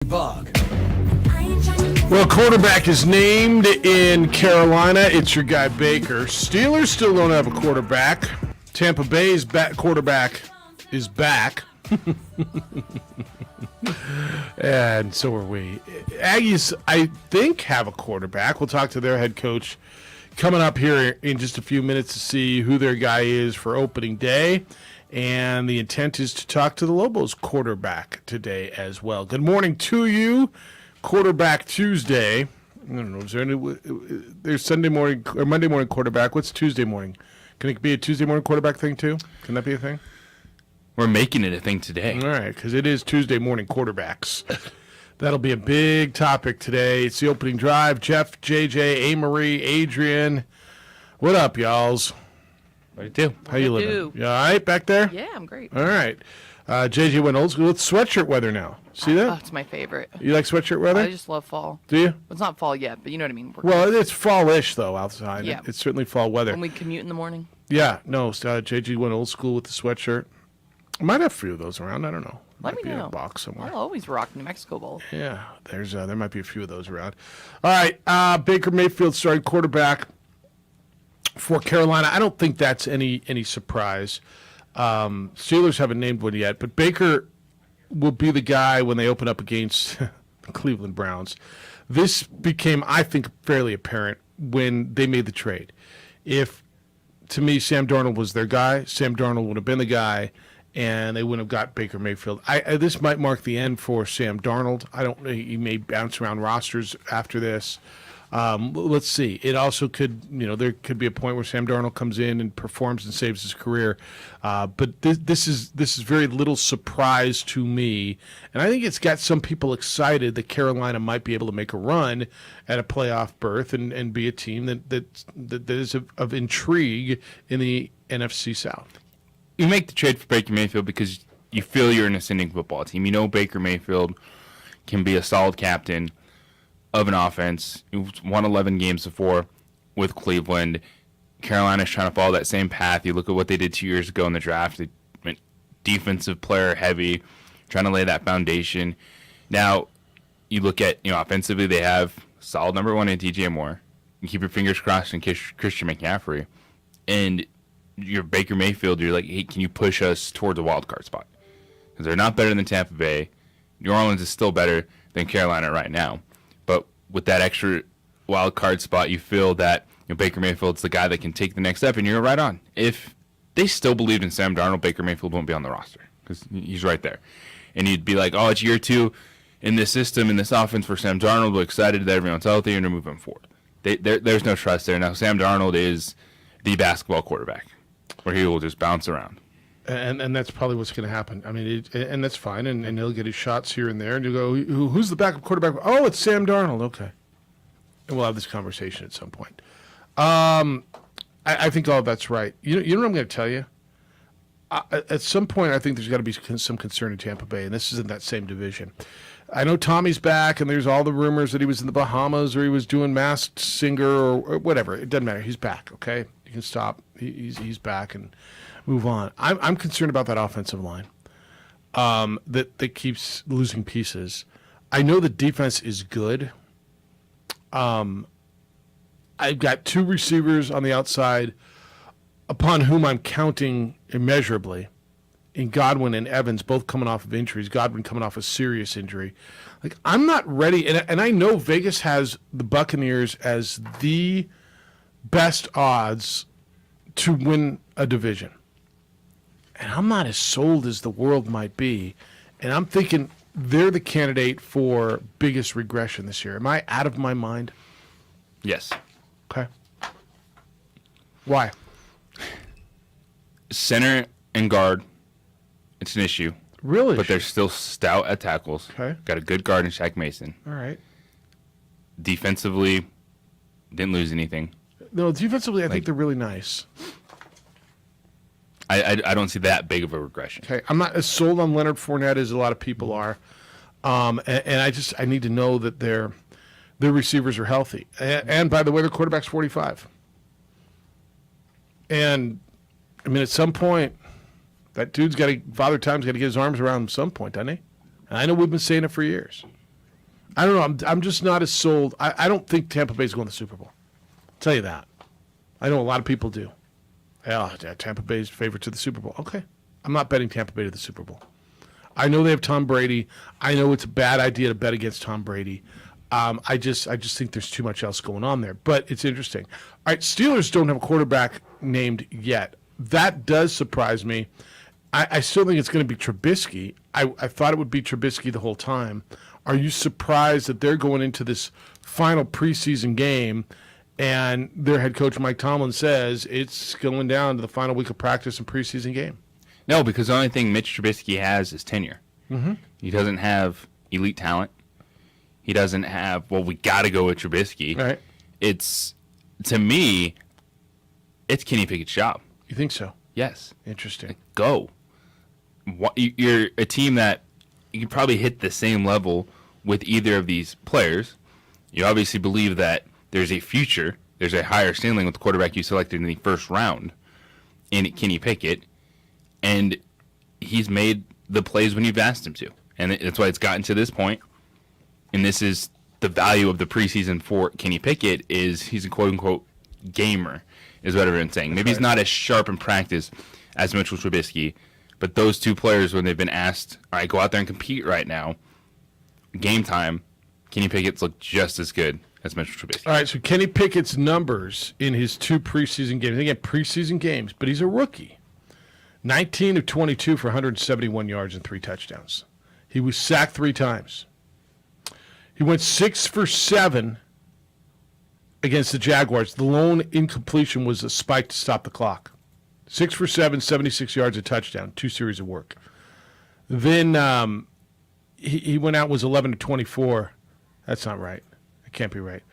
Bug. Well, quarterback is named in Carolina. It's your guy Baker. Steelers still don't have a quarterback. Tampa Bay's quarterback is back. And so are we. Aggies, I think, have a quarterback. We'll talk to their head coach coming up here in just a few minutes to see who their guy is for opening day. And the intent is to talk to the Lobos quarterback today as well. Good morning to you. Quarterback Tuesday. I don't know. Is there any? There's Sunday morning or Monday morning quarterback. What's Tuesday morning? Can it be a Tuesday morning quarterback thing too? Can that be a thing? We're making it a thing today. All right, because it is Tuesday morning quarterbacks. That'll be a big topic today. It's the opening drive. Jeff, JJ, A-Marie, Adrian. What up, y'alls? What do you do? How you living? You all right back there? Yeah, I'm great. All right. JJ went old school. It's sweatshirt weather now. See that? Oh, it's my favorite. You like sweatshirt weather? I just love fall. Do you? It's not fall yet, but you know what I mean. Well, it's fall-ish, though, outside. Yeah. It's certainly fall weather. When we commute in the morning. Yeah, no, JG went old school with the sweatshirt. I might have a few of those around. I don't know. Let Might me be in know. a box somewhere. I'll always rock New Mexico Bowl. Yeah, there might be a few of those around. All right, Baker Mayfield starting quarterback for Carolina. I don't think that's any surprise. Steelers haven't named one yet, but Baker will be the guy when they open up against the Cleveland Browns. This became, I think, fairly apparent when they made the trade. If, to me, Sam Darnold was their guy, Sam Darnold would have been the guy, and they wouldn't have got Baker Mayfield. This might mark the end for Sam Darnold. I don't know. He may bounce around rosters after this. Let's see. It also could, there could be a point where Sam Darnold comes in and performs and saves his career. But this is very little surprise to me, and I think it's got some people excited that Carolina might be able to make a run at a playoff berth and be a team that is of intrigue in the NFC South. You make the trade for Baker Mayfield because you feel you're an ascending football team. You know Baker Mayfield can be a solid captain of an offense. He's won 11 games before with Cleveland. Carolina's trying to follow that same path. You look at what they did 2 years ago in the draft. They went defensive player heavy, trying to lay that foundation. Now, you look at, offensively, they have solid number one in DJ Moore. You keep your fingers crossed and Christian McCaffrey. And you're Baker Mayfield, you're like, hey, can you push us towards a wild card spot? Because they're not better than Tampa Bay. New Orleans is still better than Carolina right now. But with that extra wild card spot, you feel that Baker Mayfield's the guy that can take the next step, and you're right on. If they still believed in Sam Darnold, Baker Mayfield won't be on the roster because he's right there. And you'd be like, oh, it's year two in this system, in this offense for Sam Darnold. We're excited that everyone's healthy and they're moving forward. There's no trust there. Now, Sam Darnold is the basketball quarterback where he will just bounce around. And that's probably what's going to happen. I mean, and that's fine, and he'll get his shots here and there, and you go, who's the backup quarterback? Oh, it's Sam Darnold. Okay. And we'll have this conversation at some point. I think all of that's right. You know what I'm going to tell you? At some point, I think there's got to be some concern in Tampa Bay, and this is in that same division. I know Tommy's back, and there's all the rumors that he was in the Bahamas or he was doing Masked Singer or whatever. It doesn't matter. He's back, okay? You can stop. He's back and move on. I'm concerned about that offensive line that keeps losing pieces. I know the defense is good. I've got two receivers on the outside upon whom I'm counting immeasurably in Godwin and Evans, both coming off of injuries. Godwin coming off a serious injury. Like, I'm not ready, and I know Vegas has the Buccaneers as the best odds to win a division. And I'm not as sold as the world might be. And I'm thinking they're the candidate for biggest regression this year. Am I out of my mind? Yes. Okay. Why? Center and guard, it's an issue. Really? But they're still stout at tackles. Okay. Got a good guard in Shaq Mason. All right. Defensively, didn't lose anything. No, defensively, I think they're really nice. I don't see that big of a regression. Okay. I'm not as sold on Leonard Fournette as a lot of people are. And I need to know that their receivers are healthy. And by the way, their quarterback's 45. And, I mean, at some point, that dude's got to, Father Time's got to get his arms around him at some point, doesn't he? And I know we've been saying it for years. I don't know. I'm just not as sold. I don't think Tampa Bay's going to the Super Bowl. I'll tell you that. I know a lot of people do. Yeah, Tampa Bay's favorite to the Super Bowl. Okay. I'm not betting Tampa Bay to the Super Bowl. I know they have Tom Brady. I know it's a bad idea to bet against Tom Brady. I just think there's too much else going on there. But it's interesting. All right, Steelers don't have a quarterback named yet. That does surprise me. I still think it's going to be Trubisky. I thought it would be Trubisky the whole time. Are you surprised that they're going into this final preseason game and their head coach Mike Tomlin says it's going down to the final week of practice and preseason game? No, because the only thing Mitch Trubisky has is tenure. Mm-hmm. He doesn't have elite talent. He doesn't have, well, we got to go with Trubisky. Right. It's, to me, it's Kenny Pickett's job. You think so? Yes. Interesting. Go. You're a team that you can probably hit the same level with either of these players. You obviously believe that there's a future, there's a higher ceiling with the quarterback you selected in the first round in Kenny Pickett, and he's made the plays when you've asked him to. And that's why it's gotten to this point. And this is the value of the preseason for Kenny Pickett is he's a quote-unquote gamer, is what everyone's saying. Maybe he's not as sharp in practice as Mitchell Trubisky, but those two players, when they've been asked, all right, go out there and compete right now, game time, Kenny Pickett's looked just as good as Mitchell Trubisky. All right, so Kenny Pickett's numbers in his two preseason games, again, preseason games, but he's a rookie. 19 of 22 for 171 yards and 3 touchdowns. He was sacked 3 times. He went 6 for 7 against the Jaguars. The lone incompletion was a spike to stop the clock. 6 for 7, 76 yards, a touchdown, 2 series of work. Then he went out, was 11 to 24. That's not right. It can't be right.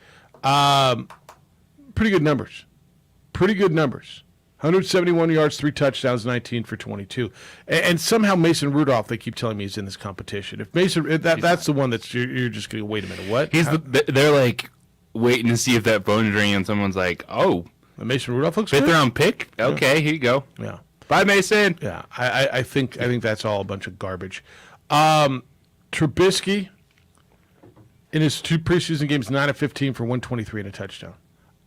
Pretty good numbers. Pretty good numbers. 171 yards, 3 touchdowns, 19 for 22. And somehow Mason Rudolph, they keep telling me, is in this competition. If Mason, that's the one that's you're just going to wait a minute. What? They're like waiting to see if that phone's ringing and someone's like, oh, Mason Rudolph looks 5th good? round pick? Okay, here you go. Yeah. Bye, Mason. Yeah, I think that's all a bunch of garbage. Trubisky, in his 2 preseason games, 9 of 15 for 123 and a touchdown.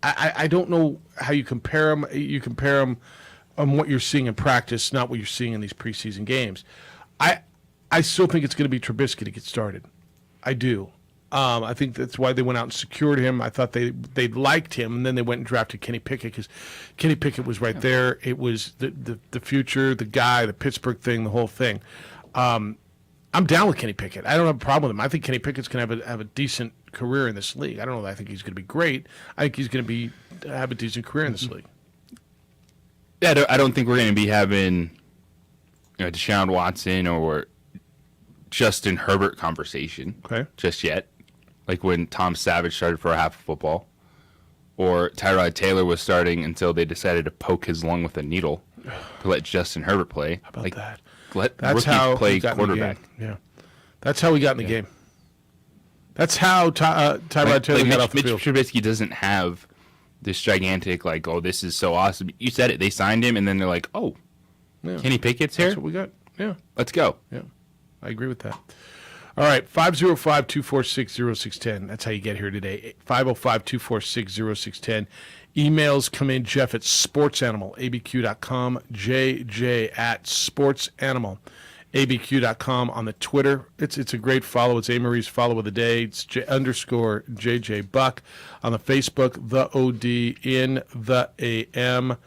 I don't know how you compare them. You compare them on what you're seeing in practice, not what you're seeing in these preseason games. I still think it's going to be Trubisky to get started. I do. I think that's why they went out and secured him. I thought they liked him, and then they went and drafted Kenny Pickett because Kenny Pickett was right there. It was the future, the guy, the Pittsburgh thing, the whole thing. I'm down with Kenny Pickett. I don't have a problem with him. I think Kenny Pickett's going to have a decent career in this league. I don't know that I think he's going to be great. I think he's going to have a decent career in this league. Yeah, I don't think we're going to be having Deshaun Watson or Justin Herbert conversation just yet. Like when Tom Savage started for a half of football, or Tyrod Taylor was starting until they decided to poke his lung with a needle to let Justin Herbert play. How about that? Let That's rookies how play we got quarterback. In the game. Yeah, that's how we got in the game. That's how Tyrod Taylor got off the Mitch field. Trubisky doesn't have this gigantic, like, oh, this is so awesome. You said it. They signed him, and then they're like, oh, Kenny Pickett's here? That's what we got. Yeah, let's go. Yeah, I agree with that. All right, 505-246-0610. That's how you get here today. 505-246-0610. Emails come in, Jeff at sportsanimal.abq.com, JJ at sportsanimal.abq.com on the Twitter. It's a great follow. It's A. Marie's follow of the day. It's _JJ Buck on the Facebook, the OD in the AM.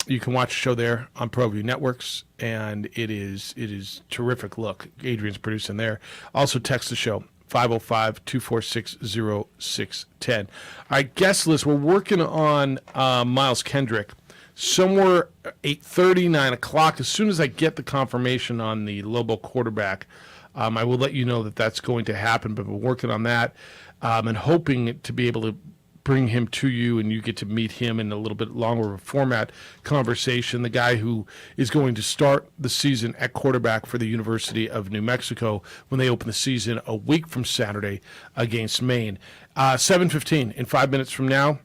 You can watch the show there on ProView Networks, and it is terrific. Look, Adrian's producing there. Also text the show, 505-246-0610. All right, guest list. We're working on Miles Kendrick. Somewhere 8:30, 9 o'clock. As soon as I get the confirmation on the Lobo quarterback, I will let you know that that's going to happen. But we're working on that and hoping to be able to bring him to you, and you get to meet him in a little bit longer of a format conversation. The guy who is going to start the season at quarterback for the University of New Mexico when they open the season a week from Saturday against Maine. 7:15, in 5 minutes from now,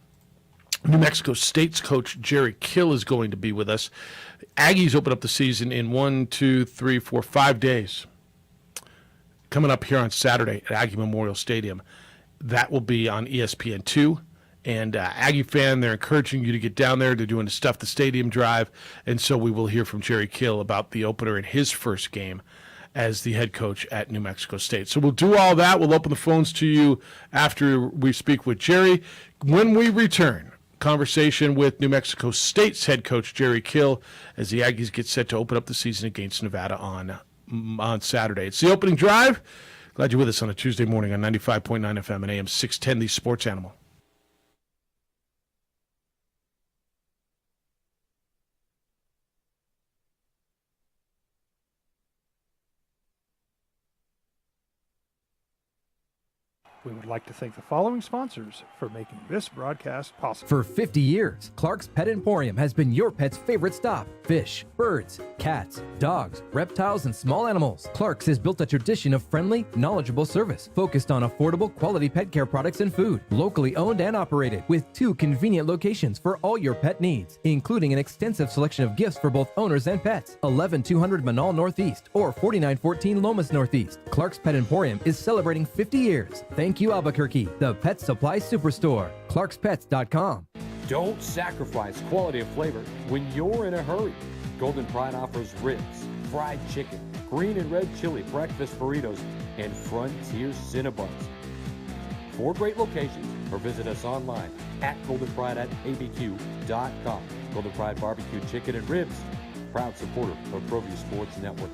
New Mexico State's coach Jerry Kill is going to be with us. Aggies open up the season in 5 days. coming up here on Saturday at Aggie Memorial Stadium. That will be on ESPN2. And Aggie fan, they're encouraging you to get down there. They're doing the Stuff the Stadium drive. And so we will hear from Jerry Kill about the opener in his first game as the head coach at New Mexico State. So we'll do all that. We'll open the phones to you after we speak with Jerry. When we return, conversation with New Mexico State's head coach Jerry Kill as the Aggies get set to open up the season against Nevada on Saturday. It's the opening drive. Glad you're with us on a Tuesday morning on 95.9 FM and AM 610, the Sports Animal. We would like to thank the following sponsors for making this broadcast possible. For 50 years, Clark's Pet Emporium has been your pet's favorite stop. Fish, birds, cats, dogs, reptiles, and small animals. Clark's has built a tradition of friendly, knowledgeable service focused on affordable, quality pet care products and food. Locally owned and operated with 2 convenient locations for all your pet needs, including an extensive selection of gifts for both owners and pets. 11200 Manal Northeast or 4914 Lomas Northeast. Clark's Pet Emporium is celebrating 50 years. Thank you, Albuquerque, the Pet Supply Superstore. ClarksPets.com. Don't sacrifice quality of flavor when you're in a hurry. Golden Pride offers ribs, fried chicken, green and red chili breakfast burritos, and Frontier Cinnabons. 4 great locations, or visit us online at goldenpride@abq.com. Golden Pride Barbecue Chicken and Ribs, proud supporter of ProView Sports Network.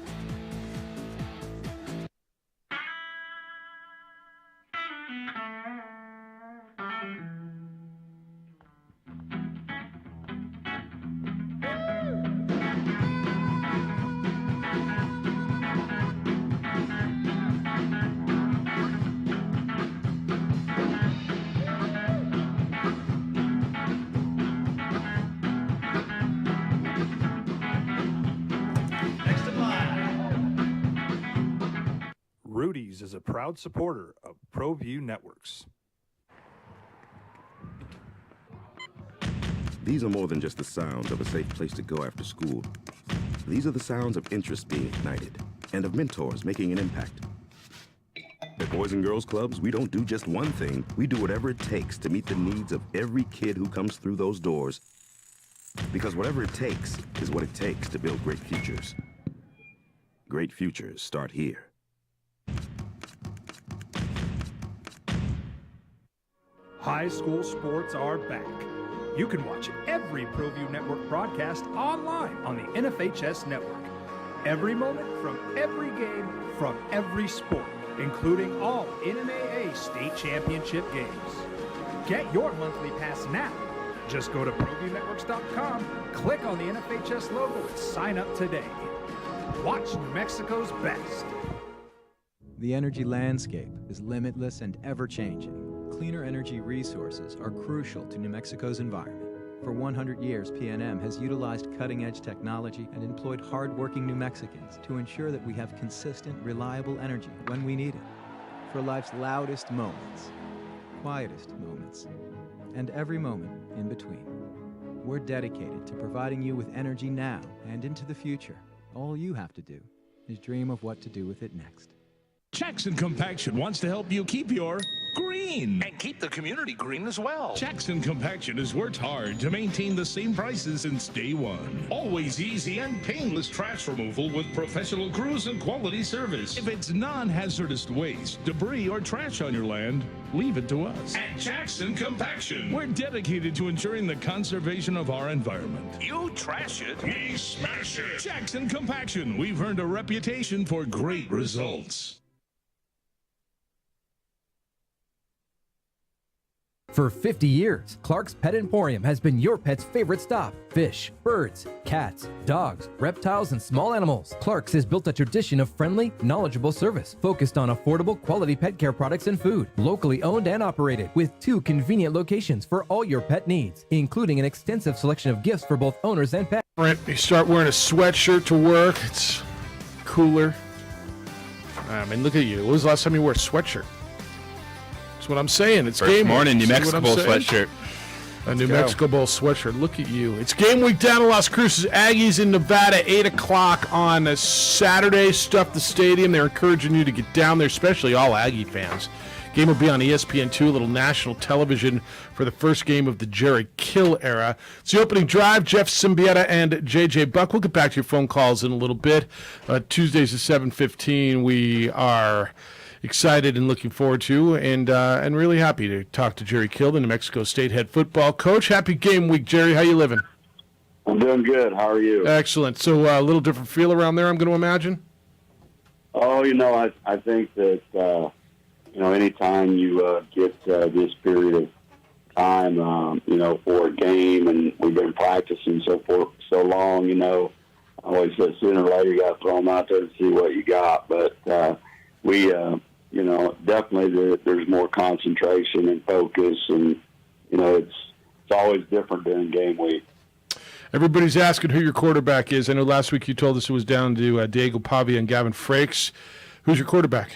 Rudy's is a proud supporter of ProView Networks. These are more than just the sounds of a safe place to go after school. These are the sounds of interest being ignited and of mentors making an impact. At Boys and Girls Clubs, we don't do just one thing. We do whatever it takes to meet the needs of every kid who comes through those doors. Because whatever it takes is what it takes to build great futures. Great futures start here. High school sports are back. You can watch every ProView Network broadcast online on the NFHS network. Every moment from every game from every sport, including all NMAA state championship games. Get your monthly pass now. Just go to ProViewNetworks.com, click on the NFHS logo, and sign up today. Watch New Mexico's best. The energy landscape is limitless and ever-changing. Cleaner energy resources are crucial to New Mexico's environment. For 100 years, PNM has utilized cutting-edge technology and employed hard-working New Mexicans to ensure that we have consistent, reliable energy when we need it. For life's loudest moments, quietest moments, and every moment in between. We're dedicated to providing you with energy now and into the future. All you have to do is dream of what to do with it next. Jackson Compaction wants to help you keep your green. And keep the community green as well. Jackson Compaction has worked hard to maintain the same prices since day one. Always easy and painless trash removal with professional crews and quality service. If it's non-hazardous waste, debris, or trash on your land, leave it to us. At Jackson Compaction, we're dedicated to ensuring the conservation of our environment. You trash it, we smash it. Jackson Compaction, we've earned a reputation for great results. For 50 years, Clark's Pet Emporium has been your pet's favorite stop. Fish, birds, cats, dogs, reptiles, and small animals. Clark's has built a tradition of friendly, knowledgeable service focused on affordable, quality pet care products and food. Locally owned and operated with 2 convenient locations for all your pet needs, including an extensive selection of gifts for both owners and pets. You start wearing a sweatshirt to work. It's cooler. I mean, look at you. When was the last time you wore a sweatshirt? That's what I'm saying. It's First game morning, New See what Mexico I'm saying? sweatshirt. A New Mexico Bowl sweatshirt. Look at you. It's game week down in Las Cruces. Aggies in Nevada, 8 o'clock on a Saturday. Stuff the stadium. They're encouraging you to get down there, especially all Aggie fans. Game will be on ESPN2, a little national television for the first game of the Jerry Kill era. It's the opening drive. Jeff Symbieta and J.J. Buck. We'll get back to your phone calls in a little bit. Tuesdays at 7:15. We are excited and looking forward to, and really happy to talk to Jerry Kill, the New Mexico State head football coach. Happy game week, Jerry. How you living? I'm doing good. How are you? Excellent. So a little different feel around there, I'm going to imagine? Oh, I think that, anytime you get this period of time, for a game, and we've been practicing so long, I always say sooner or later you got to throw them out there and see what you got. But we, definitely there's more concentration and focus, and, it's always different during game week. Everybody's asking who your quarterback is. I know last week you told us it was down to Diego Pavia and Gavin Frakes. Who's your quarterback?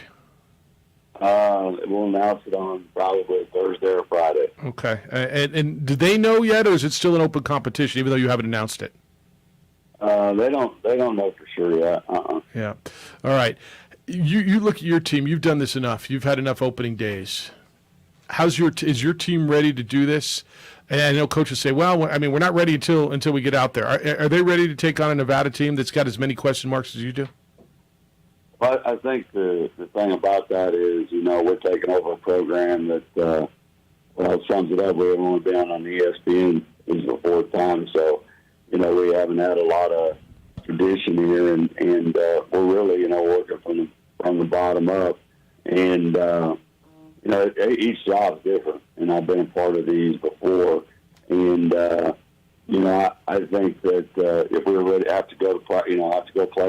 We'll announce it on probably Thursday or Friday. Okay. And do they know yet, or is it still an open competition, even though you haven't announced it? They don't know for sure yet. Yeah. All right. You look at your team. You've done this enough. You've had enough opening days. Is your team ready to do this? And I know coaches say, well, we're not ready until we get out there. Are they ready to take on a Nevada team that's got as many question marks as you do? Well, I think the thing about that is, we're taking over a program that, sums it up. We haven't only been on ESPN. This is the fourth time, so, we haven't had a lot of tradition here, and we're really, working from the bottom up. And, each job is different, and I've been a part of these before. And, I think that if we were ready to have to go play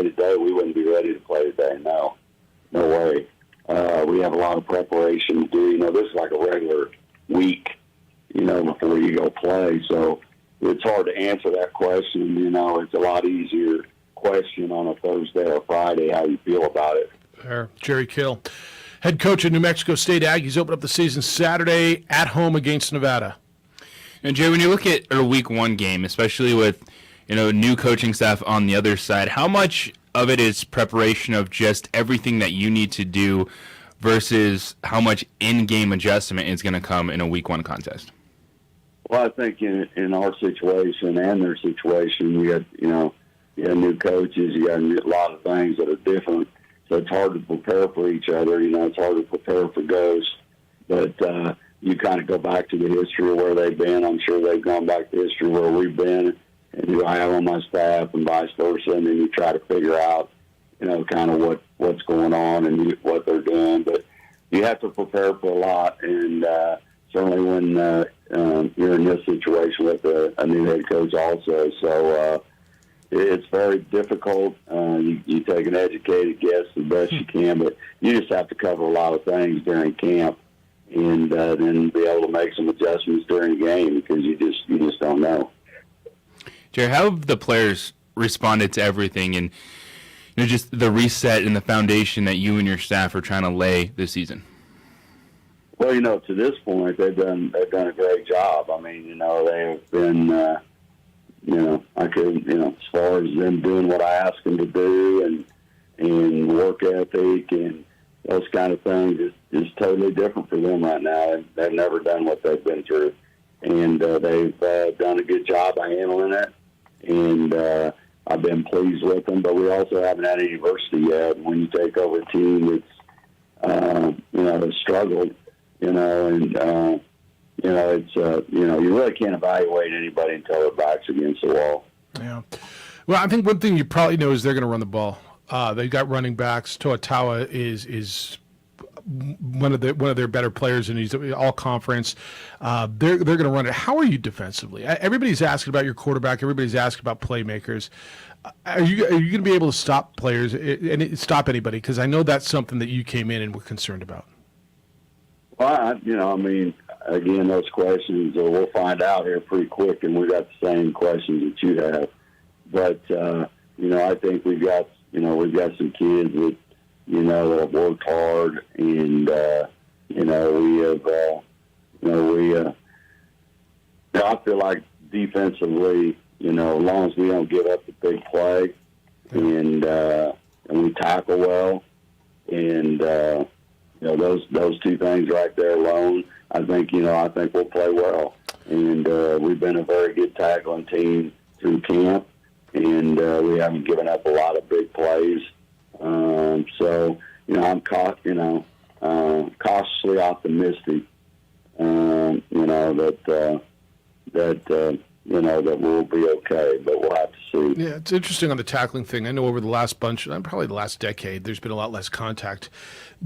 today, we wouldn't be ready to play today. No way. We have a lot of preparation to do. This is like a regular week, before you go play. So it's hard to answer that question. It's a lot easier question on a Thursday or Friday how you feel about it. Fair. Jerry Kill, head coach of New Mexico State Aggies, open up the season Saturday at home against Nevada. And Jay, when you look at a week one game, especially with new coaching staff on the other side, how much of it is preparation of just everything that you need to do versus how much in-game adjustment is going to come in a week one contest? Well, I think in our situation and their situation, you got new coaches, you got a lot of things that are different. So it's hard to prepare for each other. It's hard to prepare for ghosts. But you kind of go back to the history of where they've been. I'm sure they've gone back to history where we've been and who I have on my staff and vice versa. And then you try to figure out, kind of what's going on and what they're doing. But you have to prepare for a lot. And certainly when you're in this situation with a new head coach also. So it's very difficult. You take an educated guess the best you can, but you just have to cover a lot of things during camp, and then be able to make some adjustments during the game because you just don't know. Jerry, how have the players responded to everything and just the reset and the foundation that you and your staff are trying to lay this season? Well, to this point, they've done a great job. I mean, they have been, as far as them doing what I asked them to do and work ethic and those kind of things is totally different for them right now. They've never done what they've been through, and they've done a good job of handling it. And I've been pleased with them, but we also haven't had any adversity yet. When you take over a team that's struggled. You really can't evaluate anybody until their back's against the wall. Yeah. Well, I think one thing you probably know is they're going to run the ball. They've got running backs. Toa is one of their better players, and he's all conference. They're going to run it. How are you defensively? Everybody's asking about your quarterback. Everybody's asking about playmakers. Are you going to be able to stop players and stop anybody? Because I know that's something that you came in and were concerned about. Well, again, those questions we'll find out here pretty quick, and we got the same questions that you have. But I think we've got some kids that that have worked hard, and we have I feel like defensively, as long as we don't give up the big play and we tackle well, and those two things right there alone, I think we'll play well. And we've been a very good tackling team through camp, and we haven't given up a lot of big plays. So I'm cautiously optimistic. That we'll be okay, but we'll have to see. Yeah, it's interesting on the tackling thing. I know over the last probably the last decade, there's been a lot less contact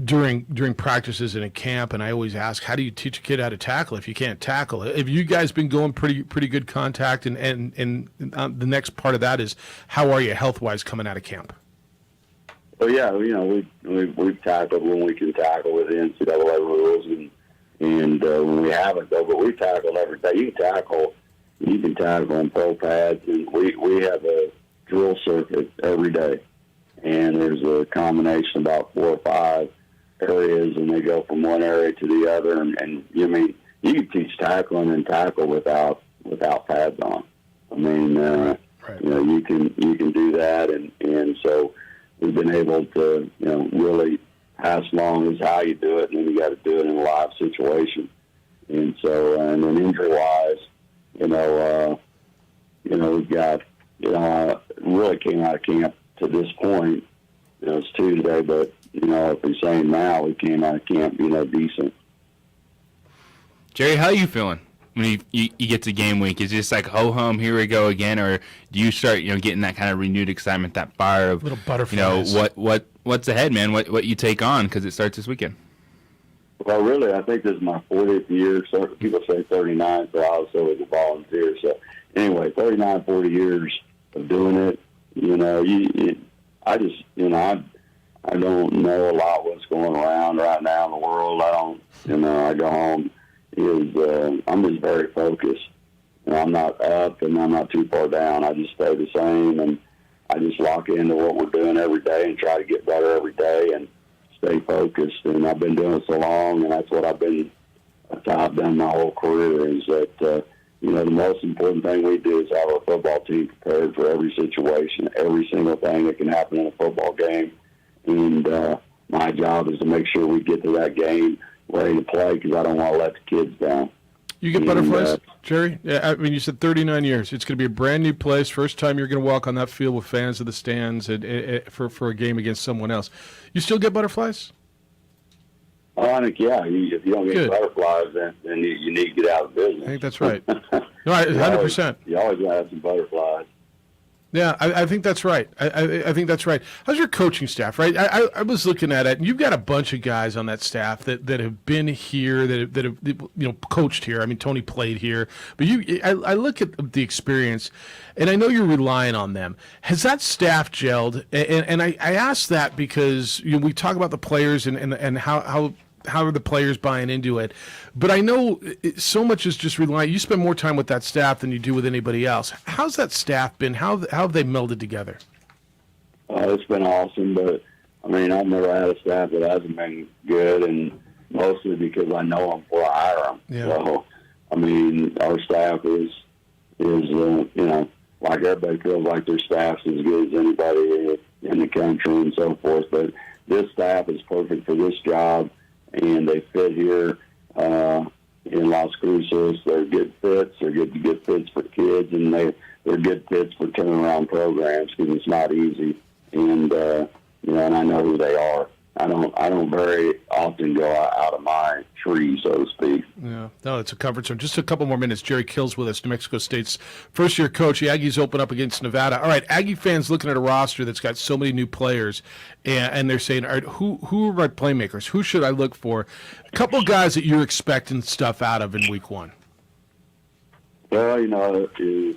during practices and in camp. And I always ask, how do you teach a kid how to tackle if you can't tackle? Have you guys been going pretty good contact? And the next part of that is, how are you health-wise coming out of camp? Well, yeah, we've tackled when we can tackle with the NCAA rules, and when we haven't, though. But we've tackled every day. You can tackle on pro pads, and we have a drill circuit every day, and there's a combination of about 4 or 5 areas, and they go from one area to the other, and you can teach tackling and tackle without pads on. Right. You can do that, and so we've been able to really pass along is how you do it, and then you got to do it in a live situation. And so, and then injury-wise, we've got, really came out of camp to this point. It's Tuesday, but, if we're saying now, we came out of camp, decent. Jerry, how are you feeling when you get to game week? Is it just like, ho-hum, here we go again? Or do you start, getting that kind of renewed excitement, that fire of, little butterflies. What's ahead, man? What you take on, because it starts this weekend? Well, really, I think this is my 40th year. So people say 39, so I also was a volunteer. So anyway, 39, 40 years of doing it. I don't know a lot what's going around right now in the world. I go home. I'm just very focused. I'm not up and I'm not too far down. I just stay the same, and I just lock into what we're doing every day and try to get better every day and stay focused. And I've been doing it so long, and that's what I've done my whole career, is that, the most important thing we do is have our football team prepared for every situation, every single thing that can happen in a football game. And my job is to make sure we get to that game ready to play, because I don't want to let the kids down. You get butterflies, Jerry? Yeah, you said 39 years. It's going to be a brand new place. First time you're going to walk on that field with fans of the stands for a game against someone else. You still get butterflies? Oh, I think, if you don't get butterflies, then you need to get out of business. I think that's right. No, 100%. You always got to have some butterflies. Yeah, I think that's right. I think that's right. How's your coaching staff, right? I was looking at it, and you've got a bunch of guys on that staff that have been here, that have coached here. I mean, Tony played here. But I look at the experience, and I know you're relying on them. Has that staff gelled? And I ask that because we talk about the players and how are the players buying into it? But I know so much is just relying. You spend more time with that staff than you do with anybody else. How's that staff been? How have they melded together? It's been awesome, but I've never had a staff that hasn't been good, and mostly because I know them before I hire them. Yeah. So, our staff is like everybody feels like their staff's as good as anybody in the country and so forth. But this staff is perfect for this job, and they fit here in Las Cruces. They're good fits. They're good fits for kids, and they're good fits for turnaround programs, because it's not easy. And and I know who they are. I don't very often go out of my tree, so to speak. Yeah, no, it's a comfort zone. Just a couple more minutes. Jerry Kills with us, New Mexico State's first-year coach. The Aggies open up against Nevada. All right, Aggie fans looking at a roster that's got so many new players, and they're saying, all right, who are my playmakers? Who should I look for? A couple guys that you're expecting stuff out of in week one. Well, is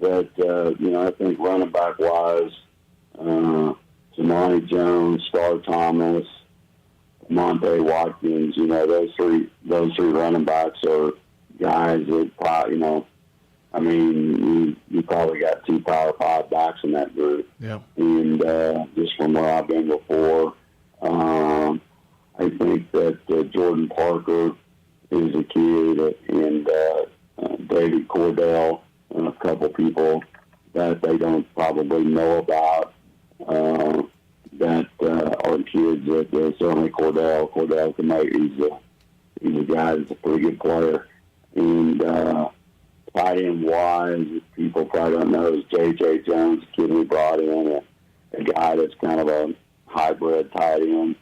that, I think running back-wise, Zamani Jones, Star Thomas, Monte Watkins, those three running backs are guys that probably, you probably got 2 Power 5 backs in that group. Yeah. And just from where I've been before, I think that Jordan Parker is a kid, and David Cordell and a couple people that they don't probably know about that are kids that certainly Cordell can make. He's a guy that's a pretty good player. And tight end wise, people probably don't know, is J.J. Jones, a kid we brought in, a guy that's kind of a hybrid tight end.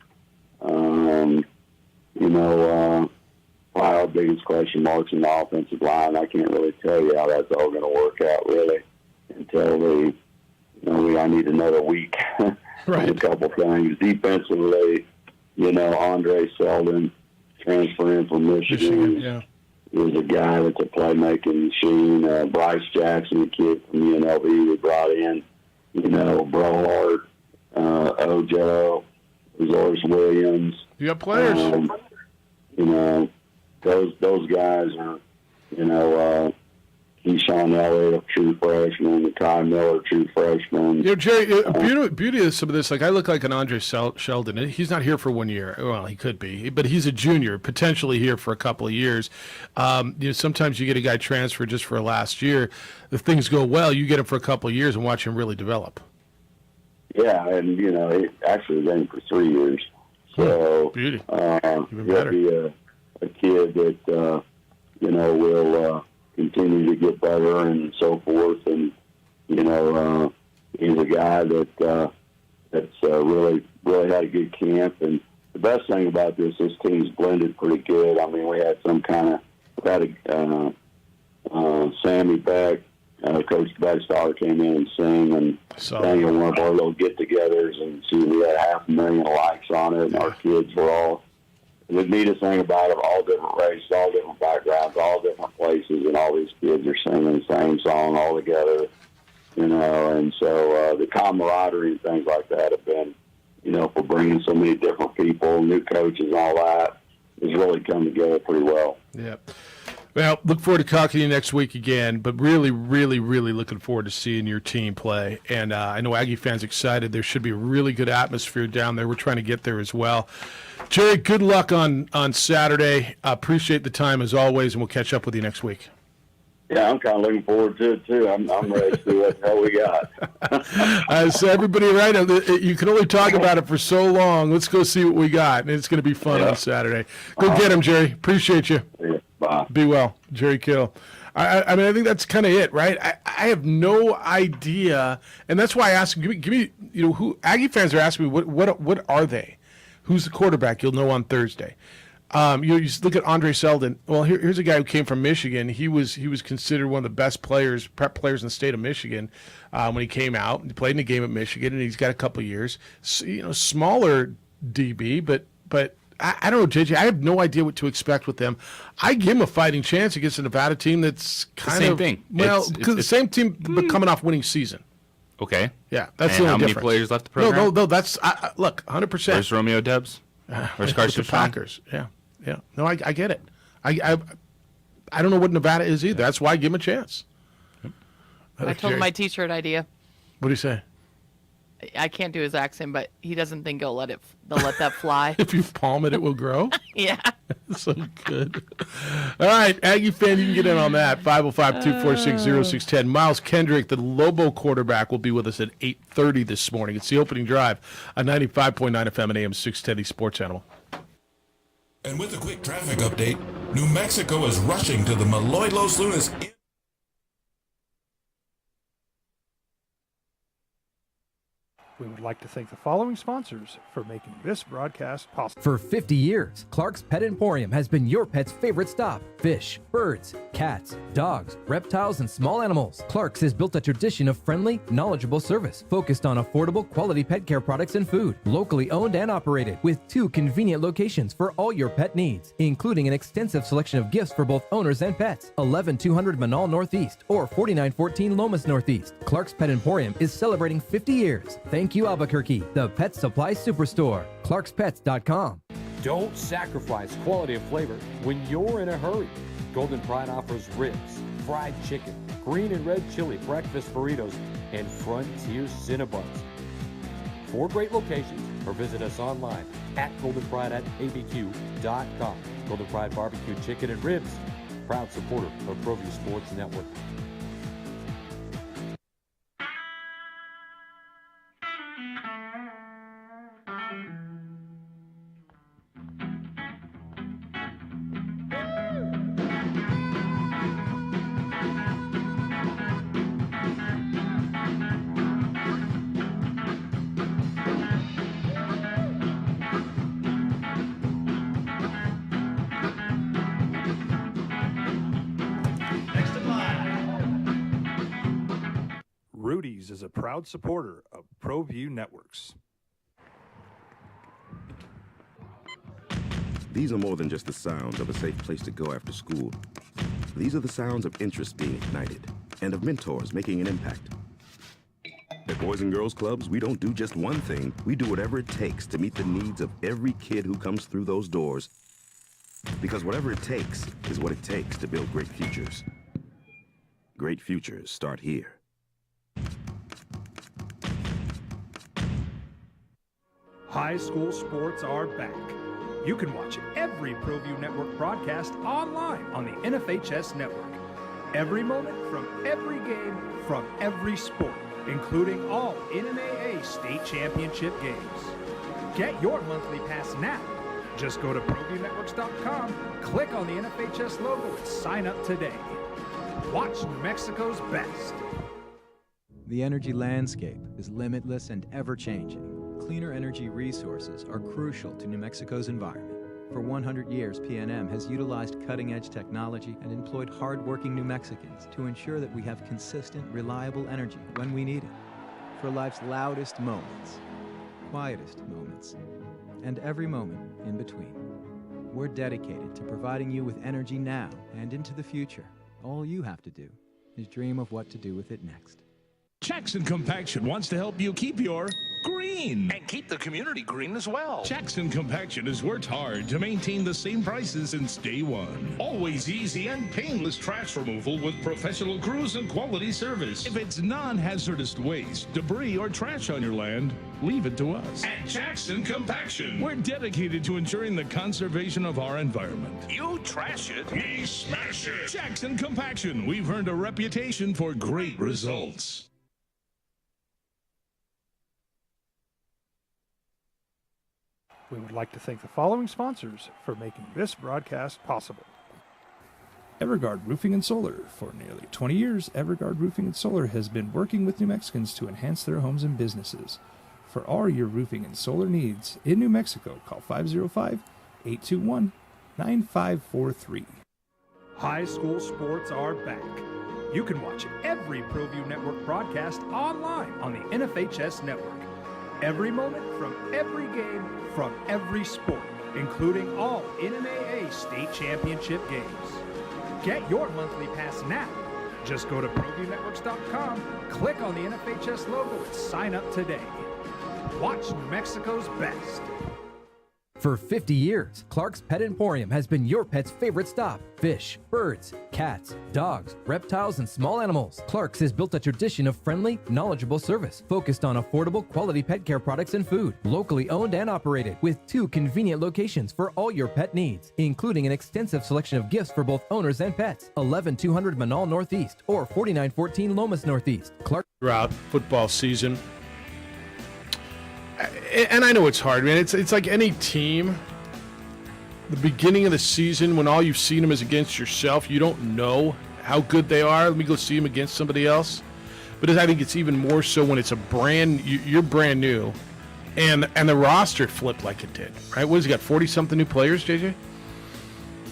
Probably our biggest question marks in the offensive line. I can't really tell you how that's all going to work out really until I need another week Right. on a couple things. Defensively, Andre Selden transferring from Michigan. Yeah. Is a guy that's a playmaking machine. Bryce Jackson, a kid from UNLV we brought in. Brohart, Ojo, Zoris Williams. You got players. Those guys are, Keyshawn Elliott, a true freshman, Kai Miller, true freshman. Jerry, beauty of some of this, like I look like an Andre Sheldon. He's not here for 1 year. Well, he could be, but he's a junior, potentially here for a couple of years. Sometimes you get a guy transfer just for a last year. If things go well, you get him for a couple of years and watch him really develop. Yeah, and it actually was in for 3 years. So beauty. He'll be a kid that will continue to get better and so forth. And he's a guy that's really had a good camp. And the best thing about this team's blended pretty good. I mean, we had Sammy Beck. Coach Beckstar came in and sang and sang at one of our little get-togethers, and we had 500,000 likes on it, and our kids were all. The neatest thing about it, all different races, all different backgrounds, all different places, and all these kids are singing the same song all together, and so the camaraderie and things like that have been, for bringing so many different people, new coaches and all that, has really come together pretty well. Yeah. Well, look forward to talking to you next week again, but really, really, really looking forward to seeing your team play. And I know Aggie fans excited. There should be a really good atmosphere down there. We're trying to get there as well. Jerry, good luck on Saturday. I appreciate the time as always, and we'll catch up with you next week. Yeah, I'm kind of looking forward to it, too. I'm ready to see what the hell we got. So everybody, right, you can only talk about it for so long. Let's go see what we got, and it's going to be fun on Saturday. Go get him, Jerry. Appreciate you. Yeah, bye. Be well. Jerry Kill. I mean, I think that's kind of it, right? I have no idea, and that's why I asked, give me, who Aggie fans are asking me, what are they? Who's the quarterback? You'll know on Thursday. You just look at Andre Selden. Well, here's a guy who came from Michigan. He was considered one of the best prep players in the state of Michigan when he came out. He played in a game at Michigan, and he's got a couple of years. So, smaller DB, but I don't know, JJ. I have no idea what to expect with them. I give him a fighting chance against a Nevada team that's kind same of thing. Well, It's the same team, but coming off winning season. Okay. Yeah, that's and the only how many difference. players left the program? No. That's look, 100%. Where's Romeo Debs? Where's Carson the Packers? Yeah. No, I get it. I don't know what Nevada is either. That's why I give him a chance. I told him my T-shirt idea. What do you say? I can't do his accent, but he doesn't think they'll let that fly. If you palm it, it will grow. Yeah. So good. All right, Aggie fan, you can get in on that. 505-246-0610. Miles Kendrick, the Lobo quarterback, will be with us at 8:30 this morning. It's the opening drive on 95.9 FM and AM 610 Sports Animal. And with a quick traffic update, New Mexico is rushing to the Malloy Los Lunas. We would like to thank the following sponsors for making this broadcast possible. For 50 years, Clark's Pet Emporium has been your pet's favorite stop. Fish, birds, cats, dogs, reptiles, and small animals. Clark's has built a tradition of friendly, knowledgeable service focused on affordable, quality pet care products and food. Locally owned and operated with 2 convenient locations for all your pet needs, including an extensive selection of gifts for both owners and pets. 11200 Manal Northeast or 4914 Lomas Northeast. Clark's Pet Emporium is celebrating 50 years. Thank you, Albuquerque, the Pet Supply Superstore. ClarksPets.com. Don't sacrifice quality of flavor when you're in a hurry. Golden Pride offers ribs, fried chicken, green and red chili breakfast burritos, and Frontier Cinnabons. 4 great locations, or visit us online at goldenpride@abq.com. Golden Pride Barbecue Chicken and Ribs, proud supporter of ProView Sports Network. Rudy's is a proud supporter of ProView Networks. These are more than just the sounds of a safe place to go after school. These are the sounds of interest being ignited and of mentors making an impact. At Boys and Girls Clubs, we don't do just one thing. We do whatever it takes to meet the needs of every kid who comes through those doors. Because whatever it takes is what it takes to build great futures. Great futures start here. High school sports are back. You can watch every ProView Network broadcast online on the NFHS network. Every moment from every game, from every sport, including all NMAA state championship games. Get your monthly pass now. Just go to ProViewNetworks.com, click on the NFHS logo, and sign up today. Watch New Mexico's best. The energy landscape is limitless and ever-changing. Cleaner energy resources are crucial to New Mexico's environment. For 100 years, PNM has utilized cutting-edge technology and employed hard-working New Mexicans to ensure that we have consistent, reliable energy when we need it. For life's loudest moments, quietest moments, and every moment in between. We're dedicated to providing you with energy now and into the future. All you have to do is dream of what to do with it next. Jackson Compaction wants to help you keep your green. And keep the community green as well. Jackson Compaction has worked hard to maintain the same prices since day one. Always easy and painless trash removal with professional crews and quality service. If it's non-hazardous waste, debris, or trash on your land, leave it to us. At Jackson Compaction, we're dedicated to ensuring the conservation of our environment. You trash it, we smash it. Jackson Compaction, we've earned a reputation for great results. We would like to thank the following sponsors for making this broadcast possible. Everguard Roofing and Solar. For nearly 20 years, Everguard Roofing and Solar has been working with New Mexicans to enhance their homes and businesses. For all your roofing and solar needs in New Mexico, call 505-821-9543. High school sports are back. You can watch every ProView Network broadcast online on the NFHS network. Every moment from every game, from every sport, including all NMAA state championship games. Get your monthly pass now. Just go to ProViewNetworks.com, click on the NFHS logo, and sign up today. Watch New Mexico's best. For 50 years, Clark's Pet Emporium has been your pet's favorite stop. Fish, birds, cats, dogs, reptiles, and small animals. Clark's has built a tradition of friendly, knowledgeable service focused on affordable, quality pet care products and food. Locally owned and operated with 2 convenient locations for all your pet needs, including an extensive selection of gifts for both owners and pets. 11200 Manal Northeast or 4914 Lomas Northeast. Clark. Throughout football season. And I know it's hard, man. It's like any team. The beginning of the season, when all you've seen them is against yourself, you don't know how good they are. Let me go see them against somebody else. But I think it's even more so when it's you're brand new, and the roster flipped like it did, right? What has he got? 40-something new players, JJ?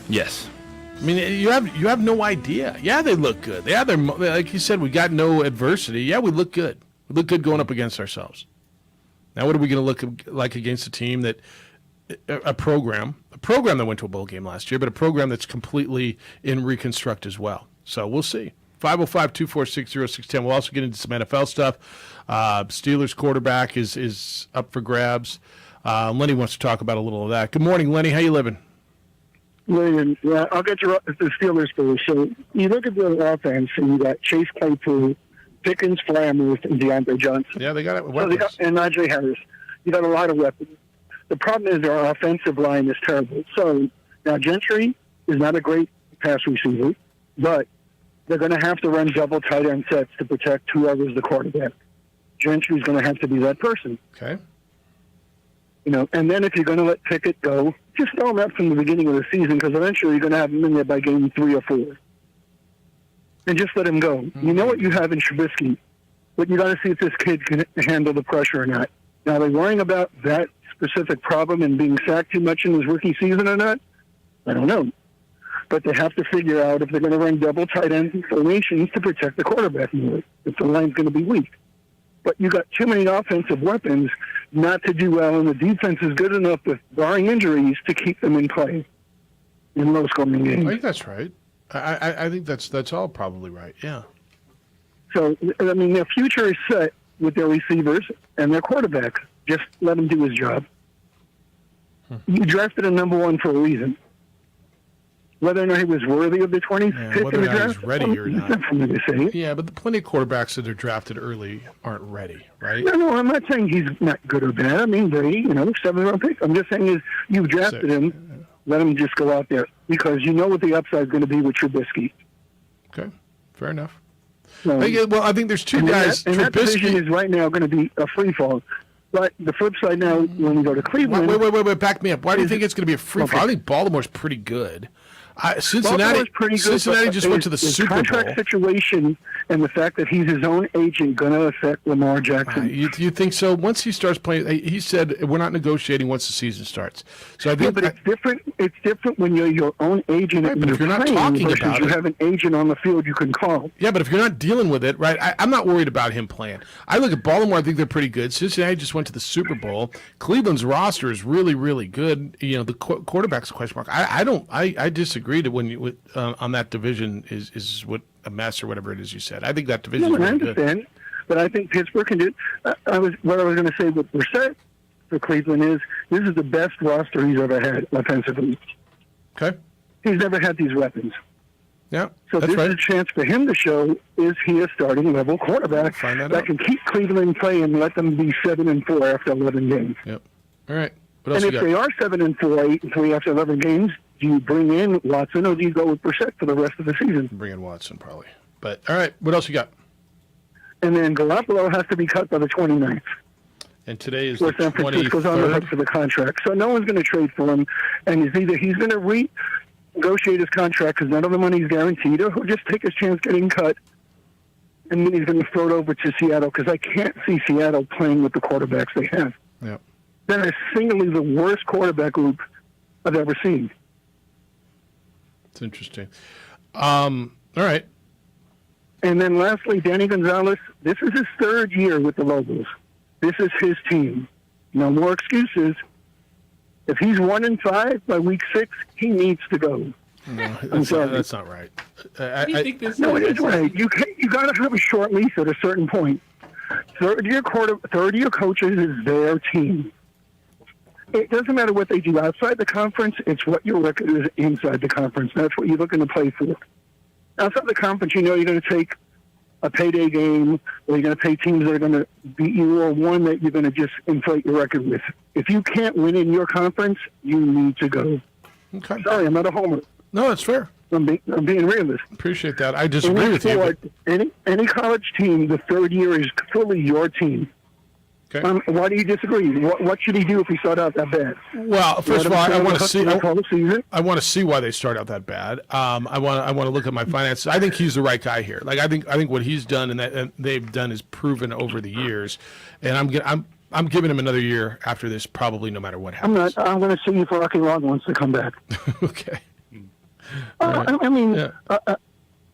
Yes. I mean, you have no idea. Yeah, they look good. Yeah, they're like you said. We got no adversity. Yeah, we look good. We look good going up against ourselves. Now, what are we going to look like against a team that, a program that went to a bowl game last year, but a program that's completely in reconstruct as well. So we'll see. 505-246-0610. We'll also get into some NFL stuff. Steelers quarterback is up for grabs. Lenny wants to talk about a little of that. Good morning, Lenny. How you living? William, yeah, I'll get you the Steelers first. So you look at the offense, and you got Chase Claypool, Pickens, Flammers, and DeAndre Johnson. Yeah, they got it. And Najee Harris. You got a lot of weapons. The problem is their offensive line is terrible. So now Gentry is not a great pass receiver, but they're going to have to run double tight end sets to protect whoever's the quarterback. Gentry's going to have to be that person. Okay. You know, and then if you're going to let Pickett go, just throw him out from the beginning of the season because eventually you're going to have him in there by game 3 or 4. And just let him go. You know what you have in Trubisky, but you got to see if this kid can handle the pressure or not. Now, are they worrying about that specific problem and being sacked too much in his rookie season or not? I don't know. But they have to figure out if they're going to run double tight end formations to protect the quarterback more, if the line's going to be weak. But you got too many offensive weapons not to do well, and the defense is good enough, with barring injuries, to keep them in play in low-scoring games. I think that's right. I think that's all probably right. Yeah. So, I mean, their future is set with their receivers and their quarterback. Just let him do his job. You drafted a number 1 for a reason. Whether or not he was worthy of the 25th in whether the or not draft, he's ready or not. It's not for me to say. Yeah, but plenty of quarterbacks that are drafted early aren't ready, right? No, I'm not saying he's not good or bad. I mean, Brady, 7th-round pick. I'm just saying is you've drafted him, let him just go out there because you know what the upside is going to be with Trubisky. Okay, fair enough. So, I think there's two guys. That division is right now going to be a free fall. But the flip side now, when we go to Cleveland... Wait, back me up. Why do you think it's going to be a free fall? I think Baltimore's pretty good. Cincinnati just went to the Super Bowl. Contract situation and the fact that he's his own agent going to affect Lamar Jackson. You think so? Once he starts playing, he said we're not negotiating once the season starts. So I think, but it's different. It's different when you're your own agent. Right, but if you're not talking about you it, have an agent on the field you can call. Yeah, but if you're not dealing with it, right? I'm not worried about him playing. I look at Baltimore. I think they're pretty good. Cincinnati just went to the Super Bowl. Cleveland's roster is really, really good. You know, the quarterback's a question mark. I disagree to when you on that division is what a mess or whatever it is you said. I think that division is I really understand, good. but I think Pittsburgh can do it. What I was going to say with Brissett for Cleveland is this is the best roster he's ever had offensively. Okay. He's never had these weapons. Yeah, so this is a chance for him to show, is he a starting level quarterback that can keep Cleveland in play and let them be 7-4 after 11 games. Yep. All right. What else and you if they are 7-4, 8-3 after 11 games, do you bring in Watson or do you go with Brissett for the rest of the season? Bring in Watson probably. But all right, what else you got? And then Garoppolo has to be cut by the 29th. And today is Where the San Francisco's on the hook 23rd. for the contract. So no one's going to trade for him. And it's either he's going to renegotiate his contract because none of the money is guaranteed, or he'll just take his chance getting cut. And then he's going to throw it over to Seattle because I can't see Seattle playing with the quarterbacks they have. Yep. That is singly the worst quarterback group I've ever seen. It's interesting. All right. And then lastly, Danny Gonzalez, this is his 3rd year with the Lobos. This is his team. No more excuses. If he's 1-5 by week 6, he needs to go. No, I'm sorry. that's not right. No, it is right. You got to have a short leash at a certain point. Third-year coaches is their team. It doesn't matter what they do outside the conference. It's what your record is inside the conference. That's what you're looking to play for. Outside the conference, you know you're going to take a payday game, or you're going to pay teams that are going to beat you, or one that you're going to just inflate your record with. If you can't win in your conference, you need to go. Okay. Sorry, I'm not a homer. No, that's fair. I'm being realist. Appreciate that. I disagree with you. But... Any college team, the 3rd year is fully your team. Okay. Why do you disagree? What should he do if he started out that bad? Well, first of all, I want to see. I want to see why they start out that bad. I want to look at my finances. I think he's the right guy here. Like I think what he's done and they've done is proven over the years, and I'm giving him another year after this, probably no matter what happens. I'm going to see if Rocky Long wants to come back. Okay. Right. I mean,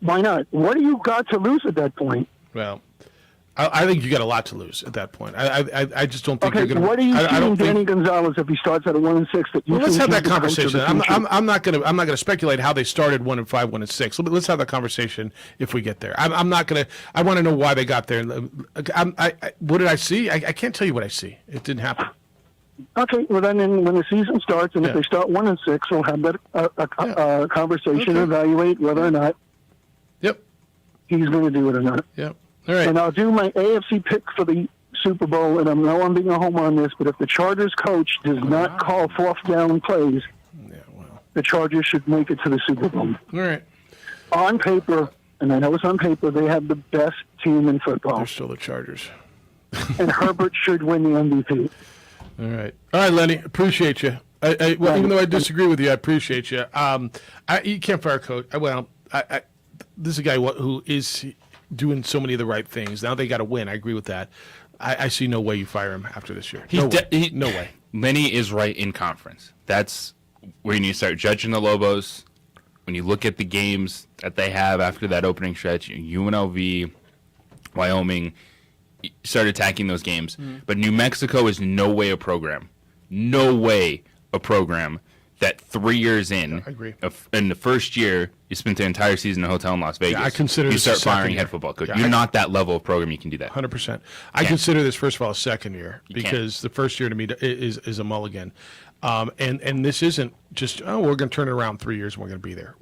why not? What do you got to lose at that point? Well, I think you got a lot to lose at that point. I just don't think you're going to. What do you think Danny Gonzalez if he starts at a 1-6? Well, let's have that conversation. I'm not going to speculate how they started 1-5, 1-6. Let's have that conversation if we get there. I'm not going to. I want to know why they got there. What did I see? I can't tell you what I see. It didn't happen. Okay, well then when the season starts and if they start 1-6, we'll have that conversation and evaluate whether or not. Yep. He's going to do it or not. Yep. All right. And I'll do my AFC pick for the Super Bowl, and I know I'm being a homer on this, but if the Chargers coach does not call 4th down plays, the Chargers should make it to the Super Bowl. All right. On paper, and I know it's on paper, they have the best team in football. They're still the Chargers. And Herbert should win the MVP. All right, Lenny. Appreciate you. Well, even though I disagree with you, I appreciate you. You can't fire a coach. This is a guy who is doing so many of the right things. Now they got to win. I agree with that. I see no way you fire him after this year. No way. Lenny is right in conference. That's where you need to start judging the Lobos. When you look at the games that they have after that opening stretch, UNLV, Wyoming, start attacking those games. But New Mexico is no way a program that 3 years in, I agree. In the first year, you spent the entire season in a hotel in Las Vegas. I consider you this start a second firing year. head football coach. Yeah, You're not that level of program. You can do that. 100%. I consider this, first of all, a second year You because can't. the first year to me is a mulligan. And this isn't just, we're going to turn it around 3 years and we're going to be there.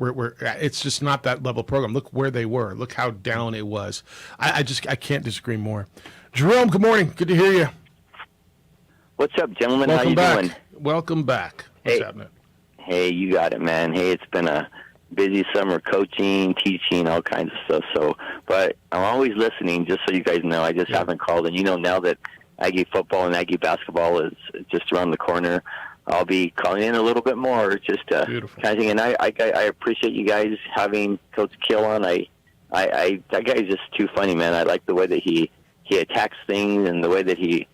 It's just not that level program. Look where they were. Look how down it was. I can't disagree more. Jerome, good morning. Good to hear you. What's up, gentlemen? Welcome How you back. doing? Welcome back. What's happening? Hey, you got it, man. Hey, it's been a busy summer coaching, teaching, all kinds of stuff. But I'm always listening, just so you guys know. I just haven't called. And now that Aggie football and Aggie basketball is just around the corner, I'll be calling in a little bit more, just kind of thing. And I appreciate you guys having Coach Kill on. That guy's just too funny, man. I like the way that he attacks things and the way that his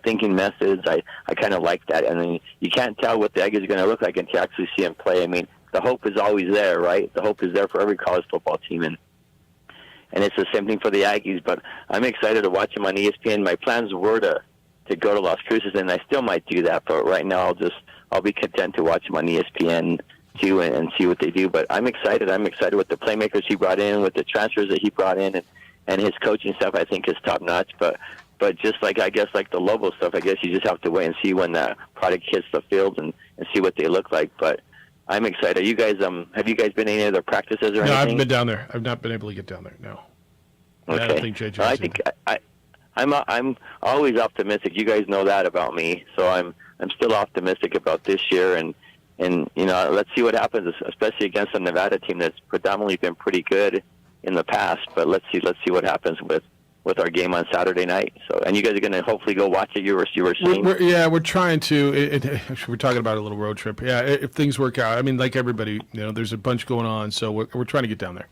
thinking methods. I kind of like that. And then you can't tell what the Aggies are going to look like until you actually see him play. I mean, the hope is always there, right? The hope is there for every college football team, and it's the same thing for the Aggies. But I'm excited to watch him on ESPN. My plans were to go to Las Cruces, and I still might do that. But right now, I'll be content to watch him on ESPN too and see what they do. But I'm excited. I'm excited with the playmakers he brought in, with the transfers that he brought in, and his coaching stuff. I think is top notch. But just like the Lobo stuff, I guess you just have to wait and see when that product hits the field and see what they look like. But I'm excited. Are you guys have you guys been in any other practices or anything? No, I haven't been down there. I've not been able to get down there. No. Okay. I don't think JJ. I think I'm always optimistic. You guys know that about me, so I'm still optimistic about this year, and let's see what happens, especially against a Nevada team that's predominantly been pretty good in the past. But let's see what happens with our game on Saturday night. So, and you guys are going to hopefully go watch it. You were saying. We're trying to. Actually, we're talking about a little road trip. Yeah, if things work out. I mean, like everybody, there's a bunch going on, so we're trying to get down there.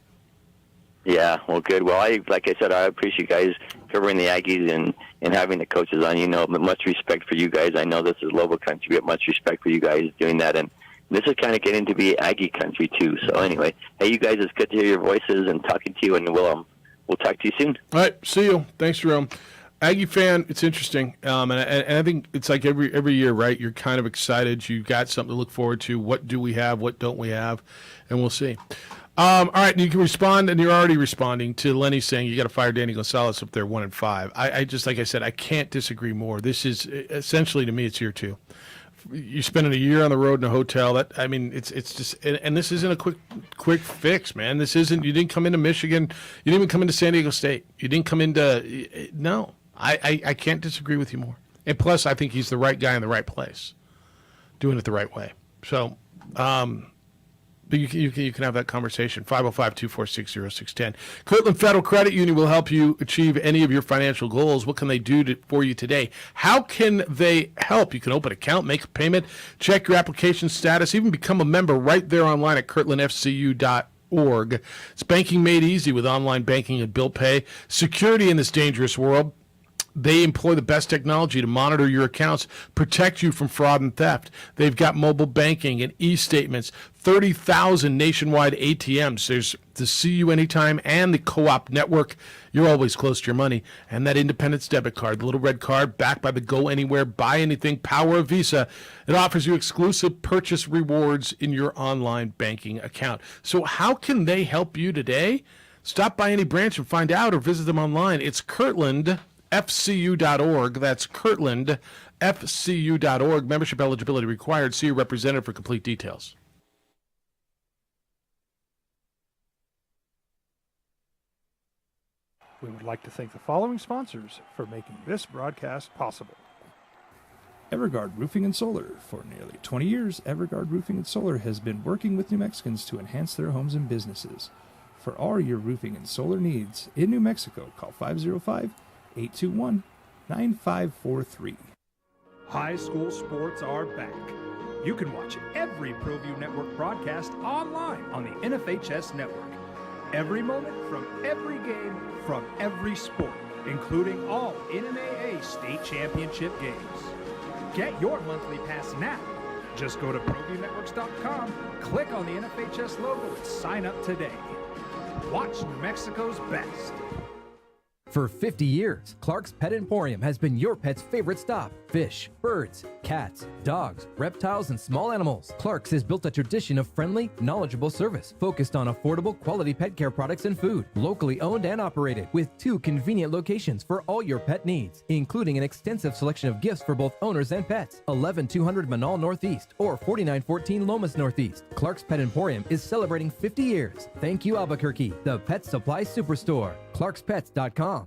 Yeah, well, good. Well, like I said, I appreciate you guys covering the Aggies and having the coaches on. Much respect for you guys. I know this is Lobo country, but much respect for you guys doing that. And this is kind of getting to be Aggie country too. So anyway, hey, you guys, it's good to hear your voices and talking to you, and we'll talk to you soon. All right, see you. Thanks, Jerome. Aggie fan, it's interesting, and I think it's like every year, right? You're kind of excited. You got something to look forward to. What do we have? What don't we have? And we'll see. All right, you can respond, and you're already responding to Lenny saying you got to fire Danny Gonzalez if they're 1-5. I just, like I said, I can't disagree more. This is essentially, to me, it's year two. You're spending a year on the road in a hotel. It's just, and this isn't a quick fix, man. This isn't. You didn't come into Michigan. You didn't even come into San Diego State. You didn't come into. No, I can't disagree with you more. And plus, I think he's the right guy in the right place, doing it the right way. So. But you can have that conversation. 505-246-0610. Kirtland Federal Credit Union will help you achieve any of your financial goals. What can they do for you today? How can they help? You can open an account, make a payment, check your application status, even become a member right there online at kirtlandfcu.org. It's banking made easy with online banking and bill pay. Security in this dangerous world. They employ the best technology to monitor your accounts, protect you from fraud and theft. They've got mobile banking and e-statements, 30,000 nationwide ATMs. There's the See You Anytime and the Co-op Network. You're always close to your money. And that Independence debit card, the little red card, backed by the Go Anywhere, Buy Anything power of Visa. It offers you exclusive purchase rewards in your online banking account. So how can they help you today? Stop by any branch and find out, or visit them online. It's KirtlandFCU.org. That's KirtlandFCU.org. Membership eligibility required. See your representative for complete details. We would like to thank the following sponsors for making this broadcast possible: Everguard Roofing and Solar. For nearly 20 years, Everguard Roofing and Solar has been working with New Mexicans to enhance their homes and businesses. For all your roofing and solar needs in New Mexico, call 505-821-9543. High school sports are back. You can watch every ProView Network broadcast online on the NFHS network. Every moment from every game, from every sport, including all NMAA state championship games. Get your monthly pass now. Just go to ProViewNetworks.com, click on the NFHS logo, and sign up today. Watch New Mexico's best. For 50 years, Clark's Pet Emporium has been your pet's favorite stop. Fish, birds, cats, dogs, reptiles, and small animals. Clark's has built a tradition of friendly, knowledgeable service focused on affordable, quality pet care products and food. Locally owned and operated with 2 convenient locations for all your pet needs, including an extensive selection of gifts for both owners and pets. 11200 Manal Northeast or 4914 Lomas Northeast. Clark's Pet Emporium is celebrating 50 years. Thank you, Albuquerque, the pet supply superstore. ClarksPets.com.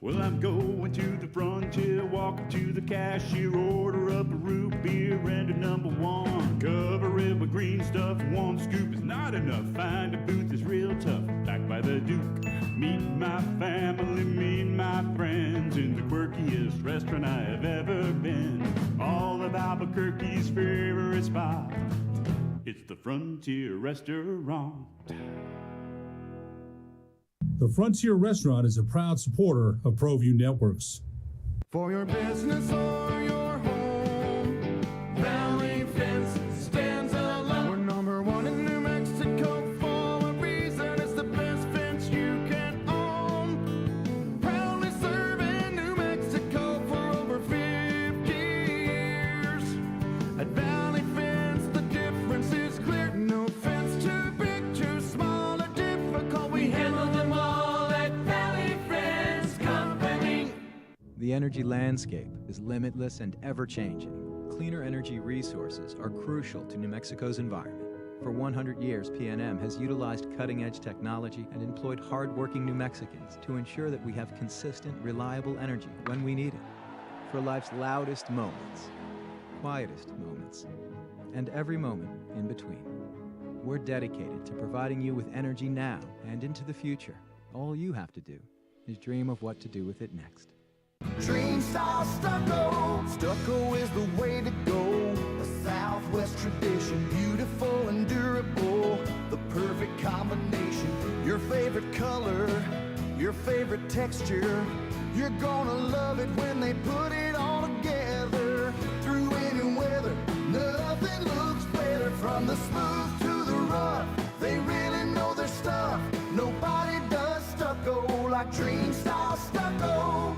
Well, I'm going to the frontier, walking to the cashier, order up a root beer and a number one. Cover it with green stuff, one scoop is not enough. Find a booth is real tough, back by the Duke. Meet my family, meet my friends in the quirkiest restaurant I have ever been. All of Albuquerque's favorite spot, it's the Frontier Restaurant. The Frontier Restaurant is a proud supporter of ProView Networks. For your business or your home, Valley Fence stands alone. We're number 1 in New Mexico for a reason. It's the best fence you can own. Proudly serving New Mexico for over 50 years. At Valley Fence, the difference is clear. No fence too big, too small, or difficult. We handle them all at Valley Fence Company. The energy landscape is limitless and ever-changing. Cleaner energy resources are crucial to New Mexico's environment. For 100 years, PNM has utilized cutting-edge technology and employed hard-working New Mexicans to ensure that we have consistent, reliable energy when we need it. For life's loudest moments, quietest moments, and every moment in between. We're dedicated to providing you with energy now and into the future. All you have to do is dream of what to do with it next. Dream style stucco. Stucco is the way to go. A Southwest tradition, beautiful and durable. The perfect combination. Your favorite color, your favorite texture. You're gonna love it when they put it all together. Through any weather, nothing looks better. From the smooth to the rough, they really know their stuff. Nobody does stucco like Dream style stucco.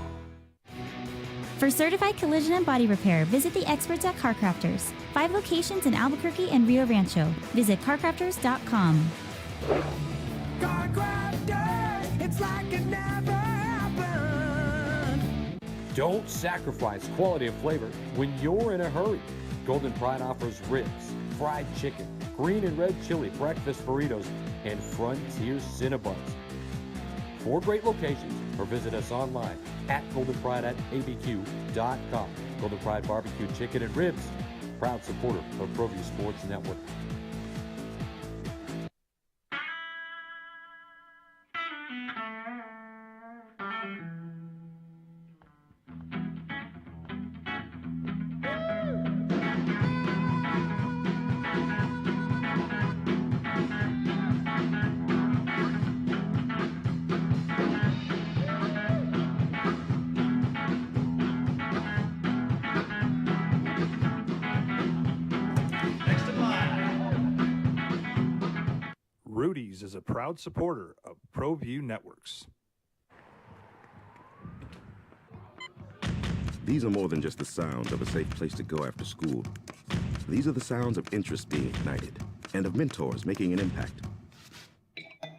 For certified collision and body repair, visit the experts at CarCrafters. 5 locations in Albuquerque and Rio Rancho. Visit carcrafters.com. CarCrafters, it's like it never happened. Don't sacrifice quality and flavor when you're in a hurry. Golden Pride offers ribs, fried chicken, green and red chili breakfast burritos, and Frontier Cinnabons. 4 great locations, or visit us online at goldenpride@abq.com. Golden Pride Barbecue Chicken and Ribs, proud supporter of ProView Sports Network. is a proud supporter of ProView Networks. These are more than just the sounds of a safe place to go after school. These are the sounds of interest being ignited and of mentors making an impact.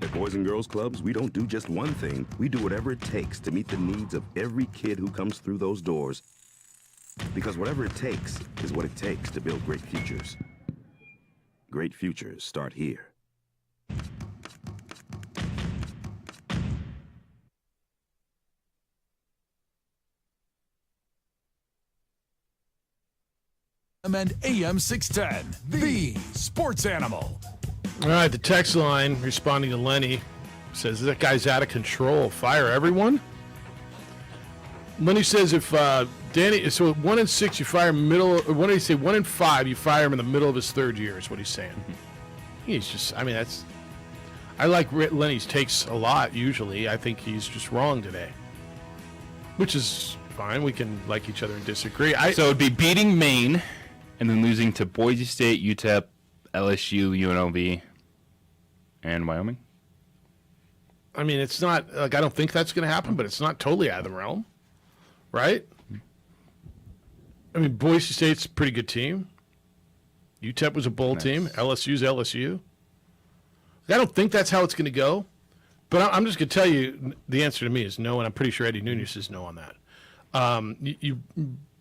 At Boys and Girls Clubs, we don't do just one thing. We do whatever it takes to meet the needs of every kid who comes through those doors. Because whatever it takes is what it takes to build great futures. Great futures start here. And AM 610, the sports animal. All right, the text line responding to Lenny says, that guy's out of control. Fire everyone? Lenny says if Danny, so 1 in 6, you fire middle, or what did he say? 1 in 5, you fire him in the middle of his third year, is what he's saying. He's just, I mean, that's, I like Lenny's takes a lot, usually. I think he's just wrong today, which is fine. We can like each other and disagree. So it would be beating Maine and then losing to Boise State, UTEP, LSU, UNLV, and Wyoming. I mean, it's not, like, I don't think that's going to happen, but it's not totally out of the realm, right? I mean, Boise State's a pretty good team. UTEP was a bowl team. LSU's LSU. I don't think that's how it's going to go, but I'm just going to tell you the answer to me is no, and I'm pretty sure Eddie Nunez is no on that. You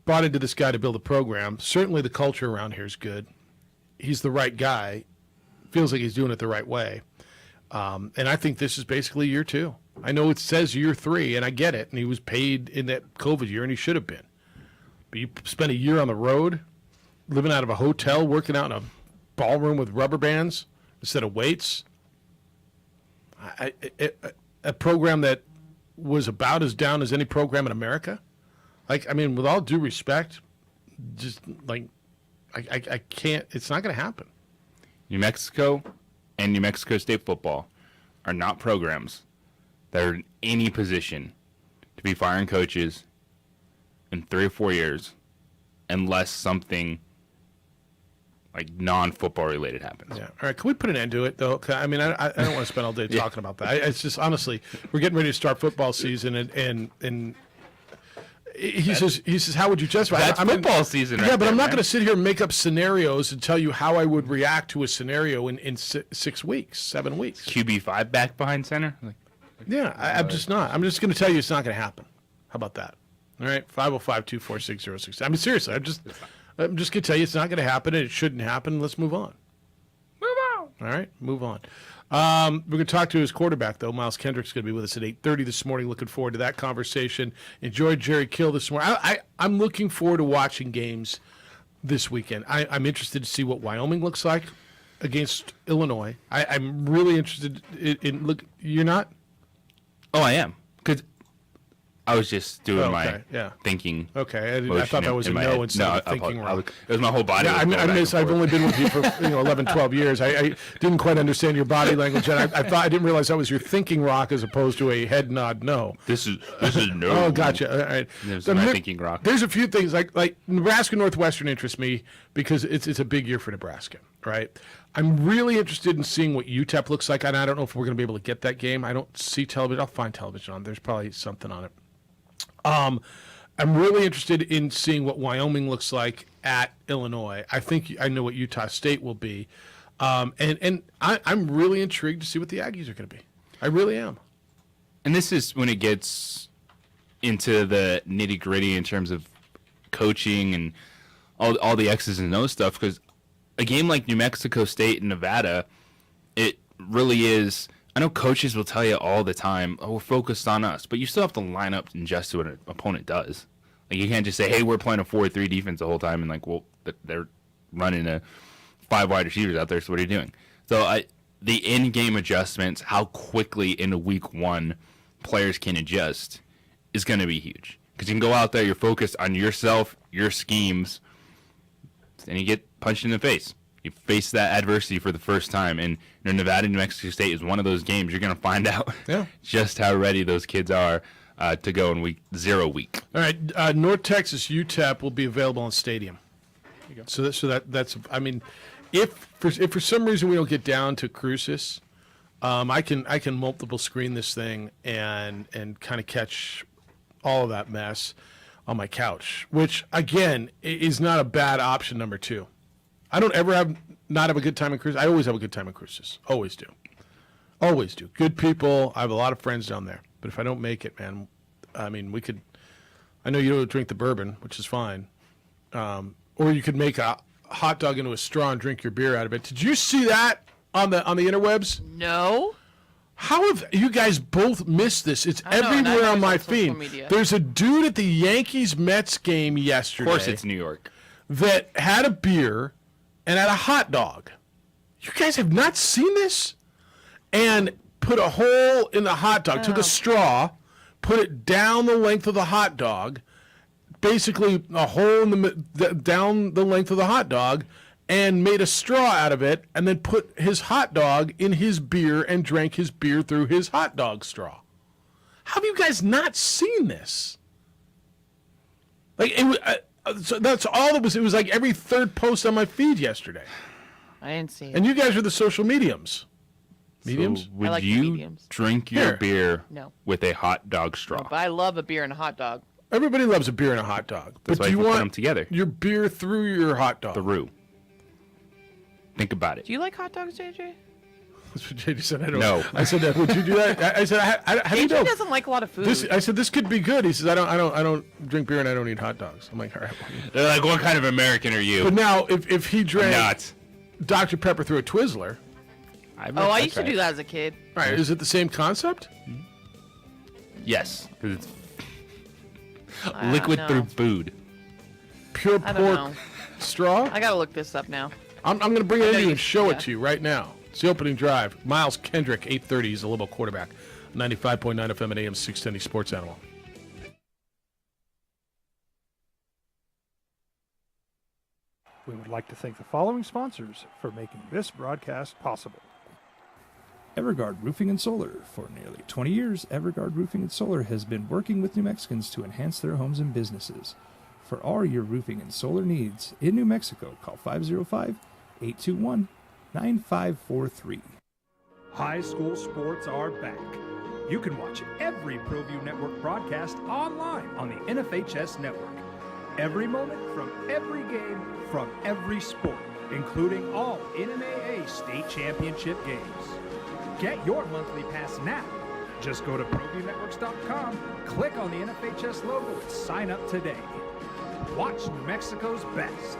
brought into this guy to build a program. Certainly the culture around here is good. He's the right guy. Feels like he's doing it the right way. And I think this is basically year 2. I know it says year 3, and I get it, and he was paid in that COVID year, and he should have been. But you spent a year on the road, living out of a hotel, working out in a ballroom with rubber bands instead of weights. A program that was about as down as any program in America. Like, I mean, with all due respect, just like, I can't, it's not going to happen. New Mexico and New Mexico State football are not programs that are in any position to be firing coaches in 3 or 4 years unless something like non-football related happens. Yeah. All right. Can we put an end to it, though? I mean, I don't want to spend all day talking about that. It's just, honestly, we're getting ready to start football season, and he says, how would you justify? That's football season, right? Yeah, but there, I'm not man. going to sit here and make up scenarios and tell you how I would react to a scenario in 6 weeks, 7 weeks. QB5 back behind center. Yeah, I'm just not. I'm just going to tell you it's not going to happen. How about that? All right, 505-246-06. I mean, seriously, I'm just going to tell you it's not going to happen, and it shouldn't happen. Let's move on. Move on. All right, move on. We're going to talk to his quarterback, though. Miles Kendrick's going to be with us at 8:30 this morning. Looking forward to that conversation. Enjoyed Jerry Kill this morning. I'm looking forward to watching games this weekend. I'm interested to see what Wyoming looks like against Illinois. I'm really interested in look. You're not? Oh, I am. Because I was just doing my yeah. thinking. Okay, I thought that was a no instead of thinking wrong. It was my whole body. Yeah, I've only been with you for 11, 12 years. I didn't quite understand your body language, and I didn't realize that was your thinking rock as opposed to a head nod no. This is no. Oh, gotcha. All right. This is my thinking rock. There's a few things like Nebraska Northwestern interests me because it's a big year for Nebraska, right? I'm really interested in seeing what UTEP looks like, and I don't know if we're going to be able to get that game. I don't see television. I'll find television on. There's probably something on it. I'm really interested in seeing what Wyoming looks like at Illinois. I think I know what Utah State will be. And I'm really intrigued to see what the Aggies are going to be. I really am. And this is when it gets into the nitty-gritty in terms of coaching and all the X's and O's stuff, because a game like New Mexico State and Nevada, it really is. I know coaches will tell you all the time, oh, we're focused on us, but you still have to line up and adjust to what an opponent does. Like, you can't just say, hey, we're playing a 4-3 defense the whole time, and, like, well, they're running a 5 wide receivers out there, so what are you doing? So the in-game adjustments, how quickly in week 1 players can adjust is going to be huge. Because you can go out there, you're focused on yourself, your schemes, and you get punched in the face. You face that adversity for the first time, and Nevada, New Mexico State is one of those games you're going to find out just how ready those kids are to go in week 0 week. All right, North Texas UTEP will be available on Stadium. So that's I mean, if for some reason we don't get down to Cruces, I can multiple screen this thing and kind of catch all of that mess on my couch, which again is not a bad option. Number two, I don't ever not have a good time in cruises. I always have a good time in cruises. Always do. Always do. Good people. I have a lot of friends down there. But if I don't make it, man, I mean, we could. I know you don't drink the bourbon, which is fine. Or you could make a hot dog into a straw and drink your beer out of it. Did you see that on the interwebs? No. How have you guys both missed this? It's I know, and I everywhere know on it's my on social feed. media. There's a dude at the Yankees-Mets game yesterday. Of course it's New York. That had a beer and had a hot dog. You guys have not seen this? And put a hole in the hot dog, took a straw, put it down the length of the hot dog, basically a hole in down the length of the hot dog, and made a straw out of it, and then put his hot dog in his beer and drank his beer through his hot dog straw. How have you guys not seen this? Like so that's all it was. It was like every third post on my feed yesterday. I didn't see it. And you guys are the social mediums. Mediums? So would I like the you mediums. drink your Here. beer No. with a hot dog straw? But I love a beer and a hot dog. Everybody loves a beer and a hot dog. That's but why do you you put want them together. your beer through your hot dog? Through. Think about it. Do you like hot dogs, JJ? That's what JJ said. I don't. No. I said that. Would you do that? I said, how do you JJ know? doesn't like a lot of food. I said this could be good. He says, I don't drink beer and I don't eat hot dogs. I'm like, all right. They're like, what kind of American are you? But now, if he drank not. Dr. Pepper through a Twizzler, I used to do that as a kid. right? Is it the same concept? Yes, because it's I liquid don't through know. food. Pure I don't pork know. straw? I gotta look this up now. I'm going to bring I it know in you you- and show yeah. it to you right now. It's the opening drive. Miles Kendrick, 8:30. He's a Lobo quarterback. 95.9 FM and AM 610 Sports Animal. We would like to thank the following sponsors for making this broadcast possible. Everguard Roofing and Solar. For nearly 20 years, Everguard Roofing and Solar has been working with New Mexicans to enhance their homes and businesses. For all your roofing and solar needs in New Mexico, call 505-821-9543. High school sports are back. You can watch every ProView Network broadcast online on the NFHS network. Every moment from every game from every sport, including all NMAA state championship games. Get your monthly pass now. Just go to ProViewNetworks.com, click on the NFHS logo, and sign up today. Watch New Mexico's best.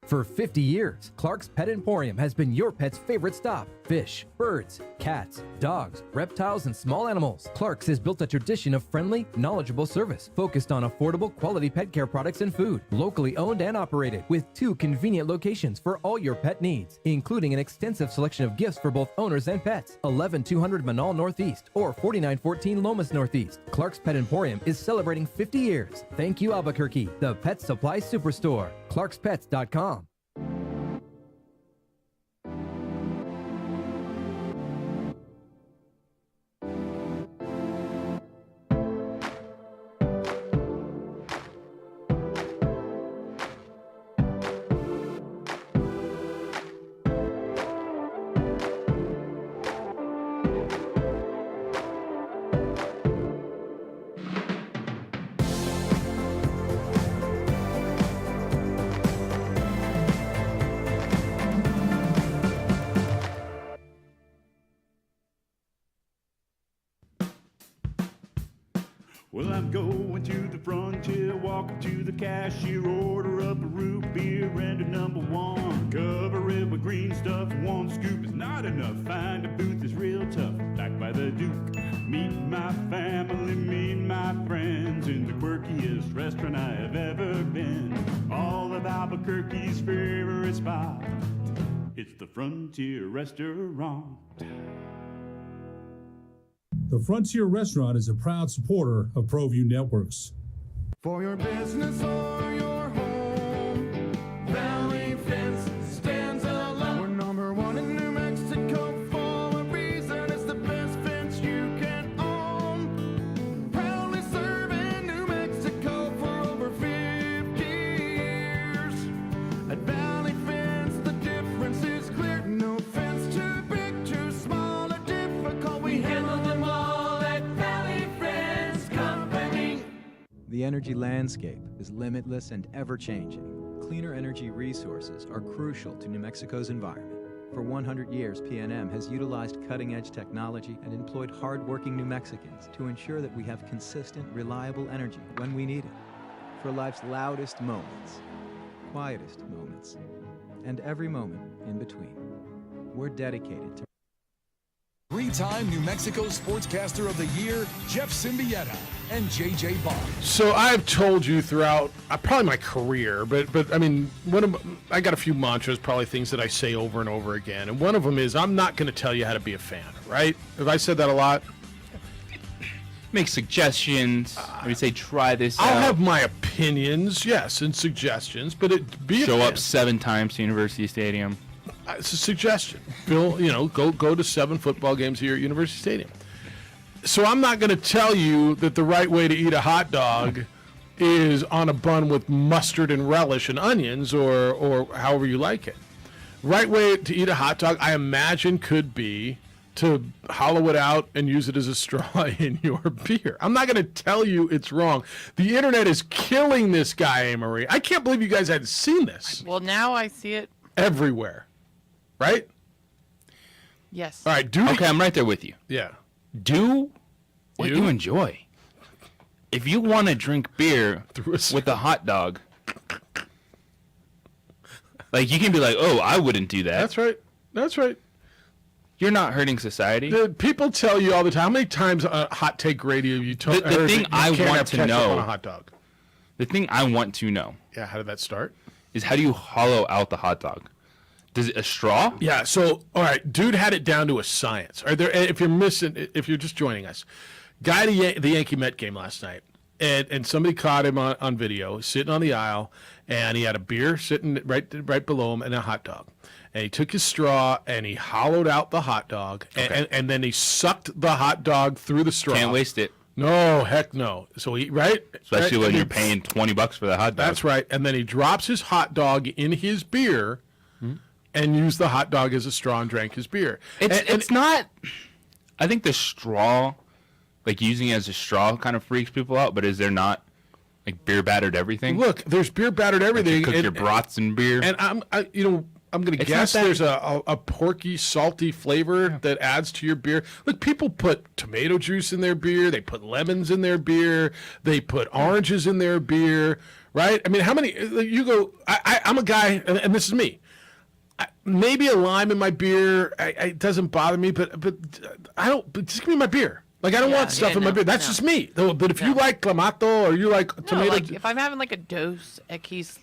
For 50 years, Clark's Pet Emporium has been your pet's favorite stop. Fish, birds, cats, dogs, reptiles, and small animals. Clark's has built a tradition of friendly, knowledgeable service focused on affordable, quality pet care products and food. Locally owned and operated with 2 convenient locations for all your pet needs, including an extensive selection of gifts for both owners and pets. 11200 Manal Northeast or 4914 Lomas Northeast. Clark's Pet Emporium is celebrating 50 years. Thank you, Albuquerque, the pet supply superstore. ClarksPets.com. Well, I'm going to the frontier, walking to the cashier, order up a root beer and a number one. Cover it with green stuff, one scoop is not enough. Find a booth is real tough, back by the Duke. Meet my family, meet my friends in the quirkiest restaurant I have ever been. All of Albuquerque's favorite spot, it's the Frontier Restaurant. The Frontier Restaurant is a proud supporter of ProView Networks. For your business or your home, Valley Fence stands alone. We're number 1 in New Mexico for a reason. It's the best fence you can own. Proudly serving New Mexico for over 50 years. At Valley Fence, the difference is clear. No fence too big, too small, The energy landscape is limitless and ever-changing. Cleaner energy resources are crucial to New Mexico's environment. For 100 years, PNM has utilized cutting-edge technology and employed hard-working New Mexicans to ensure that we have consistent, reliable energy when we need it. For life's loudest moments, quietest moments, and every moment in between, we're dedicated to 3-time New Mexico Sportscaster of the Year, Jeff Symbieta and JJ Bond. So I've told you throughout probably my career, but I mean, I got a few mantras, probably things that I say over and over again, and one of them is I'm not going to tell you how to be a fan, right? Have I said that a lot? Make suggestions. Maybe say try this I'll out. have my opinions, yes, and suggestions, but Show up 7 times to University Stadium. It's a suggestion. Bill, go to 7 football games here at University Stadium. So I'm not going to tell you that the right way to eat a hot dog is on a bun with mustard and relish and onions or however you like it. Right way to eat a hot dog, I imagine, could be to hollow it out and use it as a straw in your beer. I'm not going to tell you it's wrong. The internet is killing this guy, Amory. I can't believe you guys hadn't seen this. Well, now I see it. Everywhere. Right? Yes. All right, Okay, I'm right there with you. Yeah. Do what you enjoy. If you want to drink beer with a hot dog, like you can be like, oh, I wouldn't do that. That's right. That's right. You're not hurting society. People tell you all the time. How many times on Hot Take Radio you told The thing I want to know on a hot dog? The thing I want to know. Yeah, how did that start? Is how do you hollow out the hot dog? Does it a straw? Yeah. So, all right, dude had it down to a science. Are there? If you're just joining us, guy at the Yankee Met game last night, and somebody caught him on video sitting on the aisle, and he had a beer sitting right below him and a hot dog. And he took his straw and he hollowed out the hot dog, and then he sucked the hot dog through the straw. Can't waste it. No, heck no. So he Especially when you're paying $20 for the hot dog. That's right. And then he drops his hot dog in his beer, and used the hot dog as a straw and drank his beer. It's not. I think the straw, like using it as a straw, kind of freaks people out. But is there not like beer battered everything? Look, there's beer battered everything. Like you cook your brats in beer. And I'm going to guess there's a porky, salty flavor that adds to your beer. Look, people put tomato juice in their beer. They put lemons in their beer. They put oranges in their beer, right? I mean, how many, you go, I'm a guy, and this is me. Maybe a lime in my beer, it doesn't bother me, but I don't, but just give me my beer. Like, I don't want stuff in my beer. That's just me. But if you like Clamato or you like tomato. Like if I'm having like a Dos Equis.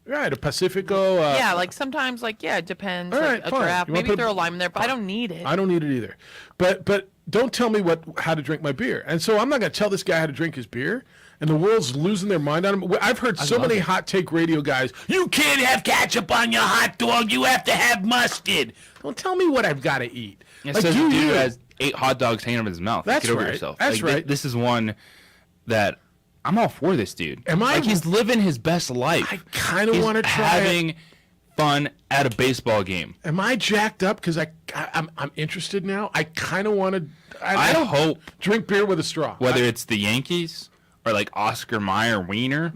Right, a Pacifico. Yeah, like sometimes, it depends. All Like right, a fine. draft. You wanna Maybe put- throw a lime in there, but I don't need it. I don't need it either. But don't tell me how to drink my beer. And so I'm not going to tell this guy how to drink his beer. And the world's losing their mind on him. I've heard so many Hot Take Radio guys, you can't have ketchup on your hot dog. You have to have mustard. Don't tell me what I've got to eat. It Like, says you the dude do. has 8 hot dogs hanging out of his mouth. That's Get over right. yourself. That's right. This is one that I'm all for this dude. Am I- Like he's living his best life. I kinda wanna try it. having fun at a baseball game. Am I jacked up because I'm interested now? I kind of want to. I don't hope drink beer with a straw. whether it's the Yankees or like Oscar Mayer Wiener,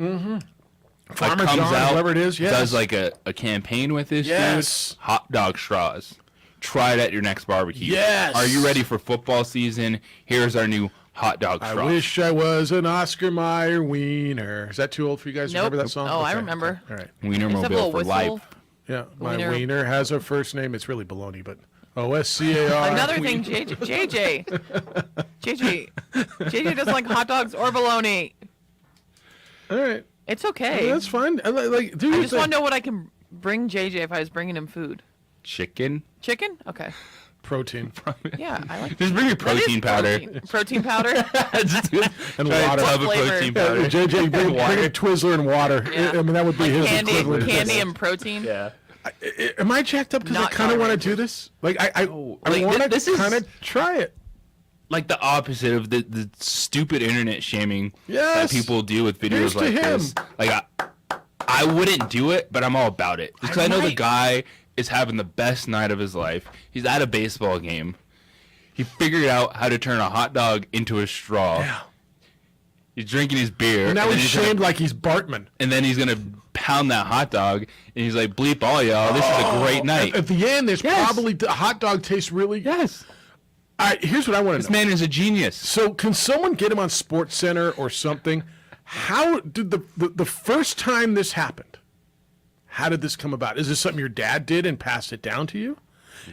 Farmer John, whoever it is, yes. does like a campaign with this Yes. dude. Hot dog straws. Try it at your next barbecue. Yes. Are you ready for football season? Here's our new hot dog straw. I wish I was an Oscar Mayer Wiener. Is that too old for you guys? Nope. Remember that song? Oh, I Okay, remember. okay, All right. Wienermobile for life. Yeah, my Wiener. wiener has a first name. It's really baloney, but OSCAR. Another thing, JJ doesn't like hot dogs or bologna. All right. It's okay. That's fine. Like, do I your just thing. want to know what I can bring JJ if I was bringing him food. Chicken. Chicken? Okay. Protein. Yeah, I like. Just bring your That is protein powder. Protein powder. And Try a water. tub of Flavor. protein Yeah, powder. JJ, bring a Twizzler and water. Yeah. I mean, that would be his equivalent. Candy and protein. Yeah. Am I jacked up because I Not kind of want to outrageous. do this? Like, I Like, want to this is- kind of try it. Like the opposite of the stupid internet shaming Yes. that people do with Here's videos to like him. this. Like I wouldn't do it, but I'm all about it. Because I know the might. guy is having the best night of his life. He's at a baseball game. He figured out how to turn a hot dog into a straw. Yeah. He's drinking his beer. And now then he's shamed like he's Bartman. And then he's going to pound that hot dog. And he's like, bleep all y'all. This is a great night. At the end, there's probably the hot dog tastes really. Yes. All right, here's what I want to know. This man is a genius. So can someone get him on Sports Center or something? How did the first time this happened? How did this come about? Is this something your dad did and passed it down to you?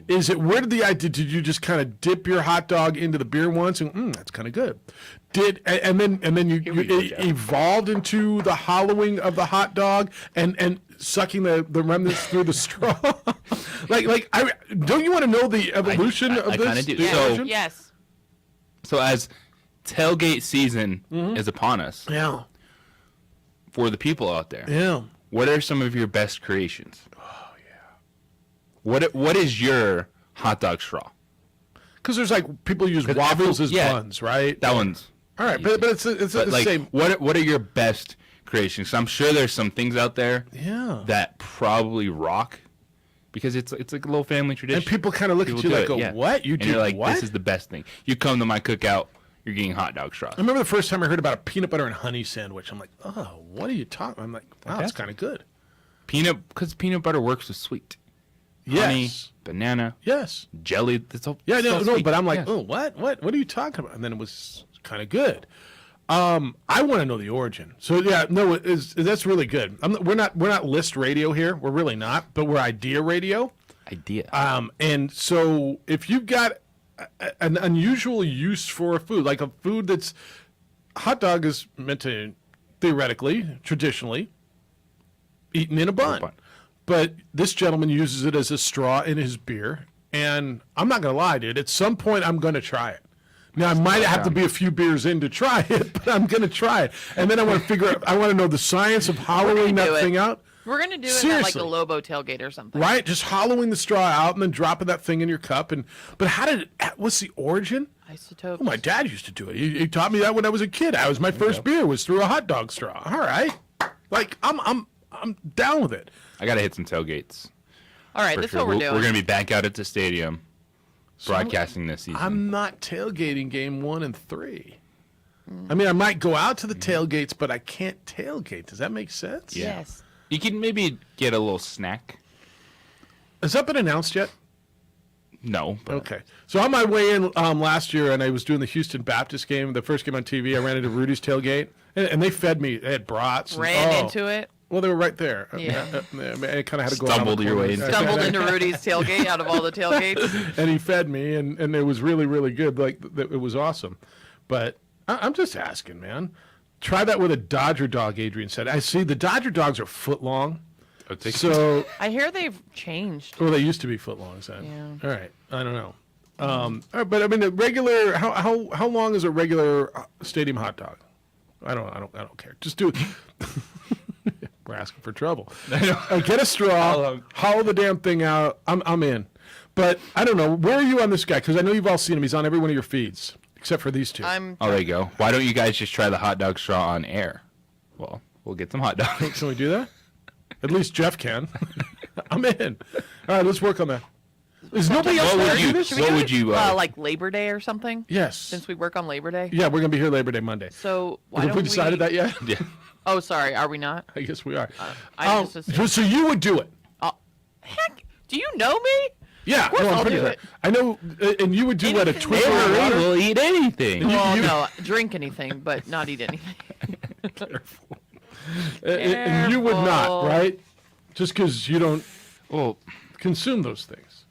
Is it, where did the idea, did you just kind of dip your hot dog into the beer once and that's kind of good? And then you evolved into the hollowing of the hot dog and sucking the remnants through the straw? Don't you want to know the evolution of I this? kind of do. Yes. So as tailgate season is upon us, for the people out there, what are some of your best creations? What is your hot dog straw? Because there's people use waffles as buns, right? That one's all right, but it's the same. What are your best creations? I'm sure there's some things out there, that probably rock, because it's like a little family tradition. And people kind of look at you like, "What? You do you're like, what? This is the best thing." You come to my cookout, you're getting hot dog straws. I remember the first time I heard about a peanut butter and honey sandwich. I'm like, "Oh, what are you talking?" I'm like, "Wow, that's kind of good." Because peanut butter works with sweet. Yes. Honey, banana, jelly. That's all. No, sweet. but I'm like, oh, what are you talking about? And then it was kind of good. I want to know the origin. So that's really good. We're not list radio here. We're really not, but we're idea radio. And so if you've got an unusual use for a food, like a food that's hot dog is meant to theoretically, traditionally, eaten in a bun. But this gentleman uses it as a straw in his beer, and I'm not going to lie, dude. At some point, I'm going to try it. Now, I might have to be a few beers in to try it, but I'm going to try it. And then I want to figure out, I want to know the science of hollowing that thing out. We're going to do it at like a Lobo tailgate or something. Right? Just hollowing the straw out and then dropping that thing in your cup. But what's the origin? Isotopes. Oh, my dad used to do it. He taught me that when I was a kid. My first beer was through a hot dog straw. All right. Like, I'm down with it. I got to hit some tailgates. All right, that's what we're doing. We're going to be back out at the stadium broadcasting this season. I'm not tailgating game 1 and 3. I mean, I might go out to the tailgates, but I can't tailgate. Does that make sense? Yeah. Yes. You can maybe get a little snack. Has that been announced yet? No. Okay. So on my way in last year, and I was doing the Houston Baptist game, the first game on TV, I ran into Rudy's Tailgate, and they fed me. They had brats. Ran into it? Well, they were right there. Yeah. I kind of had to go Stumbled your way into Stumbled into Rudy's tailgate out of all the tailgates. And he fed me, and it was really, really good. Like, it was awesome. But I'm just asking, man. Try that with a Dodger dog, Adrian said. I see the Dodger dogs are foot long. So I hear they've changed. Well, they used to be foot longs then. Yeah. All right. I don't know. All right, but I mean, a regular. How long is a regular stadium hot dog? I don't care. Just do it. We're asking for trouble. Get a straw, hollow the damn thing out. I'm in. But I don't know. Where are you on this guy? Because I know you've all seen him. He's on every one of your feeds, except for these two. Oh, there you go. Why don't you guys just try the hot dog straw on air? Well, we'll get some hot dogs. Can we do that? At least Jeff can. I'm in. All right, let's work on that. Is nobody else What going to do this? What would you? Like Labor Day or something? Yes. Since we work on Labor Day? Yeah, we're going to be here Labor Day Monday. So why Have don't we decided that yet? Yeah. Oh, sorry. Are we not? I guess we are. I just assumed. So you would do it? Heck, do you know me? Yeah, Of course no, I'm I'll pretty do sure. it. I know, and you would do what, a Twitter or water? We'll eat anything. Well, no, drink anything, but not eat anything. Careful. And you would not, right? Just because you don't consume those things.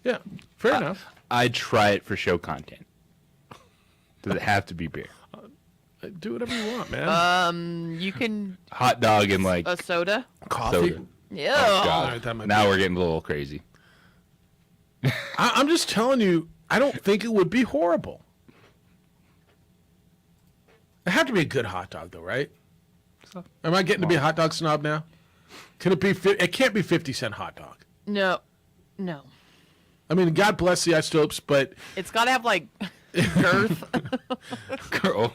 Yeah, fair enough. I'd try it for show content. Does it have to be beer? Do whatever you want, man. You can Hot dog and like a soda. Coffee. soda. Yeah. Oh, God. All right, that might Now be- we're getting a little crazy. I'm just telling you, I don't think it would be horrible. It had to be a good hot dog, though, right? Am I getting to be a hot dog snob now? Can it be? It can't be 50-cent hot dog. No. I mean, God bless the isotopes, but It's got to have like girth. Girl.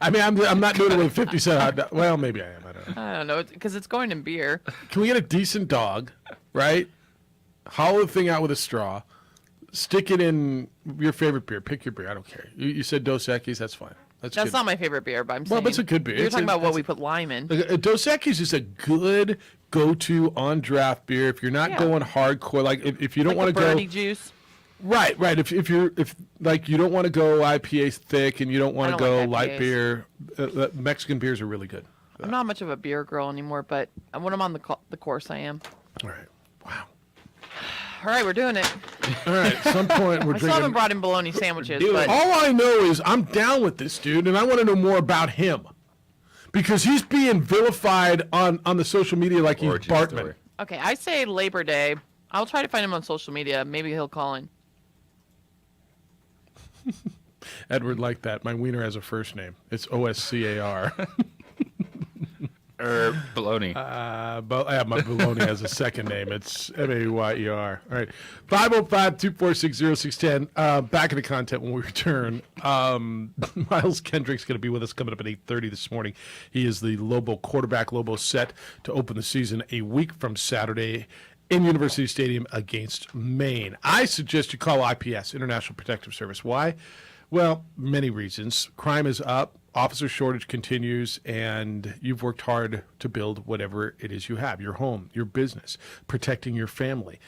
I mean, I'm not doing it with a 50-cent hot dog. Well, maybe I am. I don't know. I don't know, because it's going in beer. Can we get a decent dog, right? Hollow the thing out with a straw, Stick it in your favorite beer. Pick your beer. I don't care. You said Dos Equis. That's fine. That's good. not my favorite beer, but I'm saying. Well, but it's a good beer. You're It's talking a- about what it's- we put lime in. Dos Equis is a good go-to on draft beer if you're not Yeah. going hardcore. Like if you don't Like want the to go Bernie juice. right. If like you don't want to go IPA thick and you don't want I to don't go like light IPAs. beer, Mexican beers are really good. I'm not much of a beer girl anymore, but when I'm on the course, I am. All right. All right, we're doing it. All right. At some point we're I still haven't drinking. brought in bologna sandwiches, but All I know is I'm down with this dude, and I want to know more about him because he's being vilified on the social media like he's Bartman. okay. I say Labor Day. I'll try to find him on social media. Maybe he'll call in. Edward liked that. My wiener has a first name. It's OSCAR. Baloney. My baloney has a second name. It's MAYER. All right. 505-246-0610. Back in the content when we return. Miles Kendrick's going to be with us coming up at 8:30 this morning. He is the Lobo quarterback. Lobo set to open the season a week from Saturday in University Stadium against Maine. I suggest you call IPS, International Protective Service. Why? Well, many reasons. Crime is up. Officer shortage continues, and you've worked hard to build whatever it is you have, your home, your business, protecting your family.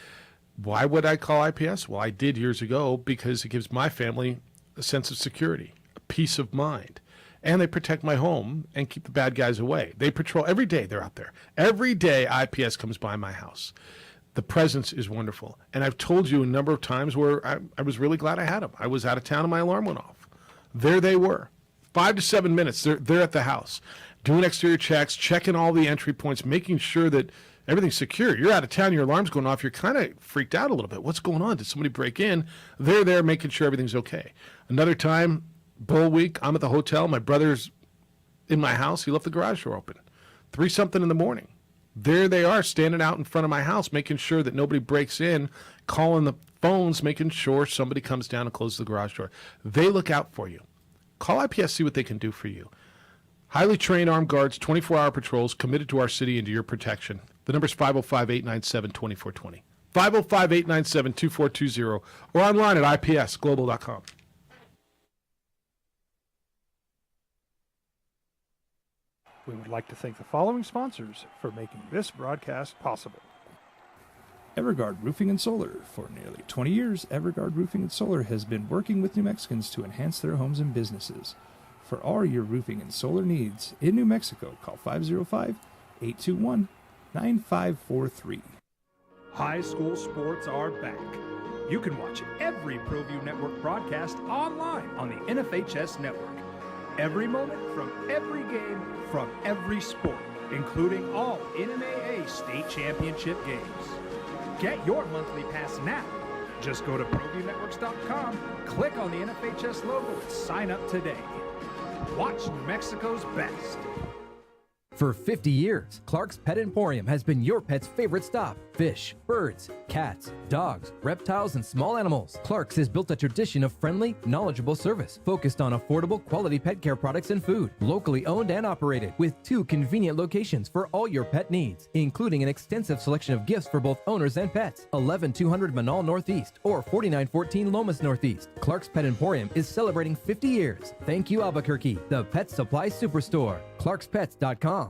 Why would I call IPS? Well, I did years ago because it gives my family a sense of security, a peace of mind, and they protect my home and keep the bad guys away. They patrol every day. They're out there. Every day IPS comes by my house. The presence is wonderful. And I've told you a number of times where I was really glad I had them. I was out of town and my alarm went off. There they were. 5 to 7 minutes, they're at the house, doing exterior checks, checking all the entry points, making sure that everything's secure. You're out of town, your alarm's going off, you're kind of freaked out a little bit. What's going on? Did somebody break in? They're there making sure everything's okay. Another time, Bull Week, I'm at the hotel, my brother's in my house, he left the garage door open. 3-something in the morning. There they are, standing out in front of my house, making sure that nobody breaks in, calling the phones, making sure somebody comes down and closes the garage door. They look out for you. Call IPS, see what they can do for you. Highly trained armed guards, 24-hour patrols, committed to our city and to your protection. The number is 505-897-2420. 505-897-2420 or online at ipsglobal.com. We would like to thank the following sponsors for making this broadcast possible. Everguard Roofing and Solar. For nearly 20 years, Everguard Roofing and Solar has been working with New Mexicans to enhance their homes and businesses. For all your roofing and solar needs in New Mexico, call 505-821-9543. High school sports are back. You can watch every ProView Network broadcast online on the NFHS network. Every moment from every game from every sport, including all NMAA state championship games. Get your monthly pass now. Just go to ProViewNetworks.com, click on the NFHS logo, and sign up today. Watch New Mexico's best. For 50 years, Clark's Pet Emporium has been your pet's favorite stop. Fish, birds, cats, dogs, reptiles, and small animals. Clark's has built a tradition of friendly, knowledgeable service focused on affordable, quality pet care products and food. Locally owned and operated with 2 convenient locations for all your pet needs, including an extensive selection of gifts for both owners and pets. 11200 Manal Northeast or 4914 Lomas Northeast. Clark's Pet Emporium is celebrating 50 years. Thank you, Albuquerque, the pet supply superstore. ClarksPets.com.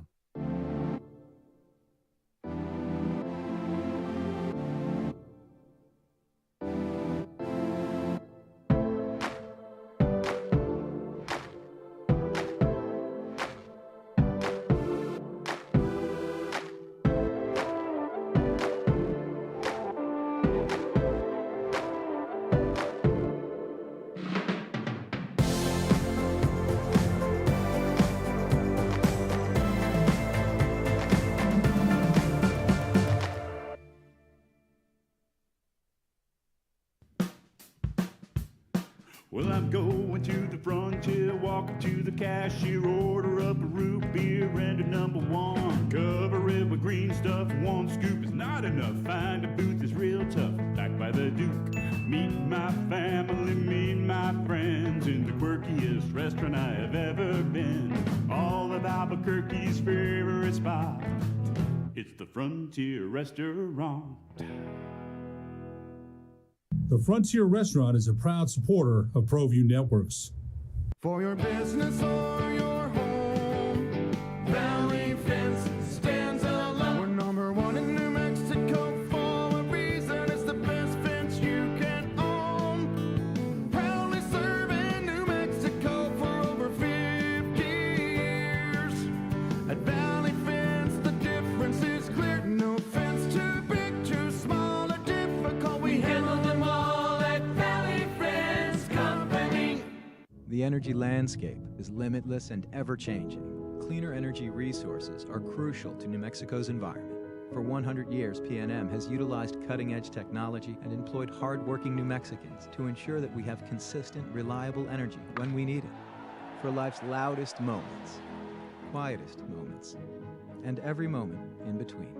Well, I'm going to the frontier, walking to the cashier, order up a root beer and a number one. Cover it with green stuff, 1 scoop is not enough. Find a booth is real tough, backed by the Duke. Meet my family, meet my friends in the quirkiest restaurant I have ever been. All of Albuquerque's favorite spot, it's the Frontier Restaurant. The Frontier Restaurant is a proud supporter of ProView Networks. For your business or your home, Valley Fence stands alone. We're number one in New Mexico for a reason. It's the best fence you can own. Proudly serving New Mexico for over 50 years. At Valley Fence, the difference is clear. No fence too big, too small, or difficult. We handle them all at Valley Fence Company. The energy landscape is limitless and ever-changing. Cleaner energy resources are crucial to New Mexico's environment. For 100 years, PNM has utilized cutting-edge technology and employed hard-working New Mexicans to ensure that we have consistent, reliable energy when we need it. For life's loudest moments, quietest moments, and every moment in between.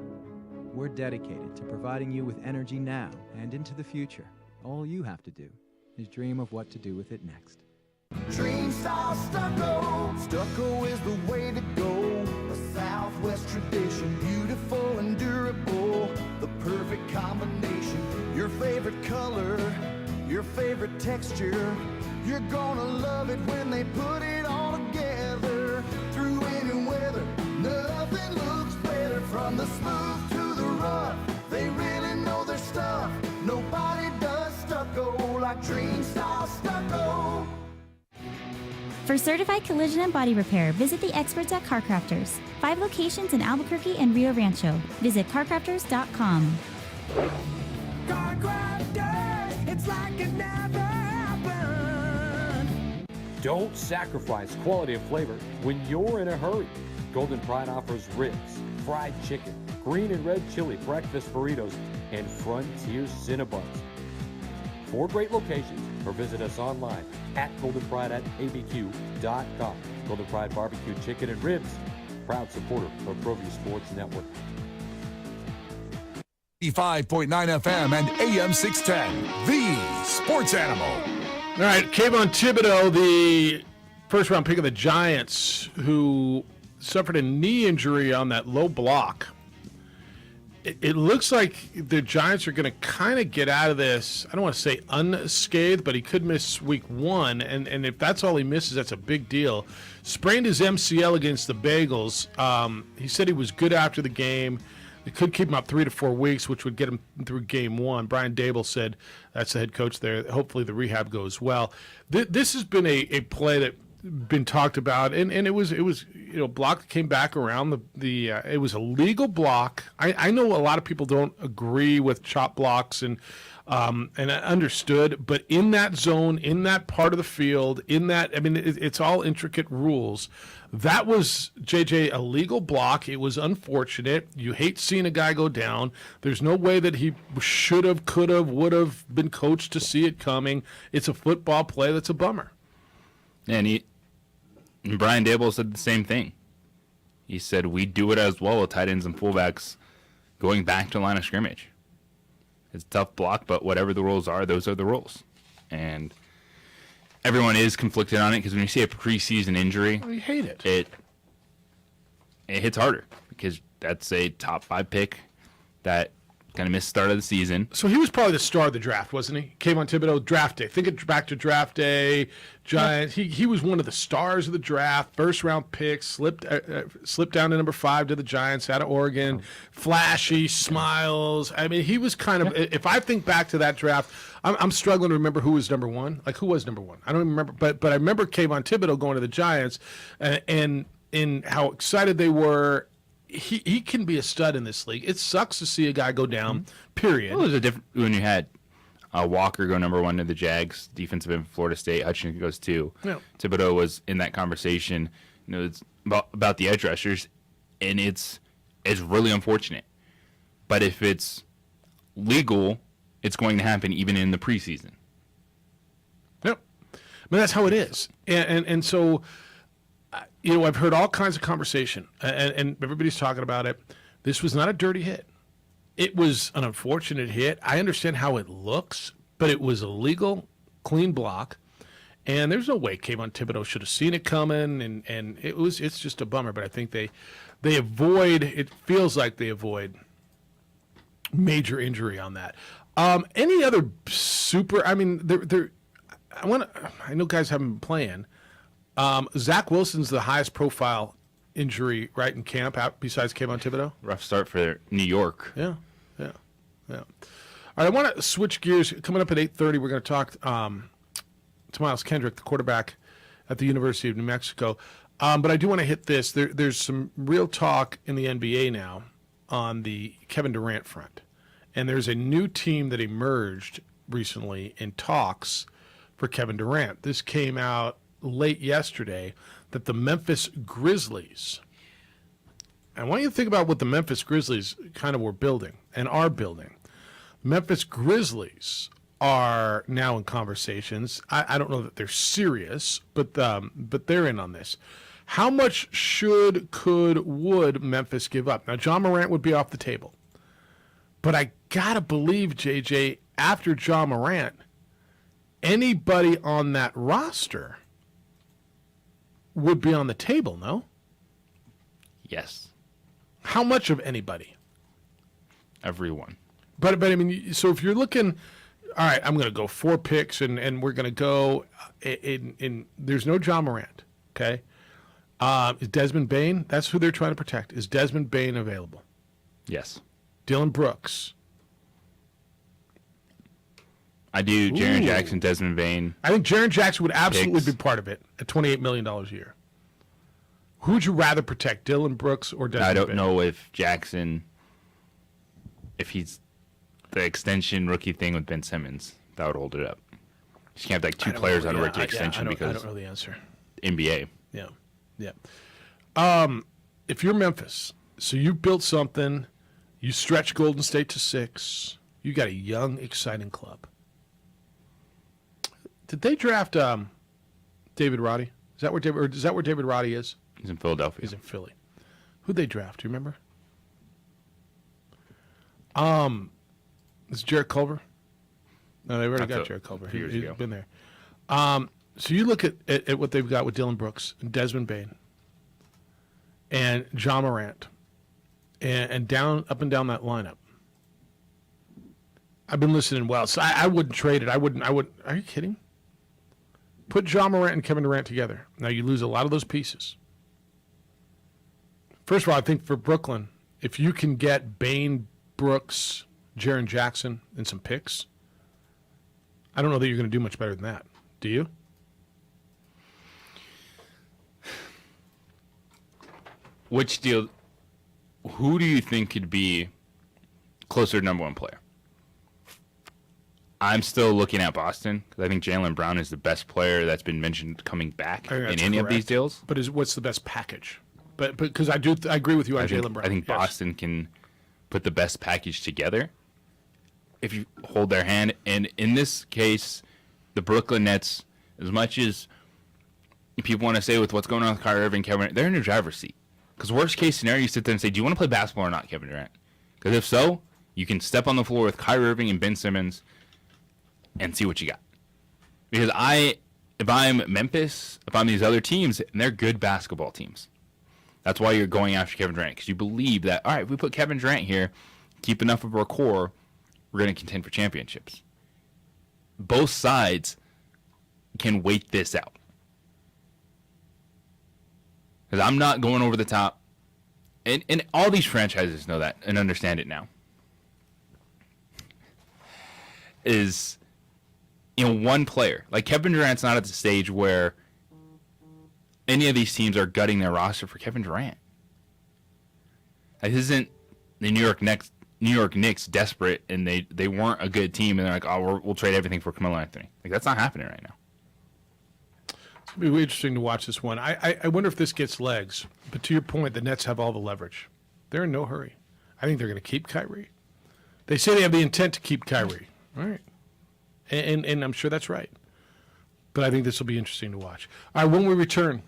We're dedicated to providing you with energy now and into the future. All you have to do is dream of what to do with it next. Dream style stucco. Stucco is the way to go. A Southwest tradition, beautiful and durable. The perfect combination. Your favorite color, your favorite texture. You're gonna love it when they put it all together. Through any weather, nothing looks better. From the smooth to the rough, they really know their stuff. Nobody does stucco like Dream style stucco. For certified collision and body repair, visit the experts at CarCrafters. 5 locations in Albuquerque and Rio Rancho. Visit carcrafters.com. CarCrafters, it's like it never happened. Don't sacrifice quality and flavor when you're in a hurry. Golden Pride offers ribs, fried chicken, green and red chili breakfast burritos, and Frontier Cinnabons. 4 great locations, or visit us online at goldenpride@abq.com. Golden Pride Barbecue Chicken and Ribs, proud supporter of ProView Sports Network. 85.9 FM and AM 610, the sports animal. All right, Kayvon Thibodeaux, the first-round pick of the Giants, who suffered a knee injury on that low block. It looks like the Giants are going to kind of get out of this, I don't want to say unscathed, but he could miss week 1, and if that's all he misses, that's a big deal. Sprained his MCL against the Bagels. He said he was good after the game. It could keep him up 3 to 4 weeks, which would get him through game 1. Brian Dable said, that's the head coach there, hopefully the rehab goes well. This has been a play that been talked about, and it was block that came back around it was a legal block. I know a lot of people don't agree with chop blocks and I understood, but in that zone, in that part of the field, it's all intricate rules. That was, JJ, a legal block. It was unfortunate. You hate seeing a guy go down. There's no way that he should have, could have, would have been coached to see it coming. It's a football play that's a bummer. And Brian Dable said the same thing. He said, we do it as well with tight ends and fullbacks going back to the line of scrimmage. It's a tough block, but whatever the rules are, those are the rules. And everyone is conflicted on it because when you see a preseason injury, you hate it. It hits harder because that's a top 5 pick that kind of missed the start of the season. So he was probably the star of the draft, wasn't he? Kayvon Thibodeaux, draft day. Think it back to draft day. Giants. Yeah. He was one of the stars of the draft. First round pick. Slipped down to number 5 to the Giants out of Oregon. Flashy smiles. I mean, he was kind of. If I think back to that draft, I'm struggling to remember who was number 1. Like who was number 1? I don't even remember. But I remember Kayvon Thibodeaux going to the Giants, and how excited they were. He can be a stud in this league. It sucks to see a guy go down, period. Well, there's a different when you had Walker go number 1 to the Jags, defensive end for Florida State. Hutchinson goes 2. Yeah. Thibodeaux was in that conversation. It's about the edge rushers, and it's really unfortunate. But if it's legal, it's going to happen even in the preseason. Yep. I mean, that's how it is. And so, I've heard all kinds of conversation, and everybody's talking about it. This was not a dirty hit. It was an unfortunate hit. I understand how it looks, but it was a legal, clean block, and there's no way Kayvon Thibodeaux should have seen it coming, and it's just a bummer. But I think they avoid. It feels like they avoid major injury on that. Any other super? I mean, I know guys haven't been playing. Zach Wilson's the highest profile injury right in camp out besides Kayvon Thibodeau. Rough start for New York. Yeah. All right, I want to switch gears. Coming up at 8:30, we're going to talk to Miles Kendrick, the quarterback at the University of New Mexico. But I do want to hit this. There's some real talk in the NBA now on the Kevin Durant front. And there's a new team that emerged recently in talks for Kevin Durant. This came out late yesterday that the Memphis Grizzlies, I want you to think about what the Memphis Grizzlies kind of were building and are building. Memphis Grizzlies are now in conversations. I don't know that they're serious, but they're in on this. How much would Memphis give up? Now, John Morant would be off the table. But I got to believe, JJ, after John Morant, anybody on that roster would be on the table, no? Yes. How much of anybody? Everyone. But I mean, so if you're looking, all right, I'm going to go 4 picks, and we're going to go in. There's no John Morant, okay? Is Desmond Bane? That's who they're trying to protect. Is Desmond Bane available? Yes. Dylan Brooks. I do. Jaren Jackson, Desmond Bane. I think Jaren Jackson would absolutely be part of it at $28 million a year. Who would you rather protect, Dylan Brooks or Desmond Bane? I don't know if Jackson, if he's the extension rookie thing with Ben Simmons, that would hold it up. You can't have like 2 players on a rookie extension because I don't know the answer. NBA. Yeah. If you're Memphis, so you built something, you stretch Golden State to 6, you got a young, exciting club. Did they draft David Roddy? Is that where David Roddy is? He's in Philadelphia. He's in Philly. Who'd they draft? Do you remember? Is Jarrett Culver? No, they've already got Jarrett Culver. He's been there. So you look at what they've got with Dylan Brooks and Desmond Bane and John Morant and up and down that lineup. I've been listening well, so I wouldn't trade it. I wouldn't. Are you kidding? Put John Morant and Kevin Durant together. Now you lose a lot of those pieces. First of all, I think for Brooklyn, if you can get Bane, Brooks, Jaren Jackson, and some picks, I don't know that you're going to do much better than that. Do you? Which deal? Who do you think could be closer to number 1 player? I'm still looking at Boston because I think Jaylen Brown is the best player that's been mentioned coming back in any of these deals. But what's the best package? But because I agree with you on Jaylen Brown. I think Boston can put the best package together if you hold their hand. And in this case, the Brooklyn Nets, as much as people want to say with what's going on with Kyrie Irving, Kevin, they're in the driver's seat. Because worst case scenario, you sit there and say, do you want to play basketball or not, Kevin Durant? Because if so, you can step on the floor with Kyrie Irving and Ben Simmons and see what you got. Because if I'm Memphis, if I'm these other teams, and they're good basketball teams, that's why you're going after Kevin Durant. Because you believe that, all right, if we put Kevin Durant here, keep enough of our core, we're going to contend for championships. Both sides can wait this out. Because I'm not going over the top. And all these franchises know that and understand it now. Is, one player. Like Kevin Durant's not at the stage where any of these teams are gutting their roster for Kevin Durant. Like, this isn't the New York Knicks desperate and they weren't a good team and they're like, oh, we'll trade everything for Carmelo Anthony. Like, that's not happening right now. It's going to be interesting to watch this one. I wonder if this gets legs. But to your point, the Nets have all the leverage. They're in no hurry. I think they're going to keep Kyrie. They say they have the intent to keep Kyrie. All right. And I'm sure that's right. But I think this will be interesting to watch. All right, when we return,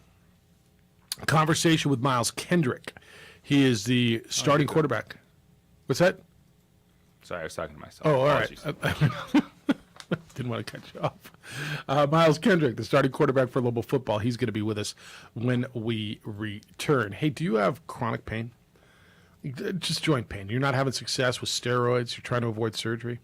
a conversation with Miles Kendrick. He is the starting quarterback. What's that? Sorry, I was talking to myself. Oh, all right. Didn't want to cut you off. Miles Kendrick, the starting quarterback for Global Football. He's going to be with us when we return. Hey, do you have chronic pain? Just joint pain. You're not having success with steroids. You're trying to avoid surgery.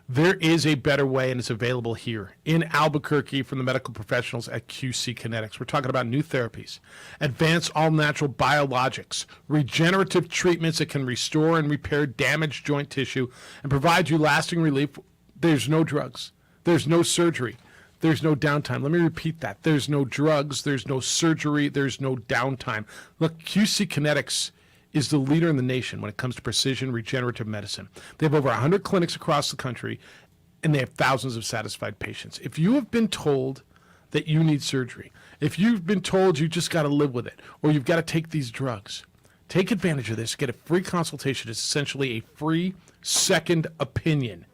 There is a better way, and it's available here in Albuquerque from the medical professionals at QC Kinetics. We're talking about new therapies, advanced all-natural biologics, regenerative treatments that can restore and repair damaged joint tissue and provide you lasting relief. There's no drugs. There's no surgery. There's no downtime. Let me repeat that. There's no drugs. There's no surgery. There's no downtime. Look, QC Kinetics is the leader in the nation when it comes to precision regenerative medicine. They have over 100 clinics across the country, and they have thousands of satisfied patients. If you have been told that you need surgery, if you've been told you just got to live with it, or you've got to take these drugs, take advantage of this. Get a free consultation. It's essentially a free second opinion.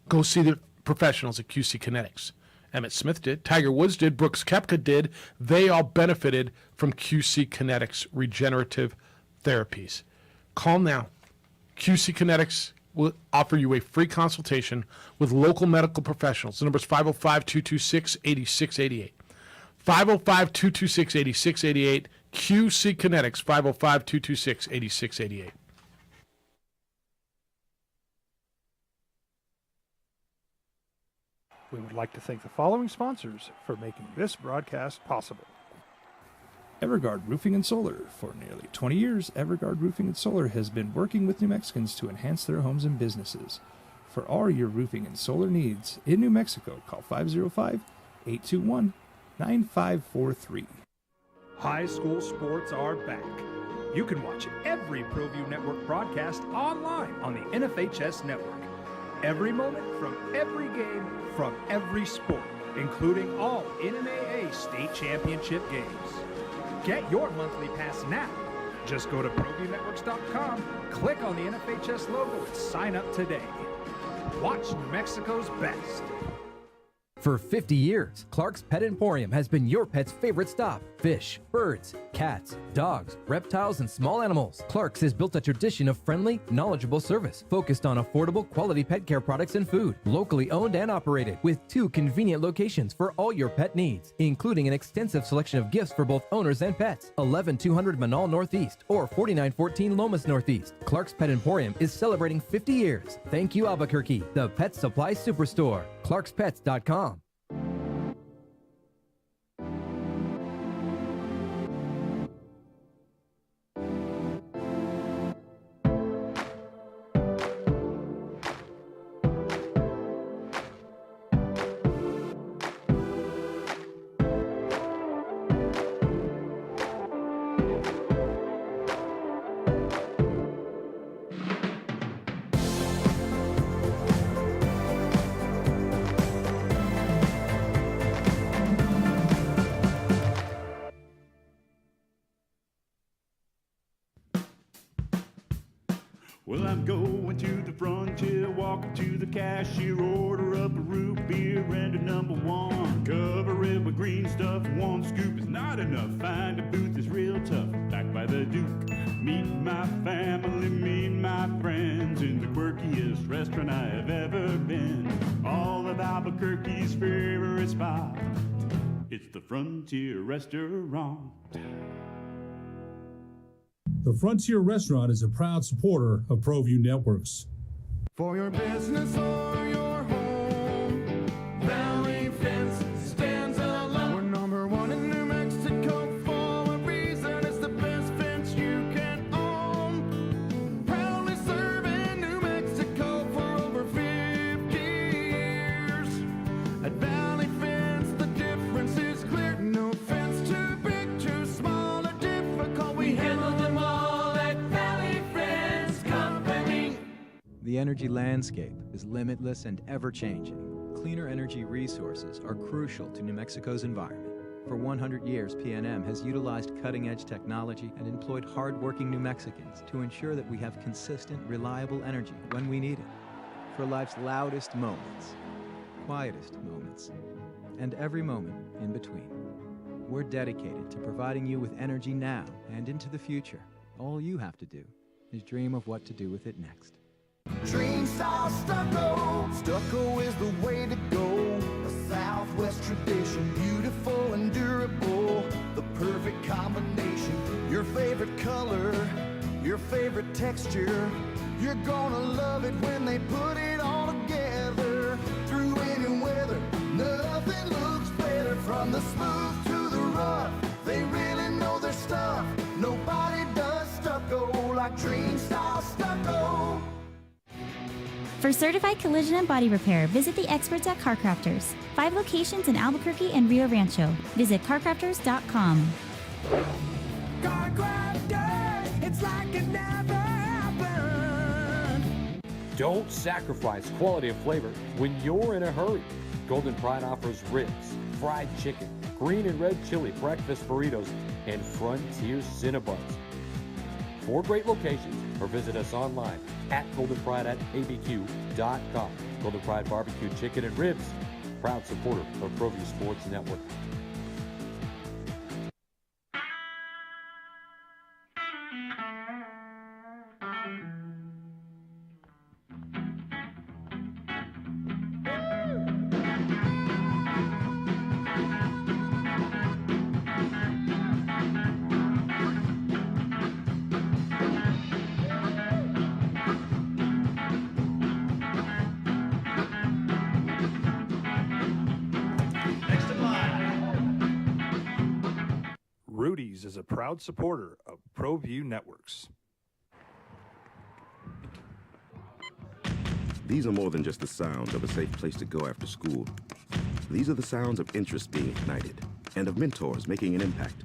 Go see the professionals at QC Kinetics. Emmett Smith did, Tiger Woods did, Brooks Koepka did. They all benefited from QC Kinetics regenerative therapies. Call now. QC Kinetics will offer you a free consultation with local medical professionals. The number is 505-226-8688. 505-226-8688. QC Kinetics, 505-226-8688. We would like to thank the following sponsors for making this broadcast possible. Everguard Roofing and Solar. For nearly 20 years, Everguard Roofing and Solar has been working with New Mexicans to enhance their homes and businesses. For all your roofing and solar needs in New Mexico, call 505-821-9543. High school sports are back. You can watch every ProView Network broadcast online on the NFHS network. Every moment from every game from every sport, including all NNAA state championship games. Get your monthly pass now. Just go to ProViewNetworks.com, click on the NFHS logo, and sign up today. Watch New Mexico's best. For 50 years, Clark's Pet Emporium has been your pet's favorite stop. Fish, birds, cats, dogs, reptiles, and small animals. Clark's has built a tradition of friendly, knowledgeable service focused on affordable, quality pet care products and food. Locally owned and operated with 2 convenient locations for all your pet needs, including an extensive selection of gifts for both owners and pets. 11200 Manal Northeast or 4914 Lomas Northeast. Clark's Pet Emporium is celebrating 50 years. Thank you, Albuquerque, the Pet Supply Superstore. ClarksPets.com. Well, I'm going to the frontier, walking to the cashier, order up a root beer and a number one. Cover it with green stuff, one scoop is not enough. Find a booth is real tough, back by the Duke. Meet my family, meet my friends in the quirkiest restaurant I have ever been. All of Albuquerque's favorite spot, it's the Frontier Restaurant. The Frontier Restaurant is a proud supporter of ProView Networks. For your business or your home, Valley Fence stands alone. We're number 1 in New Mexico for a reason. It's the best fence you can own. Proudly serving New Mexico for over 50 years. At Valley Fence, the difference is clear. No fence too big, too small, or difficult. We handle them all. The energy landscape is limitless and ever-changing. Cleaner energy resources are crucial to New Mexico's environment. For 100 years, PNM has utilized cutting-edge technology and employed hard-working New Mexicans to ensure that we have consistent, reliable energy when we need it. For life's loudest moments, quietest moments, and every moment in between. We're dedicated to providing you with energy now and into the future. All you have to do is dream of what to do with it next. Dream style stucco. Stucco is the way to go. A Southwest tradition, beautiful and durable. The perfect combination. Your favorite color, your favorite texture. You're gonna love it when they put it all together. From the smooth to the rough, they really know their stuff. Nobody does stucco like Dream Style Stucco. For certified collision and body repair, visit the experts at CarCrafters. 5 locations in Albuquerque and Rio Rancho. Visit carcrafters.com. CarCrafters, it's like it never happened. Don't sacrifice quality and flavor when you're in a hurry. Golden Pride offers ribs, fried chicken, green and red chili breakfast burritos, and Frontier Cinnabons. 4 great locations, or visit us online at goldenpride@abq.com. Golden Pride Barbecue Chicken and Ribs, proud supporter of ProView Sports Network. Rudy's is a proud supporter of ProView Networks. These are more than just the sounds of a safe place to go after school. These are the sounds of interest being ignited and of mentors making an impact.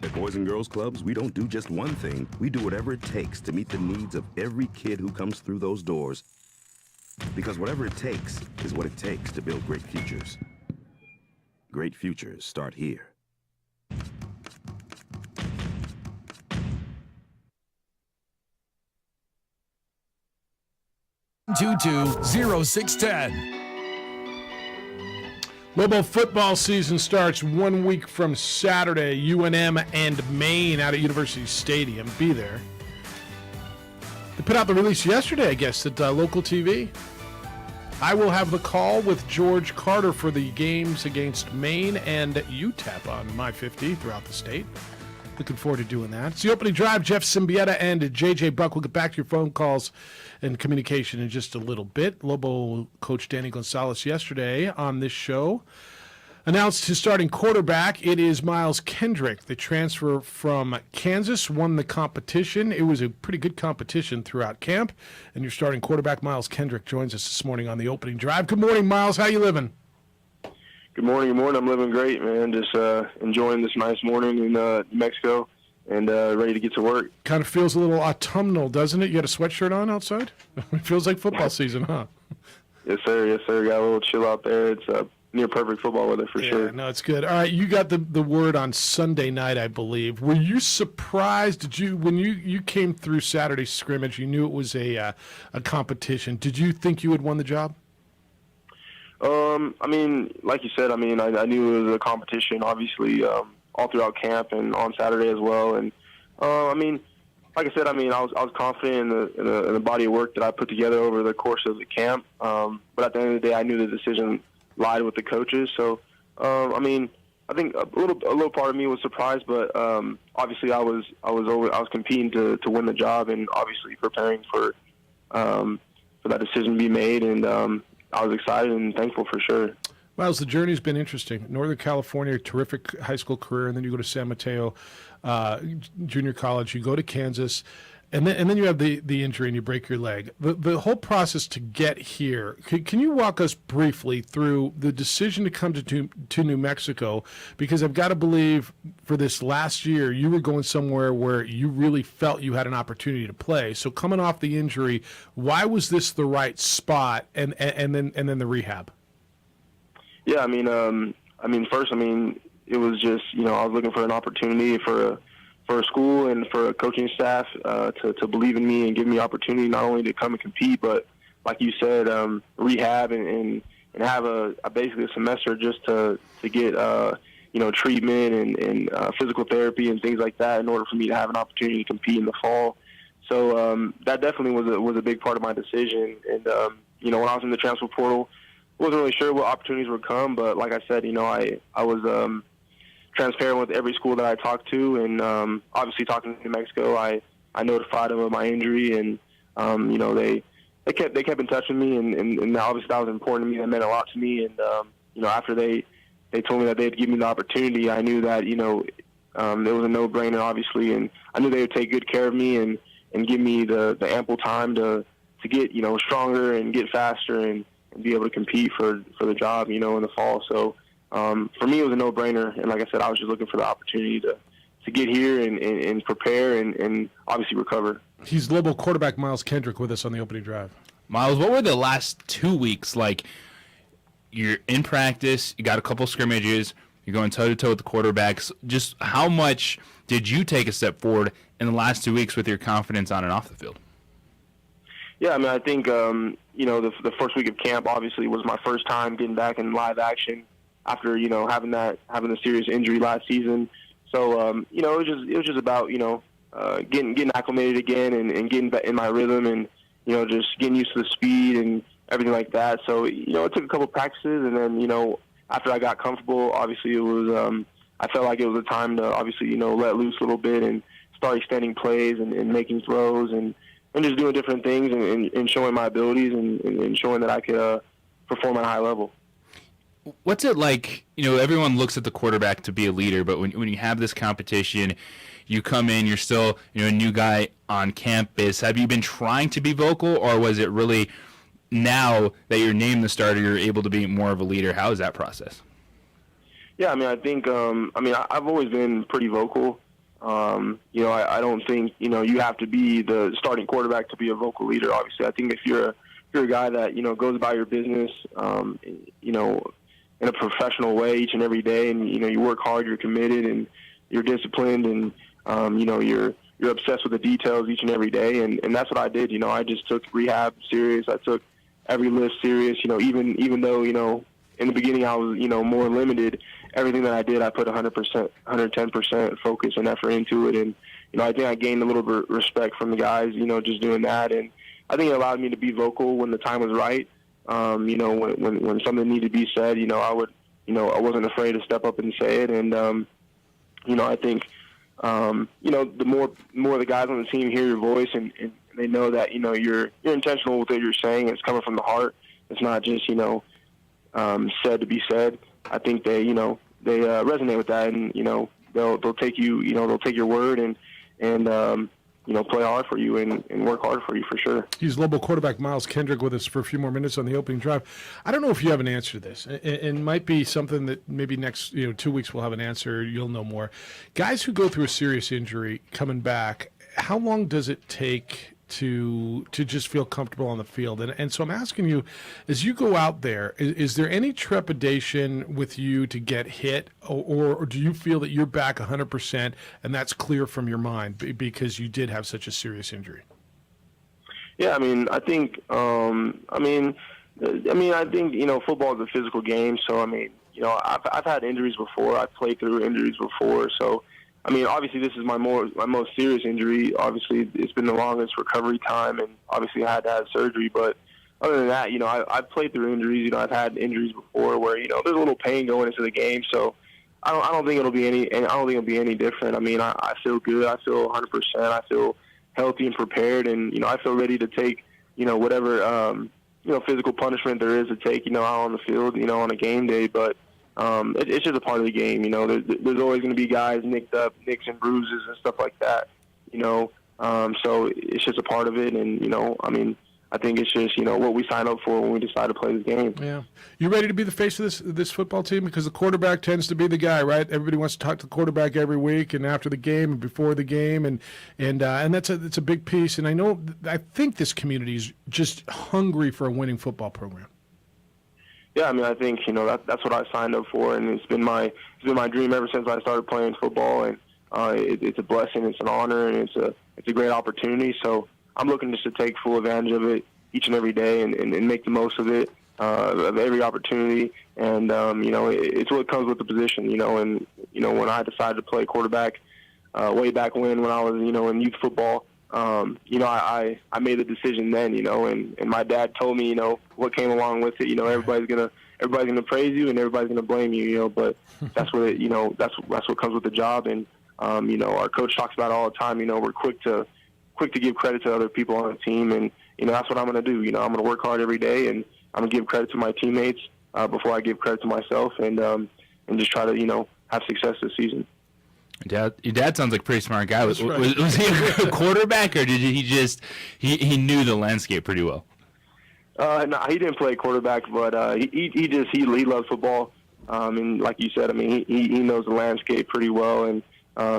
At Boys and Girls Clubs, we don't do just one thing. We do whatever it takes to meet the needs of every kid who comes through those doors. Because whatever it takes is what it takes to build great futures. Great futures start here. 220610. Lobo football season starts 1 week from Saturday. UNM and Maine out at University Stadium. Be there. They put out the release yesterday, I guess, at local TV. I will have the call with George Carter for the games against Maine and UTEP on My 50 throughout the state. Looking forward to doing that. It's the opening drive. Jeff Symbieta and JJ Buck. We'll get back to your phone calls and communication in just a little bit. Lobo coach Danny Gonzalez yesterday on this show announced his starting quarterback. It is Miles Kendrick. The transfer from Kansas won the competition. It was a pretty good competition throughout camp. And your starting quarterback, Miles Kendrick, joins us this morning on the opening drive. Good morning, Miles. How you living? Good morning. Good morning. I'm living great, man. Just enjoying this nice morning in New Mexico and ready to get to work. Kind of feels a little autumnal, doesn't it? You got a sweatshirt on outside? It feels like football season, huh? Yes, sir. Yes, sir. Got a little chill out there. It's near perfect football weather for sure. No, it's good. All right, you got the word on Sunday night, I believe. Were you surprised? Did you, when you came through Saturday scrimmage, you knew it was a competition. Did you think you had won the job? I mean, like you said, I mean, I knew it was a competition, obviously, all throughout camp and on Saturday as well. And I mean, like I said, I mean, I was confident in the body of work that I put together over the course of the camp. But at the end of the day, I knew the decision lied with the coaches. So, I mean, I think a little part of me was surprised, but obviously I was competing to win the job and obviously preparing for that decision to be made. And I was excited and thankful for sure. Miles, the journey's been interesting. Northern California, terrific high school career, and then you go to San Mateo Junior College. You go to Kansas, and then you have the injury and you break your leg. The whole process to get here. Can you walk us briefly through the decision to come to New Mexico? Because I've got to believe for this last year you were going somewhere where you really felt you had an opportunity to play. So coming off the injury, why was this the right spot? And then the rehab. Yeah, I mean, first, I mean, it was just, I was looking for an opportunity for a school and for a coaching staff to believe in me and give me opportunity not only to come and compete, but like you said, rehab and have basically a semester just to get treatment and physical therapy and things like that in order for me to have an opportunity to compete in the fall. So that definitely was a big part of my decision. And when I was in the transfer portal, wasn't really sure what opportunities would come, but like I said, I was transparent with every school that I talked to, and obviously talking to New Mexico, I notified them of my injury, and they kept in touch with me, and obviously that was important to me. That meant a lot to me, and after they they told me that they'd give me the opportunity, I knew that, it was a no-brainer, obviously, and I knew they would take good care of me and give me the ample time to get, stronger and get faster and be able to compete for the job, in the fall. So for me, it was a no-brainer. And like I said, I was just looking for the opportunity to get here and prepare and obviously recover. He's Lobo quarterback Miles Kendrick with us on the opening drive. Miles, what were the last 2 weeks like? You're in practice, you got a couple scrimmages, you're going toe-to-toe with the quarterbacks. Just how much did you take a step forward in the last 2 weeks with your confidence on and off the field? Yeah, I mean, I think, the first week of camp obviously was my first time getting back in live action after, having the serious injury last season. So, it was just about, getting acclimated again and getting back in my rhythm and, just getting used to the speed and everything like that. So, it took a couple practices, and then, after I got comfortable, obviously it was, I felt like it was a time to obviously, let loose a little bit and start extending plays and making throws and just doing different things and showing my abilities and showing that I could perform at a high level. What's it like, everyone looks at the quarterback to be a leader, but when you have this competition, you come in, you're still, a new guy on campus. Have you been trying to be vocal, or was it really now that you're named the starter, you're able to be more of a leader? How is that process? Yeah, I mean, I think, I've always been pretty vocal. I don't think, you have to be the starting quarterback to be a vocal leader. Obviously, I think if you're a guy that, goes about your business, in a professional way each and every day, and, you work hard, you're committed, and you're disciplined, and, you're obsessed with the details each and every day. And that's what I did. I just took rehab serious. I took every lift serious, even though, in the beginning I was, more limited. Everything that I did, I put 100%, 110% focus and effort into it. And, I think I gained a little bit of respect from the guys, just doing that. And I think it allowed me to be vocal when the time was right. When something needed to be said, I wasn't afraid to step up and say it. And, I think, the more the guys on the team hear your voice and they know that, you're intentional with what you're saying. It's coming from the heart. It's not just, said to be said. I think they resonate with that, and they'll take you, they'll take your word and play hard for you and work hard for you for sure. He's Lobo quarterback Miles Kendrick with us for a few more minutes on the opening drive. I don't know if you have an answer to this. It might be something that maybe next 2 weeks we'll have an answer. You'll know more. Guys who go through a serious injury coming back, how long does it take to just feel comfortable on the field? And so I'm asking you, as you go out there, is there any trepidation with you to get hit, or do you feel that you're back 100% and that's clear from your mind because you did have such a serious injury? Yeah, I mean, I think, I think football is a physical game. So, I mean, I've had injuries before. I've played through injuries before. So, I mean, obviously this is my most serious injury. Obviously, it's been the longest recovery time, and obviously I had to have surgery. But other than that, I've played through injuries. I've had injuries before where there's a little pain going into the game. So I don't think it'll be any different. I mean, I feel good. I feel 100%. I feel healthy and prepared, and I feel ready to take whatever physical punishment there is to take out on the field on a game day. But it's just a part of the game, There's always going to be guys nicks and bruises and stuff like that, So it's just a part of it, and I mean, I think it's just what we sign up for when we decide to play this game. Yeah, you ready to be the face of this football team? Because the quarterback tends to be the guy, right? Everybody wants to talk to the quarterback every week and after the game and before the game, and that's a big piece. And I think this community is just hungry for a winning football program. Yeah, I mean, I think that's what I signed up for, and it's been my dream ever since I started playing football. And it's a blessing, it's an honor, and it's a great opportunity. So I'm looking just to take full advantage of it each and every day and make the most of it, of every opportunity. And it's what comes with the position. And when I decided to play quarterback way back when I was in youth football. I made the decision then, and my dad told me, what came along with it. Everybody's gonna praise you and everybody's gonna blame you, but that's what that's what comes with the job. And our coach talks about it all the time. We're quick to give credit to other people on the team, and that's what I'm gonna do. I'm gonna work hard every day, and I'm gonna give credit to my teammates before I give credit to myself. And just try to, have success this season. Your dad sounds like a pretty smart guy. Was, right. was he a quarterback, or did he just he knew the landscape pretty well? No, he didn't play quarterback, but he loves football. And like you said, I mean, he knows the landscape pretty well, and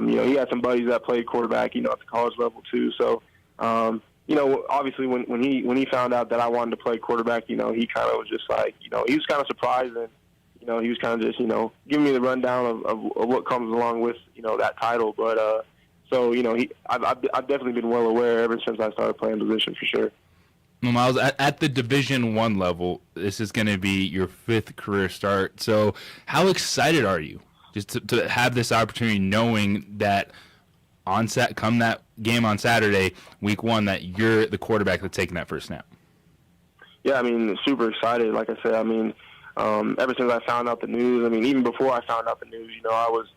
he had some buddies that played quarterback, at the college level too. So, obviously when he found out that I wanted to play quarterback, he kind of was just like, he was kind of surprised, and he was kind of just giving me the rundown of what comes along with that title. But so I've definitely been well aware ever since I started playing position for sure. Well, Miles, at the Division I level, this is going to be your 5th career start. So how excited are you just to have this opportunity, knowing that come that game on Saturday, week 1, that you're the quarterback that's taking that first snap? Yeah, I mean, super excited. Like I said, I mean, ever since I found out the news, I mean, even before I found out the news, I was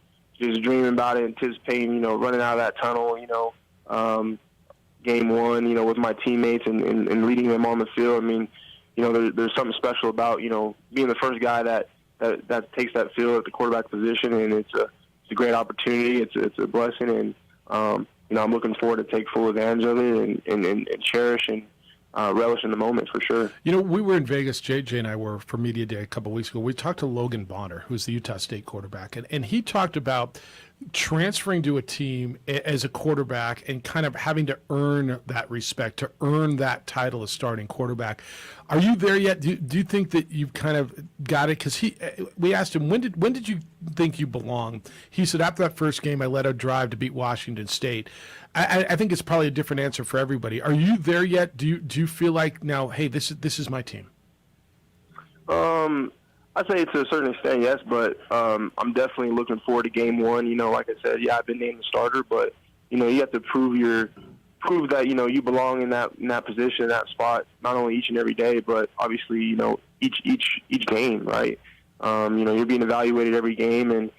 just dreaming about it, anticipating, running out of that tunnel, game 1, with my teammates and leading them on the field. I mean, there's something special about, being the first guy that takes that field at the quarterback position, and it's a great opportunity. It's a blessing, and I'm looking forward to take full advantage of it and cherish and relish in the moment for sure. We were in Vegas, JJ and I were, for Media Day a couple of weeks ago. We talked to Logan Bonner, who's the Utah State quarterback, and he talked about transferring to a team as a quarterback and kind of having to earn that respect, to earn that title as starting quarterback. Are you there yet? Do you think that you've kind of got it? Because we asked him, when did you think you belonged? He said, after that first game, I led a drive to beat Washington State. I think it's probably a different answer for everybody. Are you there yet? Do you feel like now, hey, this is my team? I'd say to a certain extent, yes, but I'm definitely looking forward to game 1. Like I said, yeah, I've been named the starter, but you have to prove that you belong in that position, that spot, not only each and every day, but obviously each game, right? You're being evaluated every game, and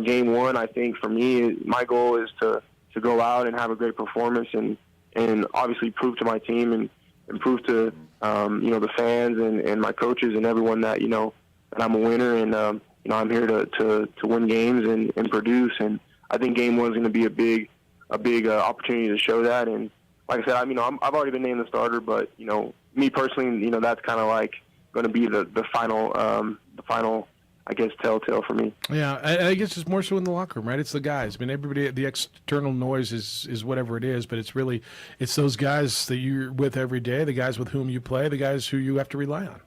game 1, I think for me, my goal is to go out and have a great performance and obviously prove to my team and prove to the fans and my coaches and everyone that that I'm a winner, and I'm here to win games and produce. And I think game 1 is going to be a big opportunity to show that. And like I said, I've already been named the starter, but me personally, that's kind of like going to be the final, I guess, telltale for me. Yeah, I guess it's more so in the locker room, right? It's the guys. I mean, everybody, the external noise is whatever it is, but it's those guys that you're with every day, the guys with whom you play, the guys who you have to rely on.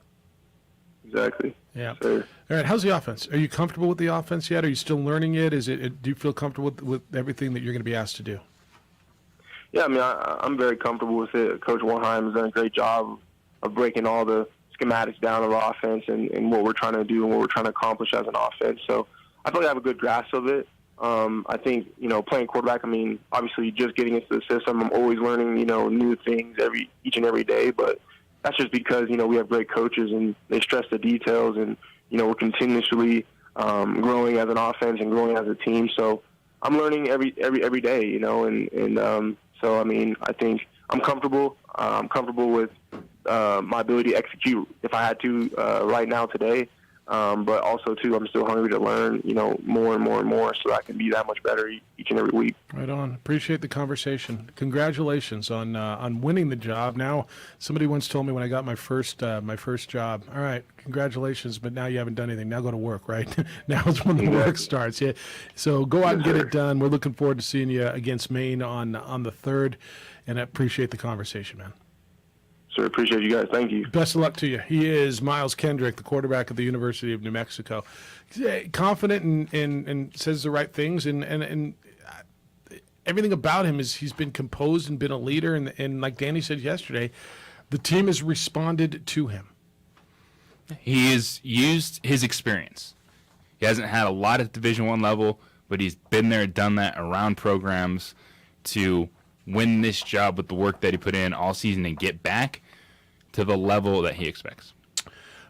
Exactly. Yeah. Sure. All right. How's the offense? Are you comfortable with the offense yet? Are you still learning it? Do you feel comfortable with everything that you're going to be asked to do? Yeah, I mean, I'm very comfortable with it. Coach Warheim has done a great job of breaking all the schematics down of the offense and what we're trying to do and what we're trying to accomplish as an offense. So I feel like I have a good grasp of it. I think, playing quarterback, I mean, obviously just getting into the system, I'm always learning, new things each and every day. But that's just because, we have great coaches and they stress the details, and, we're continuously growing as an offense and growing as a team. So I'm learning every day, so, I mean, I think I'm comfortable. I'm comfortable with my ability to execute if I had to right now today. But also, too, I'm still hungry to learn, more and more and more so I can be that much better each and every week. Right on. Appreciate the conversation. Congratulations on winning the job. Now, somebody once told me when I got my first job, all right, congratulations, but now you haven't done anything. Now go to work, right? Now is when the work starts. Yeah. So go out and get it done. We're looking forward to seeing you against Maine on the 3rd, and I appreciate the conversation, man. Sir, appreciate you guys. Thank you. Best of luck to you. He is Miles Kendrick, the quarterback at the University of New Mexico. Confident and says the right things, and everything about him is he's been composed and been a leader. And like Danny said yesterday, the team has responded to him. He has used his experience. He hasn't had a lot at Division I level, but he's been there, done that around programs to win this job with the work that he put in all season and get back to the level that he expects.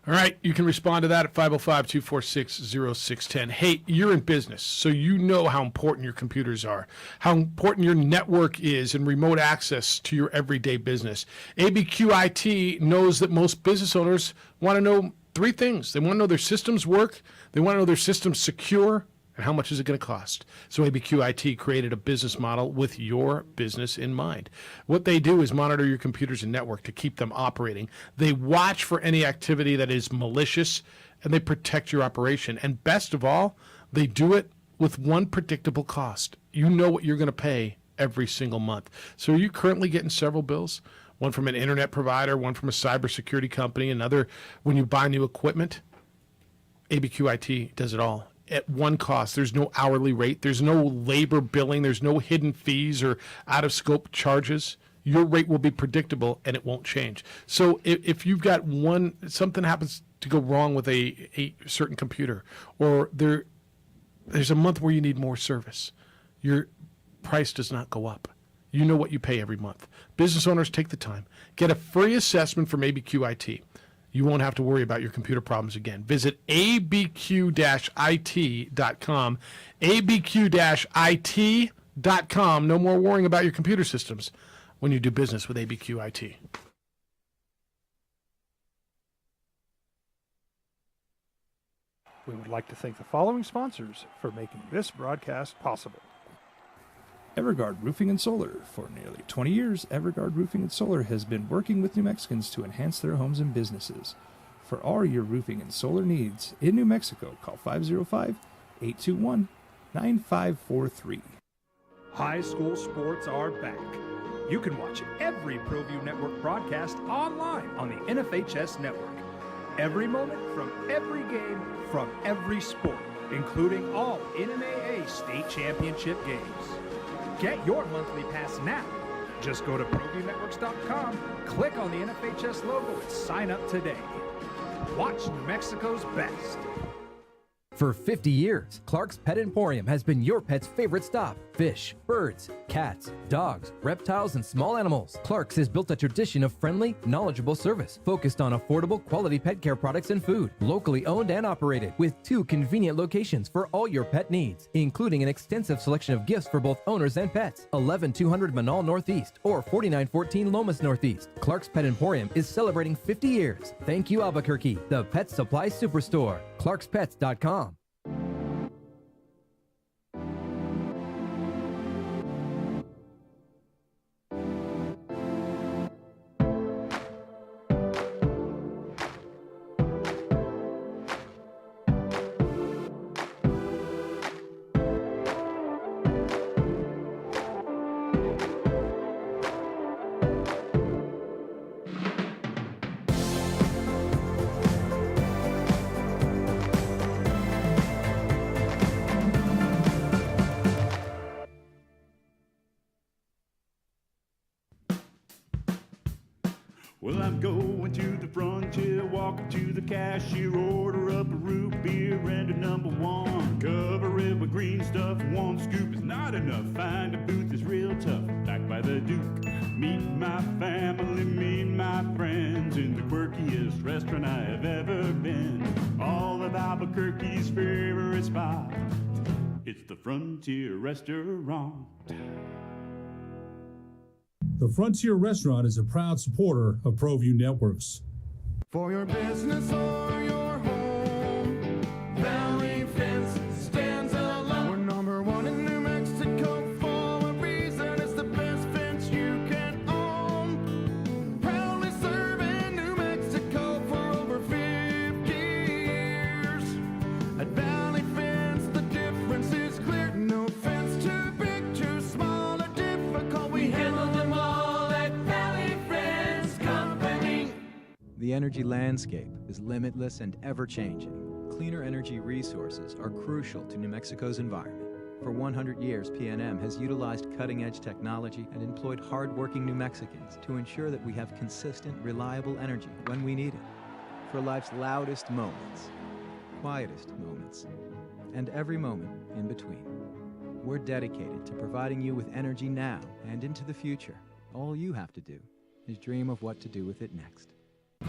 All right, you can respond to that at 505-246-0610. Hey, you're in business, so you know how important your computers are, how important your network is and remote access to your everyday business. ABQ IT knows that most business owners want to know three things. They want to know their systems work, they want to know their systems secure, and how much is it going to cost. So ABQ IT created a business model with your business in mind. What they do is monitor your computers and network to keep them operating. They watch for any activity that is malicious, and they protect your operation. And best of all, they do it with one predictable cost. You know what you're going to pay every single month. So are you currently getting several bills? One from an internet provider, one from a cybersecurity company, another when you buy new equipment? ABQ IT does it all at one cost. There's no hourly rate. There's no labor billing. There's no hidden fees or out-of-scope charges. Your rate will be predictable, and it won't change. So if you've got something happens to go wrong with a certain computer, or there's a month where you need more service, your price does not go up. You know what you pay every month. Business owners, take the time. Get a free assessment from ABQ IT. You won't have to worry about your computer problems again. Visit abq-it.com. abq-it.com. No more worrying about your computer systems when you do business with ABQ IT. We would like to thank the following sponsors for making this broadcast possible. Everguard Roofing and Solar. For nearly 20 years, Everguard Roofing and Solar has been working with New Mexicans to enhance their homes and businesses. For all your roofing and solar needs in New Mexico, call 505-821-9543. High school sports are back. You can watch every ProView Network broadcast online on the NFHS network. Every moment from every game, from every sport, including all NMAA state championship games. Get your monthly pass now. Just go to ProViewNetworks.com, click on the NFHS logo, and sign up today. Watch New Mexico's best. For 50 years, Clark's Pet Emporium has been your pet's favorite stop. Fish, birds, cats, dogs, reptiles, and small animals. Clark's has built a tradition of friendly, knowledgeable service focused on affordable, quality pet care products and food. Locally owned and operated with 2 convenient locations for all your pet needs, including an extensive selection of gifts for both owners and pets. 11200 Manal Northeast or 4914 Lomas Northeast. Clark's Pet Emporium is celebrating 50 years. Thank you, Albuquerque, the Pet Supply Superstore. ClarksPets.com. Well, I'm going to the frontier, walking to the cashier, order up a root beer and a number one. Cover it with green stuff, one scoop is not enough. Find a booth that's real tough, back by the Duke. Meet my family, meet my friends in the quirkiest restaurant I have ever been. All of Albuquerque's favorite spot, it's the Frontier Restaurant. The Frontier Restaurant is a proud supporter of ProView Networks. For your business or your home, Valley Fence stands alone. We're number 1 in New Mexico for a reason. It's the best fence you can own. Proudly serving New Mexico for over 50 years. At Valley Fence, the difference is clear. No fence too big, too small, or difficult. We handle them all. The energy landscape is limitless and ever-changing. Cleaner energy resources are crucial to New Mexico's environment. For 100 years, PNM has utilized cutting-edge technology and employed hard-working New Mexicans to ensure that we have consistent, reliable energy when we need it. For life's loudest moments, quietest moments, and every moment in between. We're dedicated to providing you with energy now and into the future. All you have to do is dream of what to do with it next.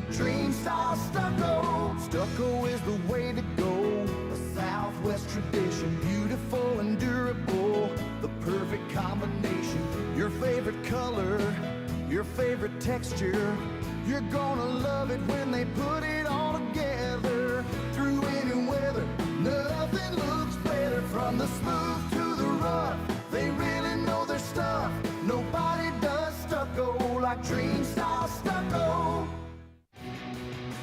Dream style stucco. Stucco is the way to go. A Southwest tradition, beautiful and durable. The perfect combination. Your favorite color, your favorite texture. You're gonna love it when they put it all together. From the smooth to the rough, they really know their stuff. Nobody does stucco like Dream Style Stucco.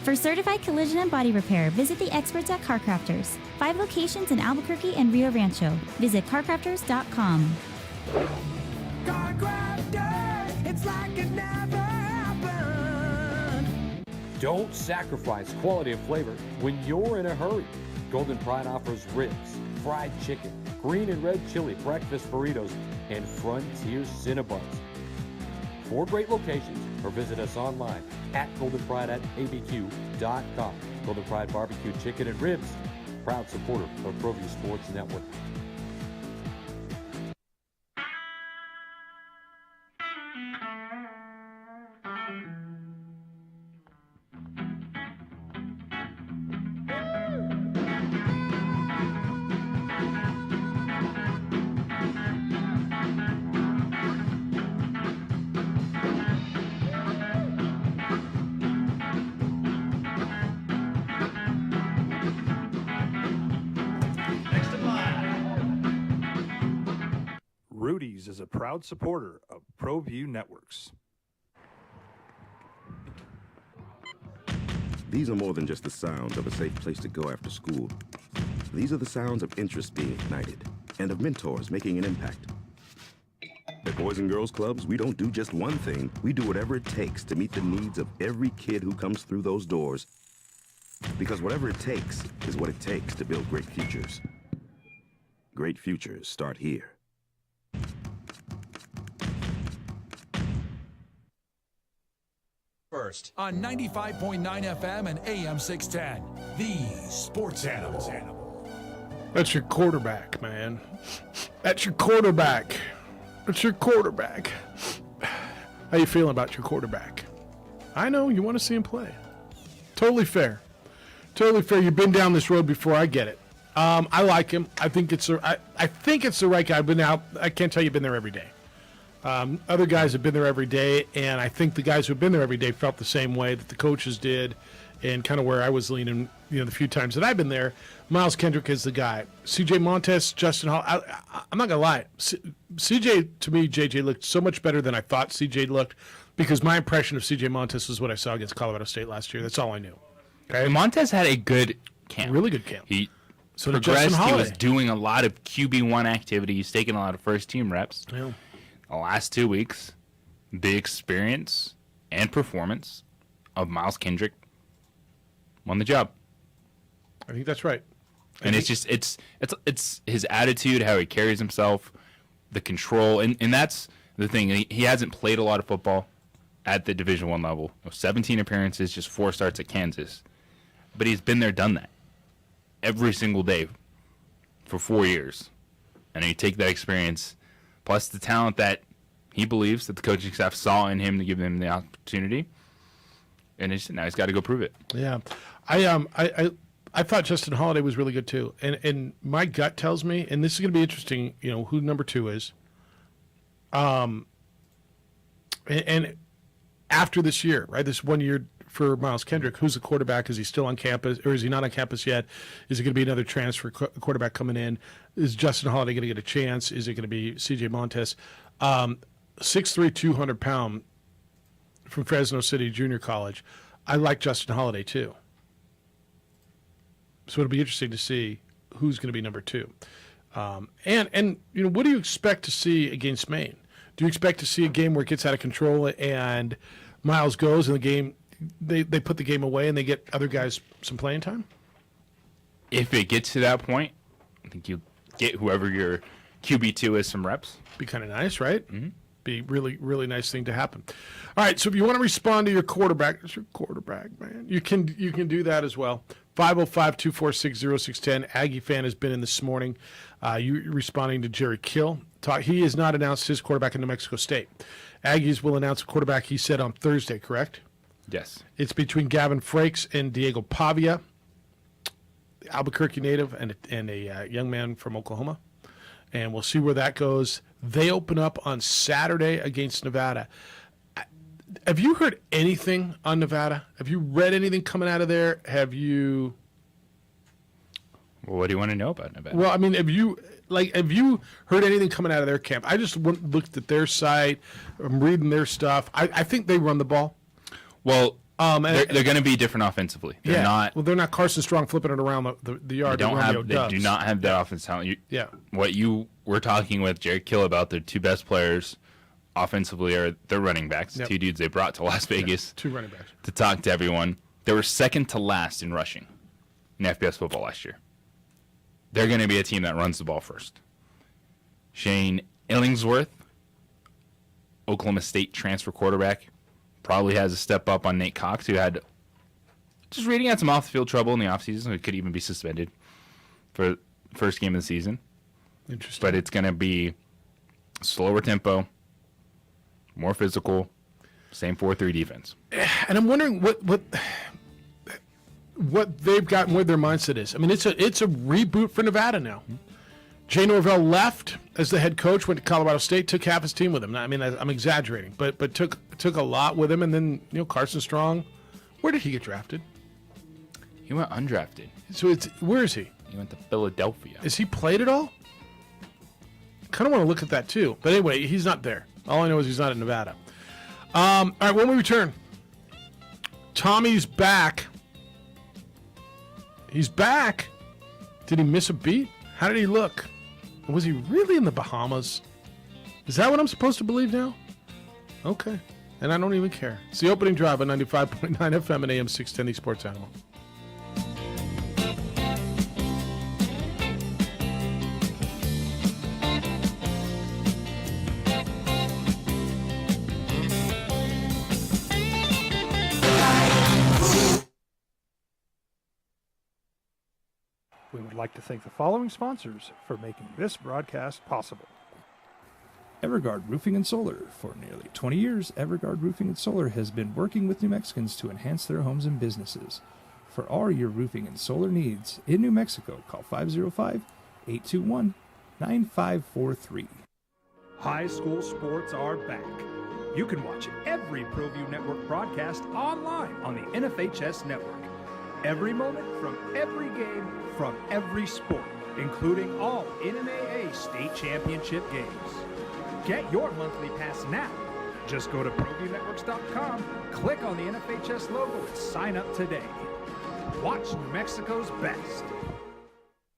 For certified collision and body repair, visit the experts at CarCrafters. 5 locations in Albuquerque and Rio Rancho. Visit carcrafters.com. CarCrafters, it's like it never happened. Don't sacrifice quality and flavor when you're in a hurry. Golden Pride offers ribs, fried chicken, green and red chili breakfast burritos, and Frontier Cinnabons. 4 great locations, or visit us online at goldenpride@abq.com. Golden Pride Barbecue Chicken and Ribs, proud supporter of ProView Sports Network. Rudy's is a proud supporter of ProView Networks. These are more than just the sounds of a safe place to go after school. These are the sounds of interest being ignited and of mentors making an impact. At Boys and Girls Clubs, we don't do just one thing. We do whatever it takes to meet the needs of every kid who comes through those doors. Because whatever it takes is what it takes to build great futures. Great futures start here. First on 95.9 FM and AM 610, the Sports Animal. That's your quarterback, man. That's your quarterback. That's your quarterback. How you feeling about your quarterback? I know you want to see him play. Totally fair. Totally fair. You've been down this road before. I get it. I like him. I think it's the right guy. I've been out. I can't tell you been there every day. Other guys have been there every day, and I think the guys who have been there every day felt the same way that the coaches did, and kind of where I was leaning, the few times that I've been there. Miles Kendrick is the guy. CJ Montes, Justin Hall. I'm not going to lie. CJ, to me, JJ looked so much better than I thought CJ looked, because my impression of CJ Montes was what I saw against Colorado State last year. That's all I knew. Okay? Montez had a good camp. Really good camp. He So did progressed. Justin He Holiday. was doing a lot of QB1 activities, taking a lot of first-team reps. Yeah. The last 2 weeks, the experience and performance of Miles Kendrick won the job. I think that's right. And it's his attitude, how he carries himself, the control, and that's the thing. He hasn't played a lot of football at the Division I level. 17 appearances, just 4 starts at Kansas. But he's been there, done that every single day for 4 years. And you take that experience plus the talent that he believes that the coaching staff saw in him to give him the opportunity, and now he's got to go prove it. Yeah, I thought Justin Holiday was really good too, and my gut tells me, and this is going to be interesting, who number 2 is. And after this year, right, this 1 year for Miles Kendrick, who's the quarterback? Is he still on campus, or is he not on campus yet? Is it going to be another transfer quarterback coming in? Is Justin Holiday going to get a chance? Is it going to be CJ Montes? 6'3", 200 pound from Fresno City Junior College. I like Justin Holiday too. So it'll be interesting to see who's going to be number 2. And what do you expect to see against Maine? Do you expect to see a game where it gets out of control and Miles goes and the game they put the game away and they get other guys some playing time? If it gets to that point, I think you get whoever your QB2 is some reps. Be kind of nice, right? Mm-hmm. Be really, really nice thing to happen. All right, so if you want to respond to your quarterback, it's your quarterback, man. You can do that as well. 505-246-0610. Aggie fan has been in this morning. You responding to Jerry Kill. He has not announced his quarterback in New Mexico State. Aggies will announce a quarterback, he said, on Thursday, correct? Yes. It's between Gavin Frakes and Diego Pavia, the Albuquerque native and a young man from Oklahoma. And we'll see where that goes. They open up on Saturday against Nevada. Have you heard anything on Nevada? Have you read anything coming out of there? Have you... Well, what do you want to know about Nevada? Well, I mean, like, have you heard anything coming out of their camp? I just looked at their site. I'm reading their stuff. I think they run the ball. Well, they're going to be different offensively. They're not. Well, they're not Carson Strong flipping it around the yard. They do not have that offense talent. What you were talking with Jared Kill about, their two best players offensively are their running backs, two dudes they brought to Las Vegas. Two running backs. To talk to everyone. They were second to last in rushing in FBS football last year. They're going to be a team that runs the ball first. Shane Illingsworth, Oklahoma State transfer quarterback, probably has a step up on Nate Cox, who had some off-the-field trouble in the offseason. He could even be suspended for the first game of the season. Interesting. But it's going to be slower tempo, more physical, same 4-3 defense. And I'm wondering what they've got and where their mindset is. I mean, it's a reboot for Nevada now. Jay Norvell left as the head coach, went to Colorado State, took half his team with him. I mean, I'm exaggerating, but took a lot with him. And then Carson Strong, where did he get drafted? He went undrafted. So where is he? He went to Philadelphia. Is he played at all? Kind of want to look at that too. But anyway, he's not there. All I know is he's not in Nevada. All right, when we return, Tommy's back. He's back. Did he miss a beat? How did he look? Was he really in the Bahamas? Is that what I'm supposed to believe now? Okay. And I don't even care. It's the opening drive on 95.9 FM and AM 610, the Sports Animal. We would like to thank the following sponsors for making this broadcast possible. Everguard Roofing and Solar. For nearly 20 years, Everguard Roofing and Solar has been working with New Mexicans to enhance their homes and businesses. For all your roofing and solar needs in New Mexico, call 505-821-9543. High school sports are back. You can watch every ProView Network broadcast online on the NFHS network. Every moment from every game from every sport, including all NMAA state championship games. Get your monthly pass now. Just go to ProViewNetworks.com, click on the NFHS logo, and sign up today. Watch New Mexico's best.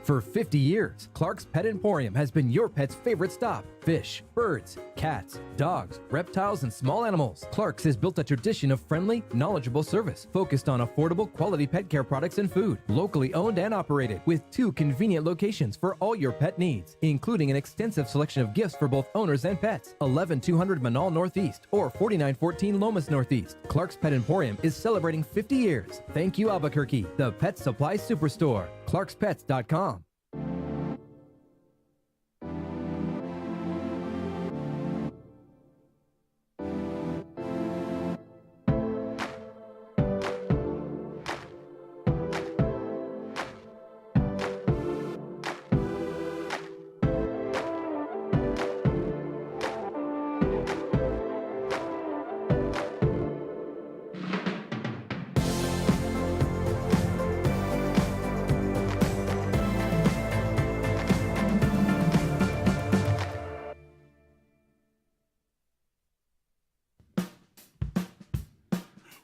For 50 years, Clark's Pet Emporium has been your pet's favorite stop. Fish, birds, cats, dogs, reptiles, and small animals. Clark's has built a tradition of friendly, knowledgeable service focused on affordable, quality pet care products and food. Locally owned and operated with 2 convenient locations for all your pet needs, including an extensive selection of gifts for both owners and pets. 11200 Manal Northeast or 4914 Lomas Northeast. Clark's Pet Emporium is celebrating 50 years. Thank you, Albuquerque, the pet supply superstore. ClarksPets.com.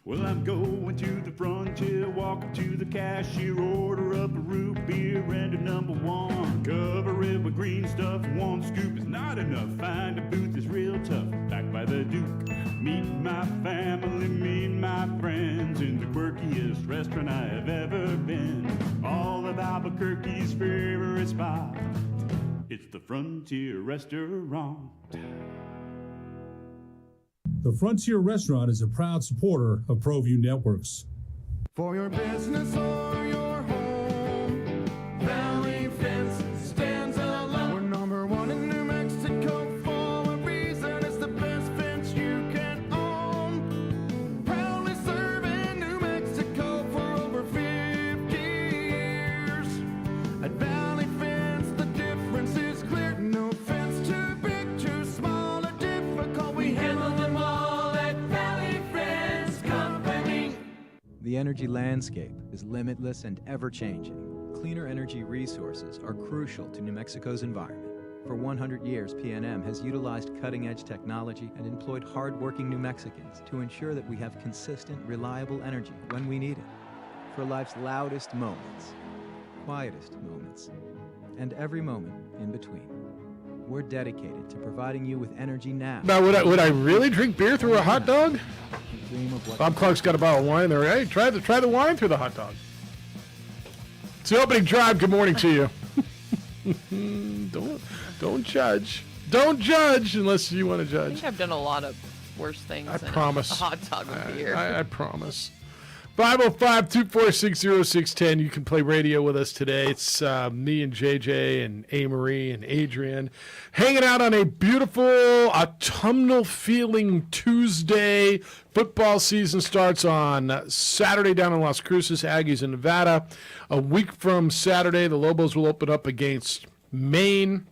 Well, I'm going to the frontier, walking to the cashier, order up a root beer and a number one. Cover it with green stuff, one scoop is not enough. Find a booth that's real tough, back by the Duke. Meet my family, meet my friends in the quirkiest restaurant I have ever been. All of Albuquerque's favorite spot, it's the Frontier Restaurant. The Frontier Restaurant is a proud supporter of ProView Networks. For your business or your home, Valley Fence stands alone. We're number 1 in New Mexico for a reason. It's the best fence you can own. Proudly serving New Mexico for over 50 years. At Valley Fence, the difference is clear. No fence too big, too small, or difficult. We handle them all. The energy landscape is limitless and ever-changing. Cleaner Cleaner energy resources are crucial to New Mexico's environment. For 100 years, PNM has utilized cutting-edge technology and employed hard-working New Mexicans to ensure that we have consistent, reliable energy when we need it. For life's loudest moments, quietest moments, and every moment in between. We're dedicated to providing you with energy now. Now, would I really drink beer through a hot dog? Bob Clark's got a bottle of wine there. Hey, try the wine through the hot dog. It's the opening drive. Good morning to you. Don't judge. Don't judge unless you want to judge. I think I've done a lot of worse things I than promise. a hot dog with beer. I promise. 505-246-0610. You can play radio with us today. It's me and JJ and A-Marie and Adrian hanging out on a beautiful autumnal feeling Tuesday. Football season starts on Saturday down in Las Cruces, Aggies in Nevada. A week from Saturday, the Lobos will open up against Maine.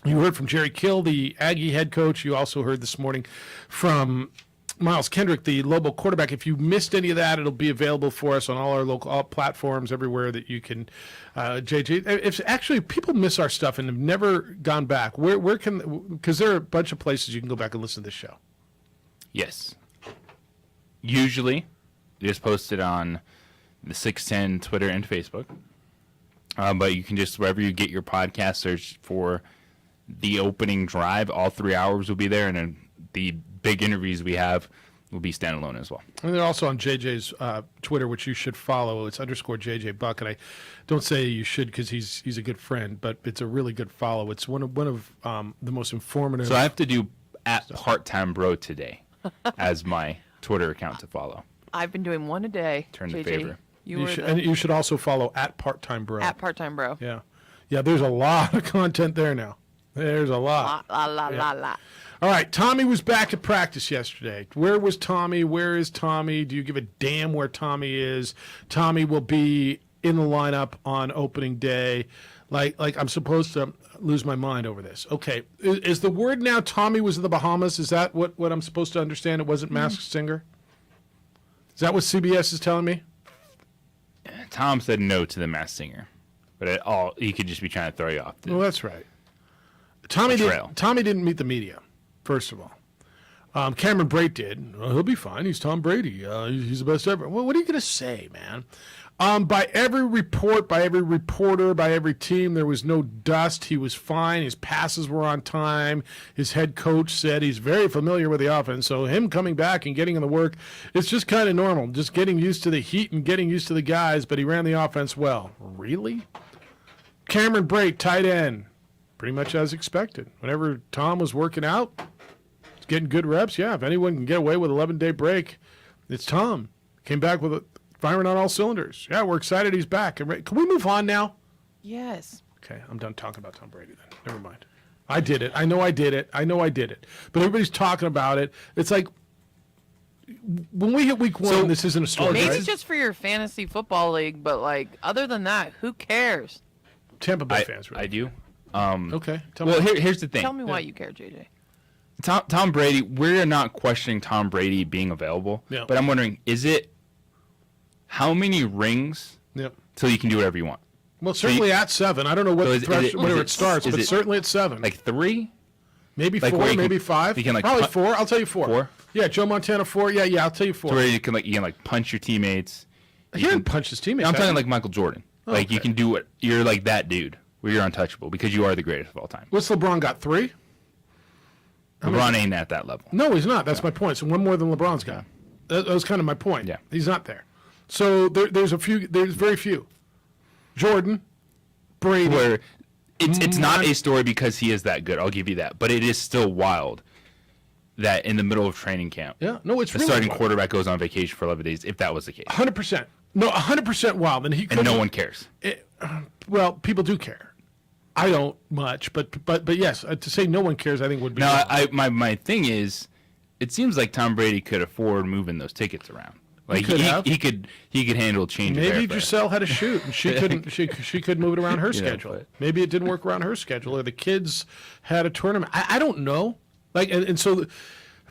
You heard from Jerry Kill, the Aggie head coach. You also heard this morning from Miles Kendrick, the Lobo quarterback. If you missed any of that, it'll be available for us on all our local platforms, everywhere that you can. JJ, if actually people miss our stuff and have never gone back, where can? Because there are a bunch of places you can go back and listen to this show. Yes. Usually, just post it on the 610 Twitter and Facebook. But you can just, wherever you get your podcast, search for the opening drive. All 3 hours will be there, and then the big interviews we have will be standalone as well. And they're also on JJ's Twitter, which you should follow. It's _JJ Buck, and I don't say you should because he's a good friend, but it's a really good follow. It's one of the most informative. So I have to do @PartTime Bro today as my Twitter account to follow. I've been doing one a day. Turn the JJ, favor. And you should also follow @PartTime Bro. @PartTime Bro. Yeah. There's a lot of content there now. There's a lot. La. All right, Tommy was back at practice yesterday. Where was Tommy? Where is Tommy? Do you give a damn where Tommy is? Tommy will be in the lineup on opening day. Like I'm supposed to lose my mind over this. Okay, is the word now Tommy was in the Bahamas? Is that what I'm supposed to understand? It wasn't Masked Singer? Is that what CBS is telling me? Tom said no to the Masked Singer, but he could just be trying to throw you off. Well, that's right. Tommy didn't meet the media, first of all. Cameron Brate did. Well, he'll be fine. He's Tom Brady. He's the best ever. Well, what are you going to say, man? By every report, by every reporter, by every team, there was no dust. He was fine. His passes were on time. His head coach said he's very familiar with the offense. So him coming back and getting in the work, it's just kind of normal. Just getting used to the heat and getting used to the guys, but he ran the offense well. Really? Cameron Brate, tight end. Pretty much as expected. Whenever Tom was working out, getting good reps, if anyone can get away with 11-day break, it's Tom. Came back with firing on all cylinders. Yeah, we're excited he's back. Can we move on now? Yes. Okay, I'm done talking about Tom Brady then. Never mind. I did it. I know I did it. But everybody's talking about it. It's like, when we hit week one, this isn't a story, Maybe right? it's just for your fantasy football league, but other than that, who cares? Tampa Bay fans, really. I do. Okay. Here's the thing. Tell me why you care, JJ. Tom Brady, we're not questioning Tom Brady being available, but I'm wondering, is it how many rings till you can do whatever you want? Well, certainly at 7. I don't know what whenever it starts, but certainly at 7. Like 3? Maybe 4, maybe 5. Probably 4. I'll tell you 4. 4? Yeah, Joe Montana 4. Yeah, I'll tell you 4. So where you can punch your teammates. He didn't punch his teammates. I'm talking like Michael Jordan. Oh, you can do it. You're like that dude where you're untouchable because you are the greatest of all time. What's LeBron got? 3? LeBron ain't at that level. No, he's not. That's my point. So one more than LeBron's got. That was kind of my point. Yeah. He's not there. So there's very few. Jordan, Brady. Where it's not a story because he is that good. I'll give you that. But it is still wild that in the middle of training camp, the really starting wild. quarterback goes on vacation for 11 days, if that was the case. 100%. No, 100% wild. And no one cares. Well, people do care. I don't much, but yes, to say no one cares, I think would be. No, my thing is, it seems like Tom Brady could afford moving those tickets around. Like he could handle change. Maybe Giselle had a shoot and she couldn't. she could move it around her schedule. Maybe it didn't work around her schedule, or the kids had a tournament. I don't know. And so,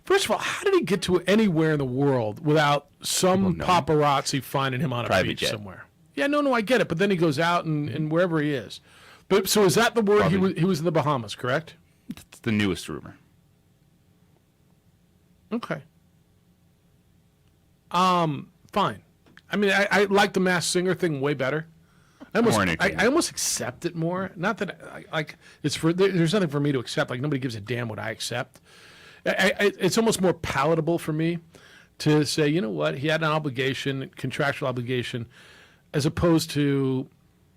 first of all, how did he get to anywhere in the world without some paparazzi finding him on a beach somewhere? Yeah, no, I get it. But then he goes out and wherever he is. But so is that the word he was in the Bahamas, correct? It's the newest rumor. Okay. Fine. I mean, I like the Masked Singer thing way better. I almost accept it more. Not that there's nothing for me to accept. Like nobody gives a damn what I accept. It's almost more palatable for me to say, you know what, he had an obligation, contractual obligation, as opposed to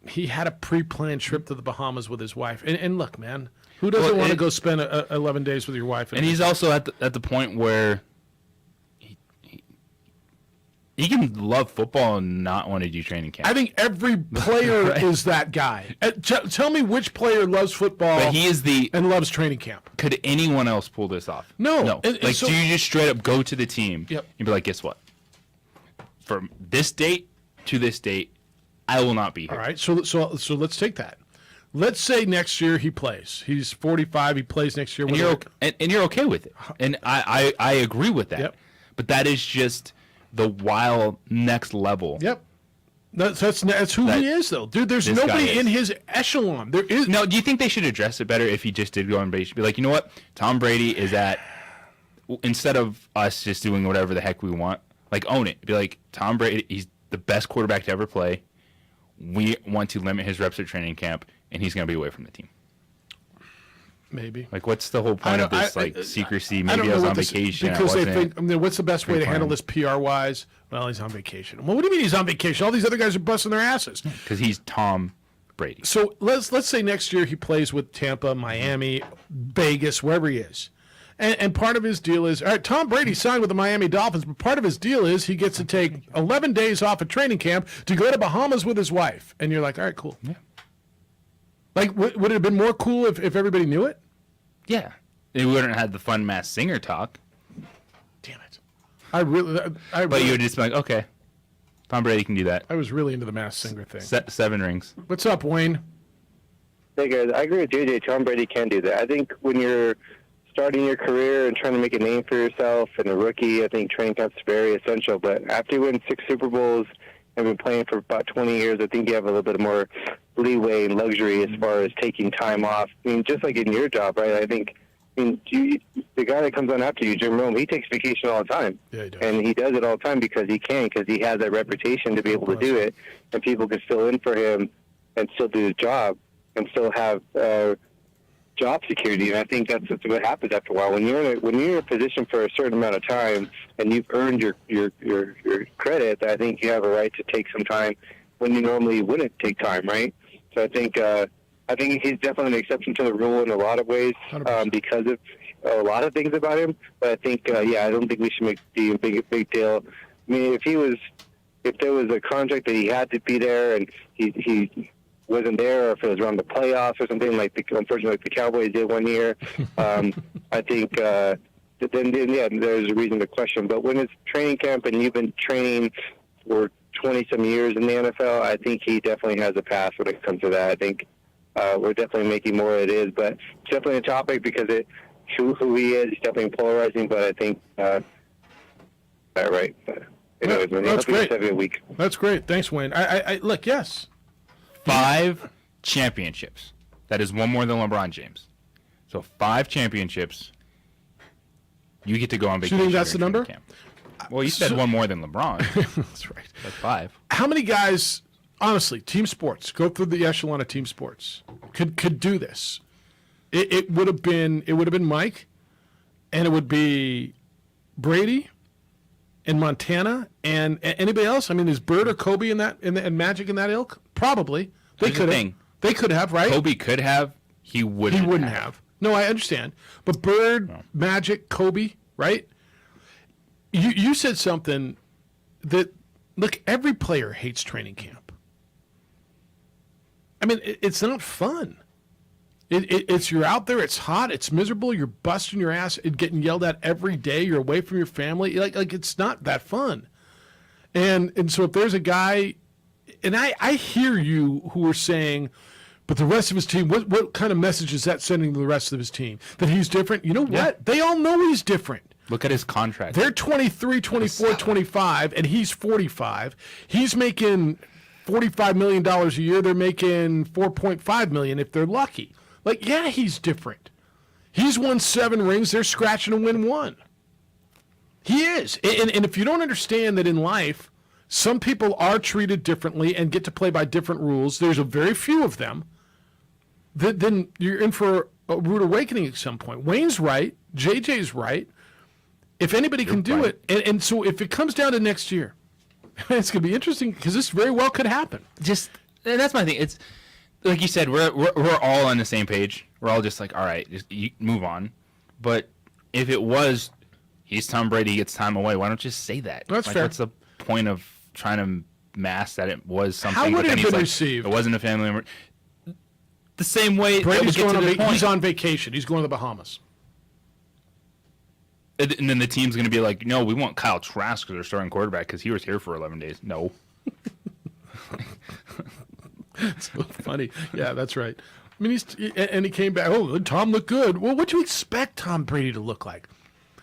he had a pre-planned trip to the Bahamas with his wife. And look, man, who doesn't want to go spend 11 days with your wife? And he's also at the point where he can love football and not want to do training camp. I think every player is that guy. Tell me which player loves football but he is and loves training camp. Could anyone else pull this off? No. Do you just straight up go to the team and be like, guess what? From this date to this date, I will not be here. All right, so let's take that. Let's say next year he plays. He's 45. He plays next year. And you're okay with it. And I agree with that. Yep. But that is just the wild next level. Yep. That's who he is, though. Dude, there's nobody in his echelon. There is. No, do you think they should address it better if he just did go on base? Be like, you know what? Tom Brady is at, instead of us just doing whatever the heck we want, like own it. Be like, Tom Brady, he's the best quarterback to ever play. We want to limit his reps at training camp, and he's going to be away from the team. Maybe. Like, what's the whole point of this secrecy? Maybe I was on vacation. Because they think, what's the best way to handle this PR-wise? Well, he's on vacation. Well, what do you mean he's on vacation? All these other guys are busting their asses. Because he's Tom Brady. So let's say next year he plays with Tampa, Miami, Vegas, wherever he is. And part of his deal is, all right, Tom Brady signed with the Miami Dolphins, but part of his deal is he gets to take 11 days off of training camp to go to Bahamas with his wife. And you're like, all right, cool. Yeah. Like, would it have been more cool if everybody knew it? Yeah. They wouldn't have had the fun Masked Singer talk. Damn it. But you would just be like, okay, Tom Brady can do that. I was really into the Masked Singer thing. 7 rings. What's up, Wayne? Hey, guys. I agree with JJ. Tom Brady can do that. I think when you're starting your career and trying to make a name for yourself and a rookie, I think training camp's very essential. But after you win 6 Super Bowls and been playing for about 20 years, I think you have a little bit more leeway and luxury as far as taking time off. I mean, just like in your job, right? I think, the guy that comes on after you, Jim Rome, he takes vacation all the time. Yeah, he does. And he does it all the time because he can, because he has that reputation to be able to do it, and people can fill in for him and still do his job and still have job security. And I think that's what happens after a while. When you're in a position for a certain amount of time and you've earned your credit, I think you have a right to take some time when you normally wouldn't take time, right? So I think he's definitely an exception to the rule in a lot of ways because of a lot of things about him. But I think, I don't think we should make the big deal. I mean, if there was a contract that he had to be there and he wasn't there, or if it was around the playoffs or something unfortunately, like the Cowboys did one year, I think then there's a reason to question. But when it's training camp and you've been training for 20-some years in the NFL, I think he definitely has a pass when it comes to that. I think we're definitely making more of it is, but it's definitely a topic because who he is, he's definitely polarizing, but I think right. But, that's great. Have a week. That's great. Thanks, Wayne. I look, yes. 5 championships. That is one more than LeBron James. So 5 championships. You get to go on vacation. Do you think that's the number? Camp. Well, you said one more than LeBron. That's right. That's 5. How many guys, honestly, team sports, go through the echelon of team sports, could do this? It would have been Mike, and it would be Brady, and Montana, and anybody else. I mean, is Bird or Kobe in that and Magic in that ilk? Probably. They could have. They could have, right? Kobe could have. He wouldn't. He wouldn't have. No, I understand. But Bird, Magic, Kobe, right? You said something that, look, every player hates training camp. I mean, it's not fun. It's you're out there, it's hot, it's miserable, you're busting your ass, getting yelled at every day, you're away from your family. Like it's not that fun. And so if there's a guy, and I hear you who are saying, but the rest of his team, what kind of message is that sending to the rest of his team? That he's different? You know what? Yeah. They all know he's different. Look at his contract. They're 23, 24, 25, and he's 45. He's making $45 million a year, they're making $4.5 million if they're lucky. Like, yeah, he's different. He's won 7 rings. They're scratching to win 1. He is. And if you don't understand that in life, some people are treated differently and get to play by different rules, there's a very few of them, then you're in for a rude awakening at some point. Wayne's right. JJ's right. If anybody can do it, and so if it comes down to next year, it's going to be interesting because this very well could happen. And that's my thing. It's like you said, we're all on the same page. We're all just like, all right, just you move on. But if it was, he's Tom Brady, gets time away, why don't you just say that? That's fair. What's the point of trying to mask that it was something? How would it but then have he's been like, received? It wasn't a family member. The same way Brady's that we get to the point. he's on vacation. He's going to the Bahamas. And then the team's going to be like, no, we want Kyle Trask as our starting quarterback because he was here for 11 days. No. It's so funny. Yeah, that's right. I mean, he came back. Oh, Tom looked good. Well, what do you expect Tom Brady to look like?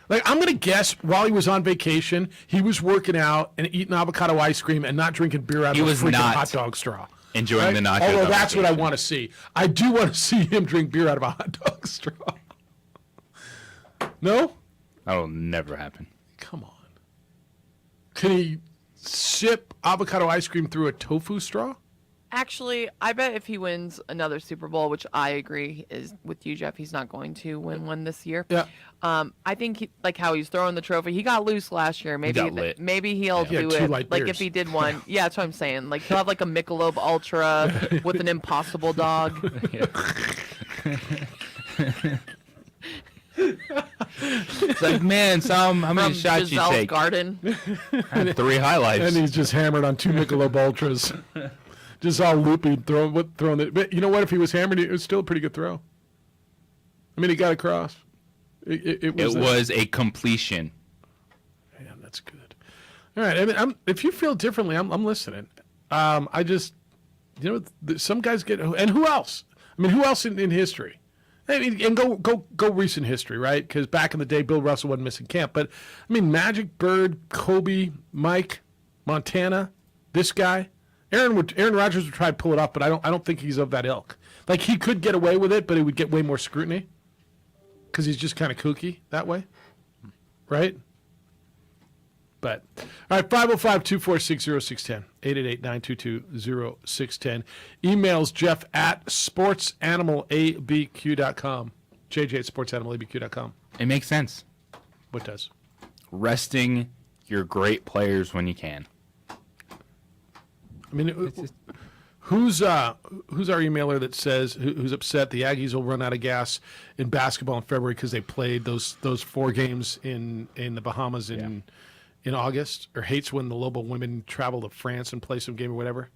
Like, I'm going to guess while he was on vacation, he was working out and eating avocado ice cream and not drinking beer out of a freaking hot dog straw. Enjoying the nachos. Although that's what I want to see. I do want to see him drink beer out of a hot dog straw. No? That'll never happen. Come on. Can he sip avocado ice cream through a tofu straw? Actually, I bet if he wins another Super Bowl, which I agree is with you, Jeff, he's not going to win one this year. Yeah. I think like how he's throwing the trophy. He got loose last year. Maybe he'll do it. Like beers. if he did one. Yeah, that's what I'm saying. Like he'll have like a Michelob Ultra with an Impossible Dog. It's like, man, Sam, how many shots you take? Garden. I had 3 highlights. And he's just hammered on 2 Michelob Ultras. Just all loopy, throwing it. But you know what? If he was hammered, it was still a pretty good throw. I mean, he got across. It was a completion. Man, that's good. All right. I mean, if you feel differently, I'm listening. I just, some guys get, and who else? I mean, who else in history? I mean, and go recent history, right? Because back in the day, Bill Russell wasn't missing camp. But I mean, Magic, Bird, Kobe, Mike, Montana, this guy. Aaron Rodgers would try to pull it off, but I don't think he's of that ilk. Like, he could get away with it, but he would get way more scrutiny because he's just kind of kooky that way, right? But all right, 505-246-0610, 888-922-0610. Emails Jeff at sportsanimалabq.com, JJ at sportsanimалabq.com. It makes sense. What does? Resting your great players when you can. I mean, who's our emailer that says who's upset the Aggies will run out of gas in basketball in February because they played those 4 games in the Bahamas in August, or hates when the Lobo women travel to France and play some game or whatever,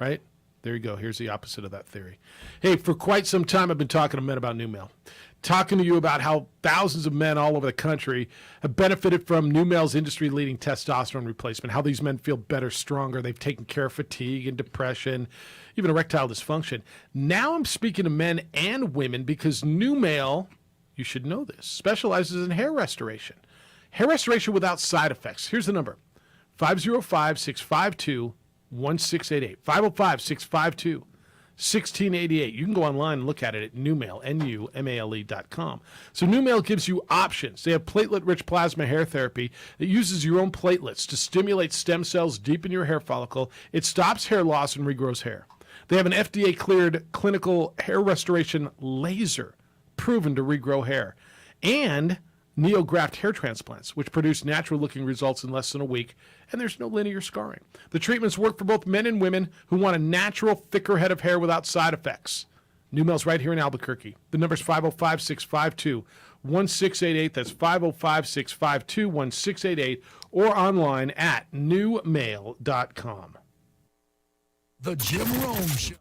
right? There you go. Here's the opposite of that theory. Hey, for quite some time I've been talking to men about NuMale. Talking to you about how thousands of men all over the country have benefited from NuMale's industry-leading testosterone replacement, how these men feel better, stronger. They've taken care of fatigue and depression, even erectile dysfunction. Now I'm speaking to men and women because NuMale, you should know this, specializes in hair restoration. Hair restoration without side effects. Here's the number, 505-652-1688, 505-652-1688. You can go online and look at it at NuMale, NuMale.com. So NuMale gives you options. They have platelet-rich plasma hair therapy that uses your own platelets to stimulate stem cells deep in your hair follicle. It stops hair loss and regrows hair. They have an FDA-cleared clinical hair restoration laser proven to regrow hair. And NeoGraft hair transplants, which produce natural-looking results in less than a week, and there's no linear scarring. The treatments work for both men and women who want a natural, thicker head of hair without side effects. NuMale's right here in Albuquerque. The number's 505-652-1688. That's 505-652-1688, or online at NuMale.com. The Jim Rome Show.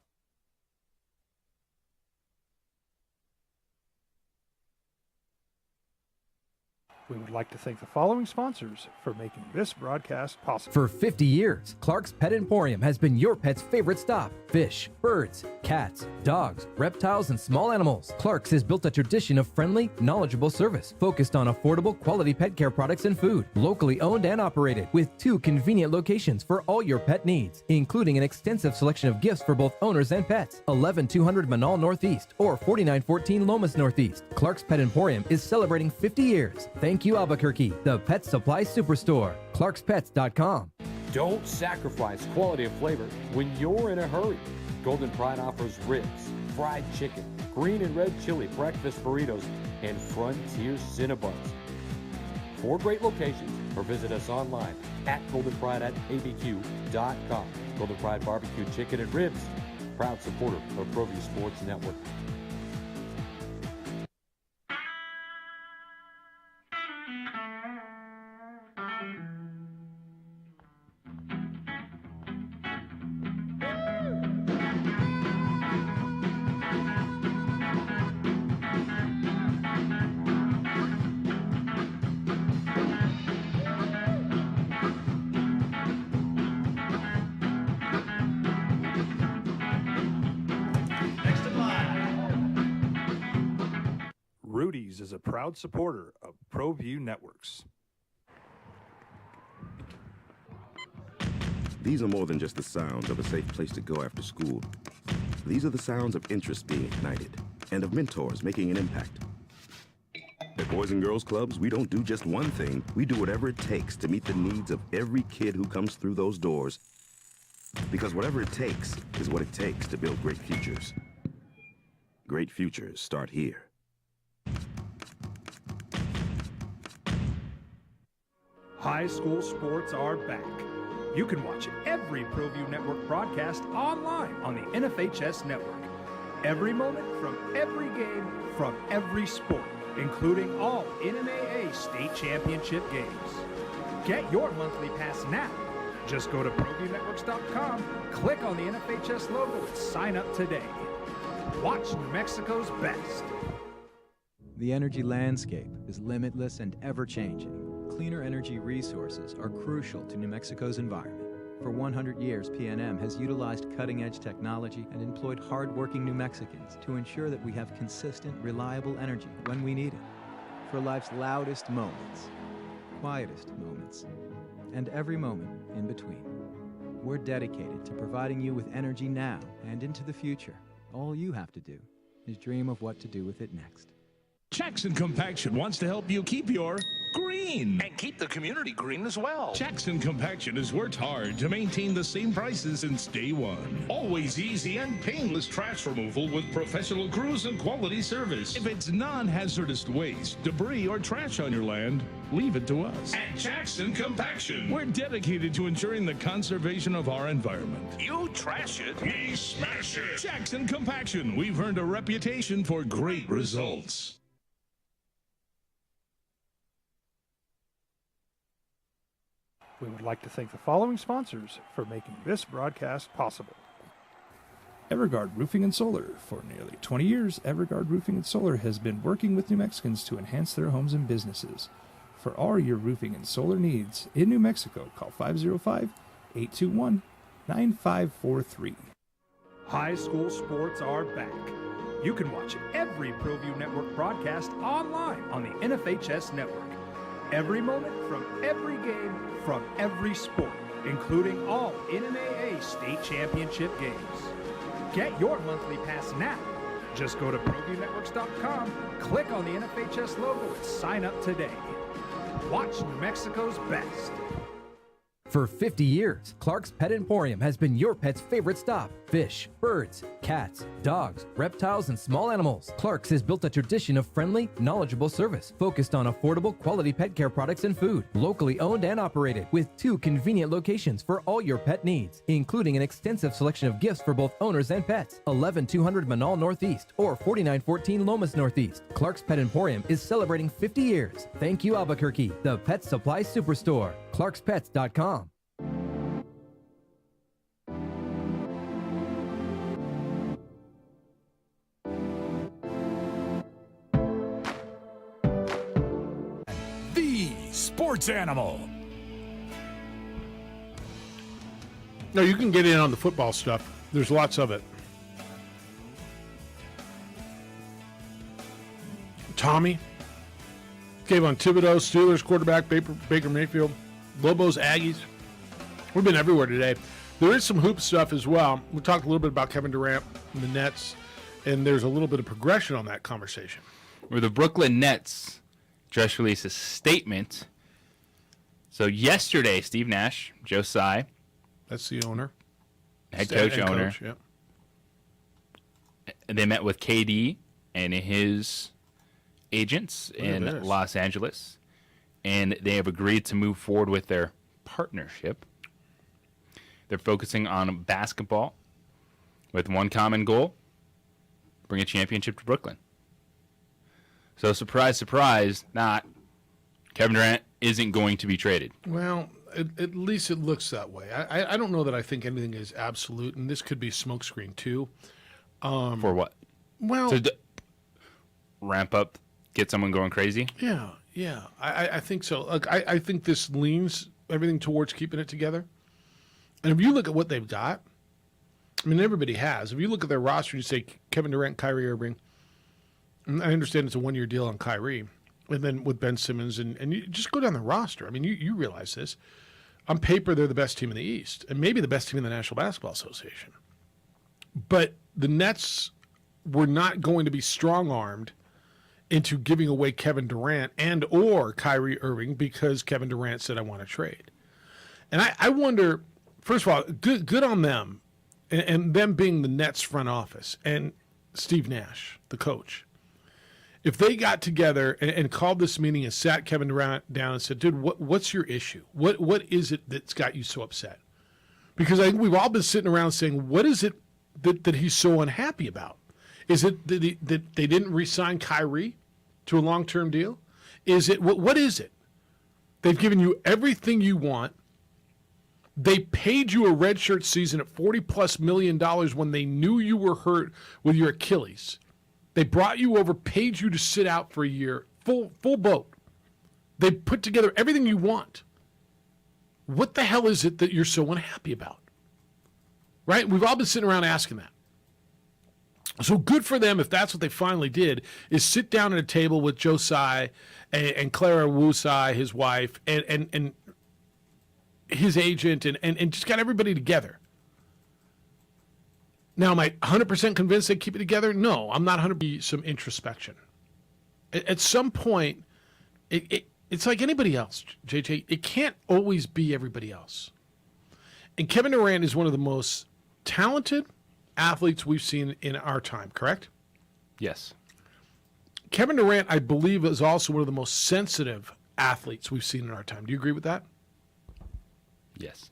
We would like to thank the following sponsors for making this broadcast possible. For 50 years, Clark's Pet Emporium has been your pet's favorite stop. Fish, birds, cats, dogs, reptiles, and small animals. Clark's has built a tradition of friendly, knowledgeable service focused on affordable, quality pet care products and food. Locally owned and operated with 2 convenient locations for all your pet needs, including an extensive selection of gifts for both owners and pets. 11200 Manal Northeast or 4914 Lomas Northeast. Clark's Pet Emporium is celebrating 50 years. Thank you, Albuquerque, the Pet Supply Superstore. ClarksPets.com. Don't sacrifice quality of flavor when you're in a hurry. Golden Pride offers ribs, fried chicken, green and red chili breakfast burritos, and Frontier Cinnabons. 4 great locations, or visit us online at goldenpride@abq.com. Golden Pride Barbecue Chicken and Ribs, proud supporter of ProView Sports Network. Rudy's is a proud supporter of ProView Networks. These are more than just the sounds of a safe place to go after school. These are the sounds of interest being ignited and of mentors making an impact. At Boys and Girls Clubs, we don't do just one thing. We do whatever it takes to meet the needs of every kid who comes through those doors. Because whatever it takes is what it takes to build great futures. Great futures start here. High school sports are back. You can watch every ProView Network broadcast online on the NFHS network. Every moment from every game, from every sport, including all NMAA state championship games. Get your monthly pass now. Just go to ProViewNetworks.com, click on the NFHS logo, and sign up today. Watch New Mexico's best. The energy landscape is limitless and ever-changing. Cleaner energy resources are crucial to New Mexico's environment. For 100 years, PNM has utilized cutting-edge technology and employed hard-working New Mexicans to ensure that we have consistent, reliable energy when we need it. For life's loudest moments, quietest moments, and every moment in between. We're dedicated to providing you with energy now and into the future. All you have to do is dream of what to do with it next. Jackson Compaction wants to help you keep your green. And keep the community green as well. Jackson Compaction has worked hard to maintain the same prices since day one. Always easy and painless trash removal with professional crews and quality service. If it's non-hazardous waste, debris, or trash on your land, leave it to us. At Jackson Compaction, we're dedicated to ensuring the conservation of our environment. You trash it, we smash it. Jackson Compaction, we've earned a reputation for great results. We would like to thank the following sponsors for making this broadcast possible. Everguard Roofing and Solar. For nearly 20 years, Everguard Roofing and Solar has been working with New Mexicans to enhance their homes and businesses. For all your roofing and solar needs in New Mexico, call 505-821-9543. High school sports are back. You can watch every ProView Network broadcast online on the NFHS network. Every moment from every game, from every sport, including all NMAA state championship games. Get your monthly pass now. Just go to ProViewNetworks.com, click on the NFHS logo, and sign up today. Watch New Mexico's best. For 50 years, Clark's Pet Emporium has been your pet's favorite stop. Fish, birds, cats, dogs, reptiles, and small animals. Clark's has built a tradition of friendly, knowledgeable service focused on affordable, quality pet care products and food. Locally owned and operated with 2 convenient locations for all your pet needs, including an extensive selection of gifts for both owners and pets. 11200 Manal Northeast or 4914 Lomas Northeast. Clark's Pet Emporium is celebrating 50 years. Thank you, Albuquerque, the Pet Supply Superstore. ClarksPets.com. the sports animal. No, you can get in on the football stuff. There's lots of it. Tommy, Kayvon Thibodeau, Steelers quarterback, Baker Mayfield, Lobos, Aggies. We've been everywhere today. There is some hoop stuff as well. We talked a little bit about Kevin Durant and the Nets, and there's a little bit of progression on that conversation. Where the Brooklyn Nets just released a statement. So yesterday, Steve Nash, Joe Tsai, that's the owner, head coach, owner. Yep. They met with KD and his agents in Los Angeles, and they have agreed to move forward with their partnership. They're focusing on basketball with one common goal: bring a championship to Brooklyn. So surprise, surprise, not Kevin Durant isn't going to be traded. Well, at least it looks that way. I don't know that I think anything is absolute, and this could be smokescreen too. For what? Well, to ramp up, get someone going crazy? Yeah. I think so. Look, I think this leans everything towards keeping it together. And if you look at what they've got, I mean, everybody has. If you look at their roster, you say Kevin Durant, Kyrie Irving. And I understand it's a one-year deal on Kyrie. And then with Ben Simmons, and you just go down the roster. I mean, you realize this. On paper, they're the best team in the East, and maybe the best team in the National Basketball Association. But the Nets were not going to be strong-armed into giving away Kevin Durant and or Kyrie Irving because Kevin Durant said, I want to trade. And I wonder, first of all, good on them, and them being the Nets front office, and Steve Nash, the coach. If they got together and called this meeting and sat Kevin Durant down and said, dude, what's your issue? What is it that's got you so upset? Because I think we've all been sitting around saying, what is it that he's so unhappy about? Is it that they didn't re-sign Kyrie to a long-term deal? Is it what is it? They've given you everything you want. They paid you a redshirt season at $40+ million when they knew you were hurt with your Achilles. They brought you over, paid you to sit out for a year, full boat. They put together everything you want. What the hell is it that you're so unhappy about? Right? We've all been sitting around asking that. So good for them if that's what they finally did, is sit down at a table with Joe Tsai and Clara Wu Tsai, his wife, and his agent, and just got everybody together. Now, am I 100% convinced they keep it together? No, I'm not 100%. Some introspection. At some point, it's like anybody else, JJ. It can't always be everybody else. And Kevin Durant is one of the most talented athletes we've seen in our time, correct? Yes. Kevin Durant, I believe, is also one of the most sensitive athletes we've seen in our time. Do you agree with that? Yes.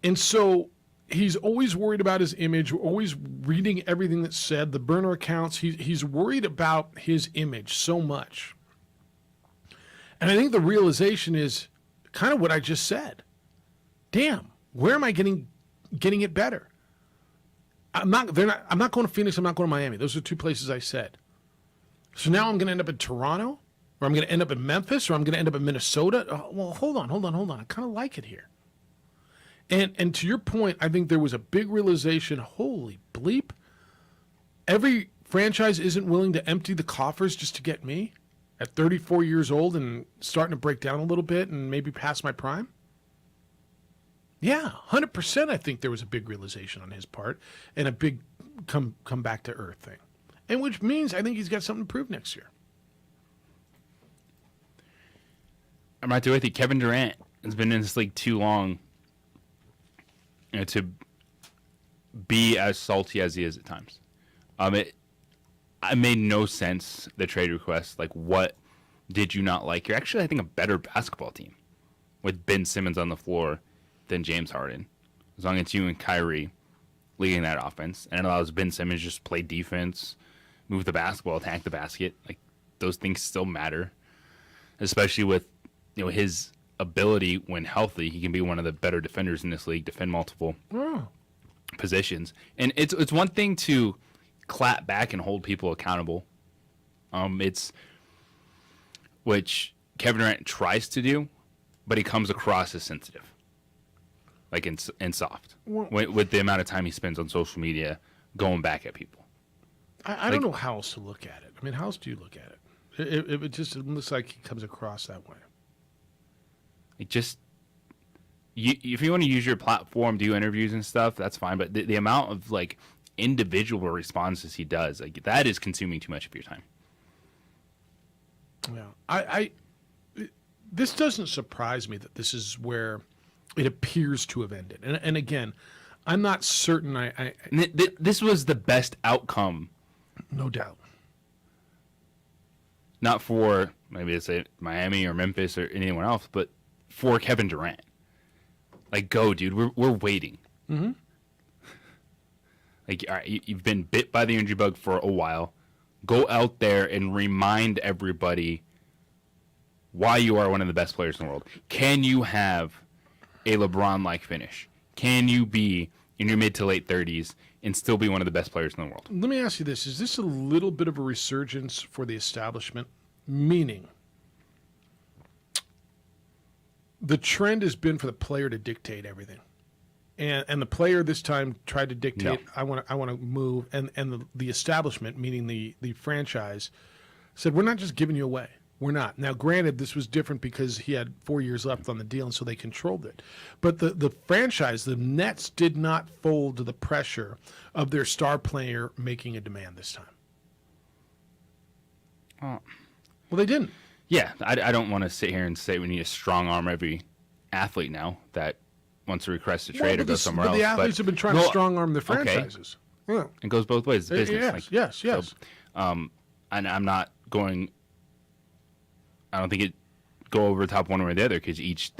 And so he's always worried about his image, always reading everything that's said, the burner accounts. He's worried about his image so much. And I think the realization is kind of what I just said. Damn, where am I getting it better? I'm not going to Phoenix, I'm not going to Miami. Those are two places I said. So now I'm going to end up in Toronto, or I'm going to end up in Memphis, or I'm going to end up in Minnesota. Oh, well, hold on. I kind of like it here. And to your point, I think there was a big realization, holy bleep, every franchise isn't willing to empty the coffers just to get me at 34 years old and starting to break down a little bit and maybe past my prime. Yeah, 100% I think there was a big realization on his part and a big come back to earth thing. And which means I think he's got something to prove next year. I'm right there with you. Kevin Durant has been in this league too long, you know, to be as salty as he is at times. It made no sense, the trade request. Like, what did you not like? You're actually, I think, a better basketball team with Ben Simmons on the floor than James Harden. As long as you and Kyrie leading that offense, and it allows Ben Simmons just play defense, move the basketball, attack the basket. Like, those things still matter, especially with, you know, his ability when healthy. He can be one of the better defenders in this league, defend multiple positions. And it's one thing to clap back and hold people accountable. Which Kevin Durant tries to do, but he comes across as sensitive, like and soft, with the amount of time he spends on social media going back at people. I don't know how else to look at it. I mean, how else do you look at it? It just looks like he comes across that way. It just, if you want to use your platform, do interviews and stuff, that's fine. But the amount of like individual responses he does, like that is consuming too much of your time. Yeah, this doesn't surprise me that this is where it appears to have ended. And again, I'm not certain. This was the best outcome. No doubt. Not for maybe it's Miami or Memphis or anyone else, but for Kevin Durant. Like, go, dude. We're waiting. Mm-hmm. Like, all right, you've been bit by the injury bug for a while. Go out there and remind everybody why you are one of the best players in the world. Can you have a LeBron-like finish? Can you be in your mid to late 30s and still be one of the best players in the world? Let me ask you this. Is this a little bit of a resurgence for the establishment? Meaning, the trend has been for the player to dictate everything. And the player this time tried to dictate, No. I want to move. And the establishment, meaning the franchise, said, we're not just giving you away. We're not. Now, granted, this was different because he had 4 years left on the deal, and so they controlled it. But the franchise, the Nets, did not fold to the pressure of their star player making a demand this time. Oh. Well, they didn't. Yeah, I don't want to sit here and say we need to strong arm every athlete now that wants to request a trade or go somewhere else. But the athletes have been trying to strong arm the franchises. Okay. Yeah. It goes both ways. It's business. Yes, yes. So, and I'm not going. I don't think it go over the top one way or the other because each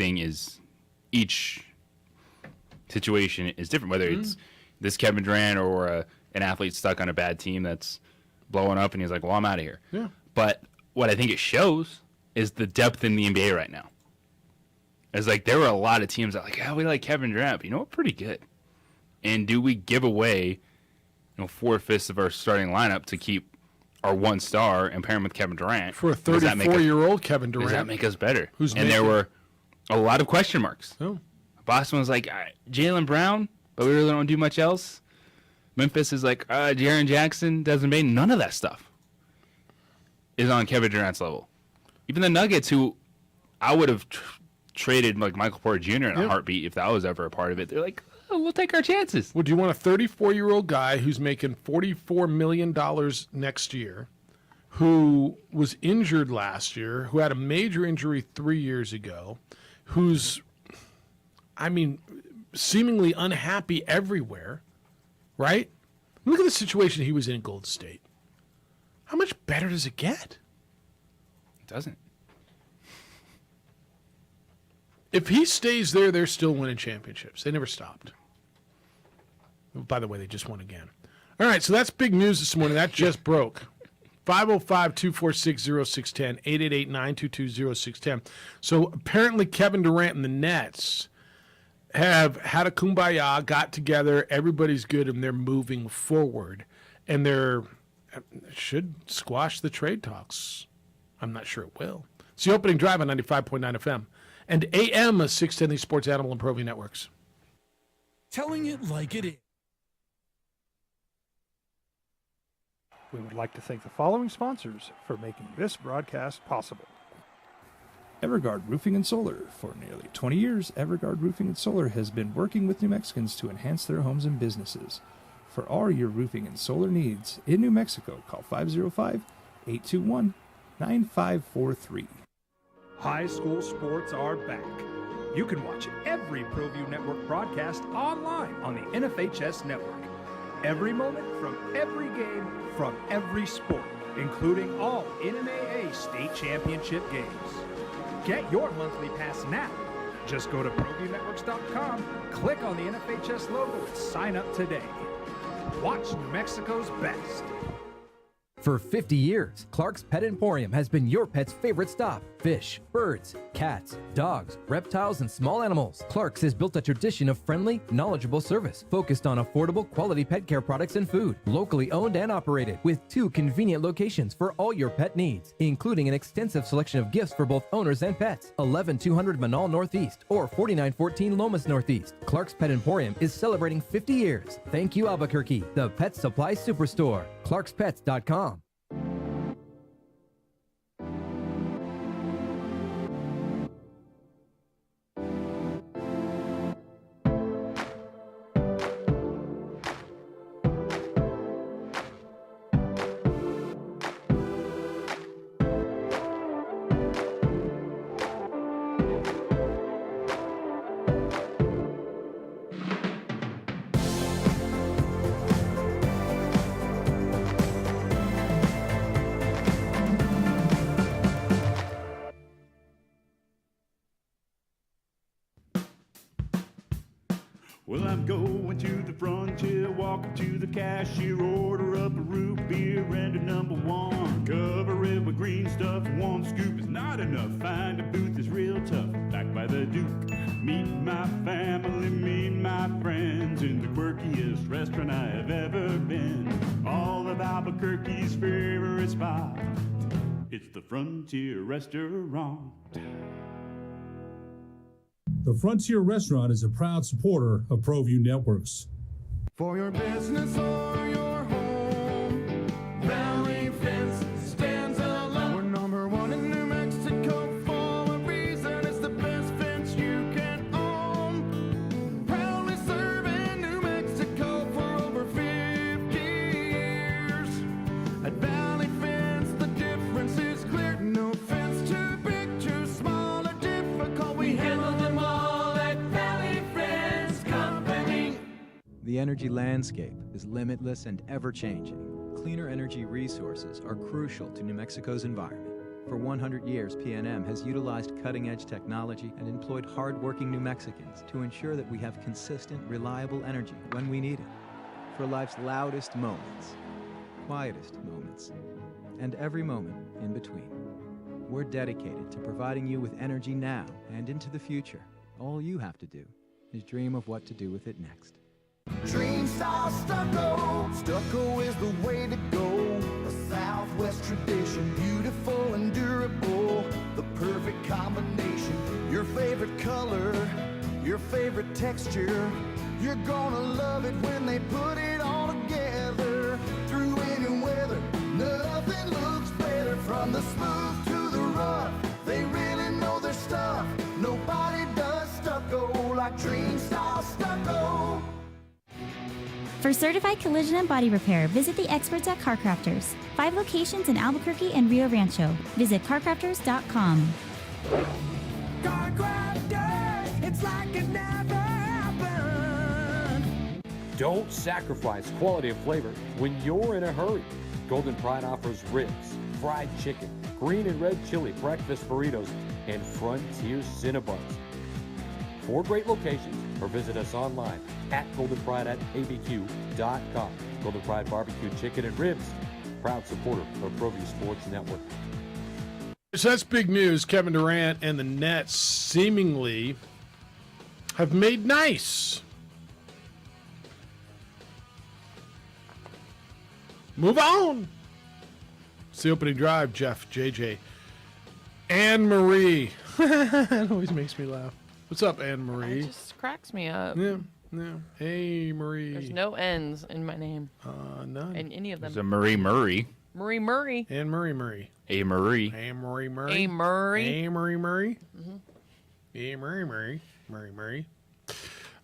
situation is different. Whether it's this Kevin Durant or an athlete stuck on a bad team that's blowing up and he's like, well, I'm out of here. Yeah. But what I think it shows is the depth in the NBA right now. It's like there were a lot of teams that like, we like Kevin Durant, but you know what, pretty good. And do we give away 4/5 of our starting lineup to keep our one star and pair him with Kevin Durant? For a 34-year-old Kevin Durant. Does that make us better? And there were a lot of question marks. Oh. Boston was like, Jaylen Brown, but we really don't do much else. Memphis is like, Jaren Jackson, Desmond Bane. None of that stuff is on Kevin Durant's level. Even the Nuggets, who I would have traded like Michael Porter Jr. in a heartbeat if that was ever a part of it. They're like, we'll take our chances. Well, do you want a 34-year-old guy who's making $44 million next year, who was injured last year, who had a major injury 3 years ago, who's, seemingly unhappy everywhere, right? Look at the situation he was in Golden State. How much better does it get? It doesn't. If he stays there, they're still winning championships. They never stopped. By the way, they just won again. All right, so that's big news this morning. That just broke. 505-246-0610, 888-922-0610. So apparently Kevin Durant and the Nets have had a kumbaya, got together, everybody's good, and they're moving forward. And should squash the trade talks. I'm not sure it will. It's the opening drive on 95.9 FM. And AM 610, the Sports Animal and Pro-V Networks. Telling it like it is. We would like to thank the following sponsors for making this broadcast possible. Everguard Roofing and Solar. For nearly 20 years, Everguard Roofing and Solar has been working with New Mexicans to enhance their homes and businesses. For all your roofing and solar needs in New Mexico, call 505-821-9543. High school sports are back. You can watch every ProView Network broadcast online on the NFHS network. Every moment from every game from every sport, including all NMAA state championship games. Get your monthly pass now. Just go to ProViewNetworks.com, click on the NFHS logo, and sign up today. Watch New Mexico's best. For 50 years, Clark's Pet Emporium has been your pet's favorite stop. Fish, birds, cats, dogs, reptiles, and small animals. Clark's has built a tradition of friendly, knowledgeable service focused on affordable, quality pet care products and food. Locally owned and operated with 2 convenient locations for all your pet needs, including an extensive selection of gifts for both owners and pets. 11200 Manal Northeast or 4914 Lomas Northeast. Clark's Pet Emporium is celebrating 50 years. Thank you, Albuquerque, the Pet Supply Superstore. ClarksPets.com. Well, I'm going to the frontier, walking to the cashier, order up a root beer and a number 1. Cover it with green stuff, 1 scoop is not enough. Find a booth that's real tough, back by the Duke. Meet my family, meet my friends in the quirkiest restaurant I have ever been. All of Albuquerque's favorite spot, it's the Frontier Restaurant. The Frontier Restaurant is a proud supporter of ProView Networks. For your business or your home, Valley Fence stands alone. We're number 1 in New Mexico for a reason. It's the best fence you can own. Proudly serving New Mexico for over 50 years. At Valley Fence, the difference is clear. No fence too big, too small, or difficult. We handle them all. The energy landscape is limitless and ever-changing. Cleaner energy resources are crucial to New Mexico's environment. For 100 years, PNM has utilized cutting-edge technology and employed hard-working New Mexicans to ensure that we have consistent, reliable energy when we need it. For life's loudest moments, quietest moments, and every moment in between. We're dedicated to providing you with energy now and into the future. All you have to do is dream of what to do with it next. Dream style stucco. Stucco is the way to go. A Southwest tradition, beautiful and durable. The perfect combination. Your favorite color, your favorite texture. You're gonna love it when they put it all together. Through any weather, nothing looks better. From the smooth to the rough, they really know their stuff. Nobody does stucco like Dream style stucco. For certified collision and body repair, visit the experts at CarCrafters. 5 locations in Albuquerque and Rio Rancho. Visit CarCrafters.com. CarCrafters, it's like it never happened. Don't sacrifice quality and flavor when you're in a hurry. Golden Pride offers ribs, fried chicken, green and red chili breakfast burritos, and Frontier Cinnabons. 4 great locations, or visit us online at goldenpride@abq.com. Golden Pride Barbecue Chicken and Ribs, proud supporter of ProView Sports Network. So that's big news. Kevin Durant and the Nets seemingly have made nice. Move on. It's the opening drive, Jeff, JJ. Anne-Marie. That always makes me laugh. What's up, Anne-Marie? It just cracks me up. Yeah. Hey, Marie. There's no N's in my name. None. In any of them. There's a Marie Murray. Marie Murray. Anne-Marie Murray. A Marie. Anne-Marie Murray. A Murray. Anne-Marie Murray. Mm-hmm. Murray.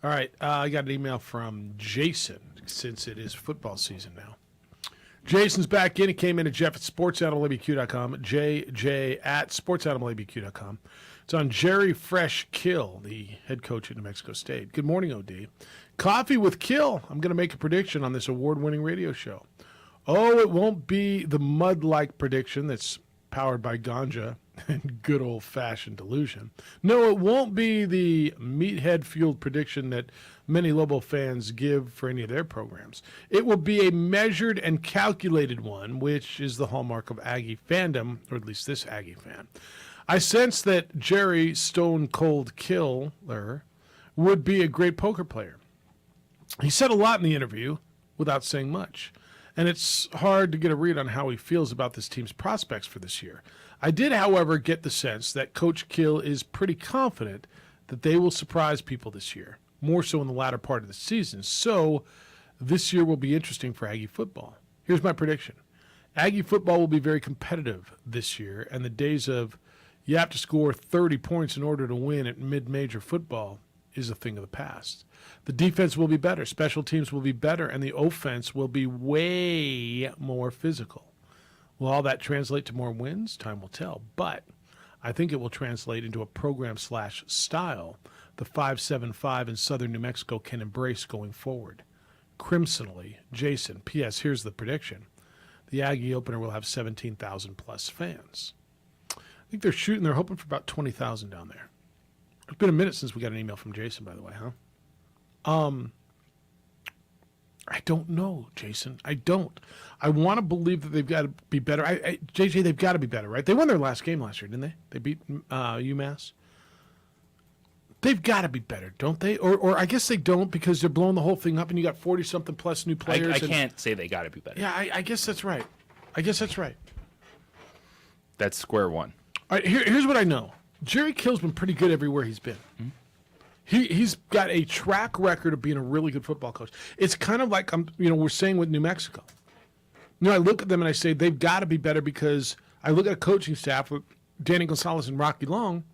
All right. I got an email from Jason, since it is football season now. Jason's back in. He came in at Jeff at sportsanimalabq.com, JJ at sportsanimalabq.com. It's on Jerry Fresh Kill, the head coach at New Mexico State. Good morning, OD. Coffee with Kill. I'm going to make a prediction on this award-winning radio show. Oh, it won't be the mud-like prediction that's powered by ganja Good old-fashioned delusion. No, it won't be the meathead-fueled prediction that many Lobo fans give for any of their programs. It will be a measured and calculated one, which is the hallmark of Aggie fandom, or at least this Aggie fan. I sense that Jerry Stone Cold Killer would be a great poker player. He said a lot in the interview without saying much, and it's hard to get a read on how he feels about this team's prospects for this year. I did, however, get the sense that Coach Kill is pretty confident that they will surprise people this year, more so in the latter part of the season. So this year will be interesting for Aggie football. Here's my prediction. Aggie football will be very competitive this year, and the days of you have to score 30 points in order to win at mid-major football is a thing of the past. The defense will be better, special teams will be better, and the offense will be way more physical. Will all that translate to more wins? Time will tell. But I think it will translate into a program/style the 5-7-5 in southern New Mexico can embrace going forward. Crimsonally, Jason. P.S. Here's the prediction. The Aggie opener will have 17,000 plus fans. I think they're hoping for about 20,000 down there. It's been a minute since we got an email from Jason, by the way, huh? I don't know, Jason. I don't. I want to believe that they've got to be better. JJ, they've got to be better, right? They won their last game last year, didn't they? They beat UMass. They've got to be better, don't they? Or I guess they don't because they're blowing the whole thing up and you got 40-something plus new players. I can't say they got to be better. Yeah, I guess that's right. That's square one. All right, here's what I know. Jerry Kill's been pretty good everywhere he's been. Mm-hmm. He's got a track record of being a really good football coach. It's kind of like we're saying with New Mexico. I look at them and I say they've got to be better because I look at a coaching staff with Danny Gonzalez and Rocky Long,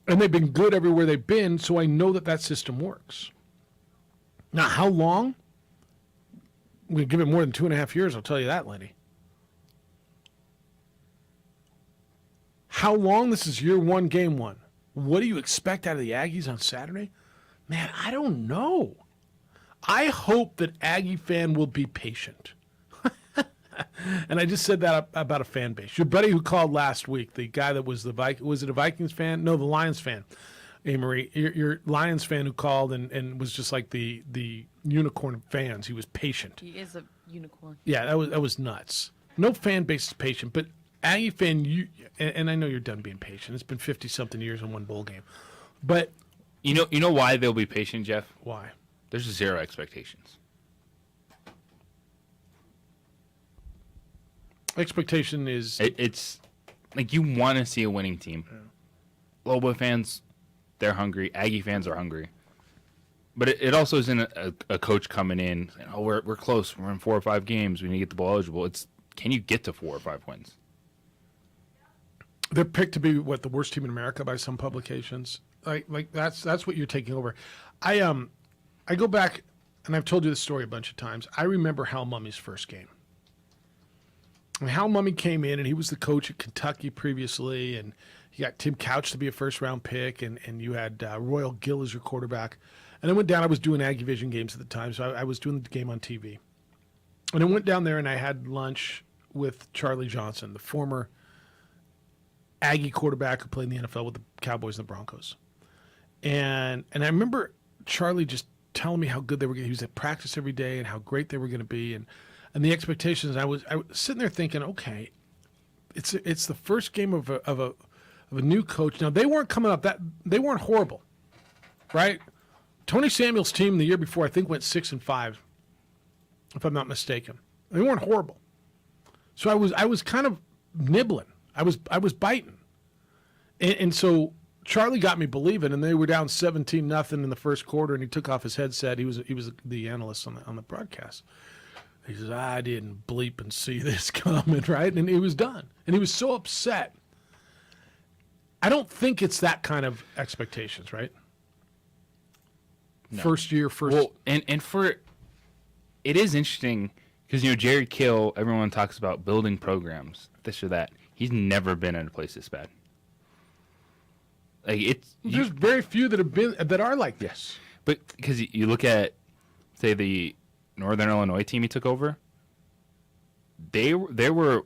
and they've been good everywhere they've been, so I know that system works. Now, how long? We give it more than 2.5 years, I'll tell you that, Lenny. How long? This is year one, game one. What do you expect out of the Aggies on Saturday? Man, I don't know. I hope that Aggie fan will be patient. And I just said that about a fan base. Your buddy who called last week, the guy that was was it a Vikings fan? No, the Lions fan. Hey, Marie, your Lions fan who called and was just like the unicorn fans. He was patient. He is a unicorn. Yeah, that was nuts. No fan base is patient, but Aggie fan, and I know you're done being patient. It's been 50-something years in one bowl game. But you know why they'll be patient, Jeff? Why? There's zero expectations. Expectation is... It's like you want to see a winning team. Yeah. Lobo fans, they're hungry. Aggie fans are hungry. But it also isn't a coach coming in saying, oh, we're close. We're in 4 or 5 games. We need to get the ball eligible. It's, can you get to 4 or 5 wins? They're picked to be the worst team in America by some publications. Like that's what you're taking over. I go back, and I've told you this story a bunch of times. I remember Hal Mummy's first game. And Hal Mummy came in, and he was the coach at Kentucky previously, and you got Tim Couch to be a first-round pick, and you had Royal Gill as your quarterback. And I went down. I was doing Aggie Vision games at the time, so I was doing the game on TV. And I went down there, and I had lunch with Charlie Johnson, the former Aggie quarterback who played in the NFL with the Cowboys and the Broncos. And I remember Charlie just telling me how good they were. He was at practice every day and how great they were going to be. And the expectations, I was sitting there thinking, okay, it's the first game of a new coach. Now, they weren't coming up they weren't horrible, right? Tony Samuel's team the year before, I think, went 6-5, if I'm not mistaken. They weren't horrible. So I was kind of nibbling. I was biting. And so Charlie got me believing, and they were down 17-0 in the first quarter, and he took off his headset. He was the analyst on the broadcast. He says, I didn't bleep and see this coming, right? And he was done. And he was so upset. I don't think it's that kind of expectations, right? No. First year. Well, and for it is interesting because Jerry Kill, everyone talks about building programs, this or that. He's never been at a place this bad. Like there's very few that are like this. But because you look at, say, the Northern Illinois team he took over, they were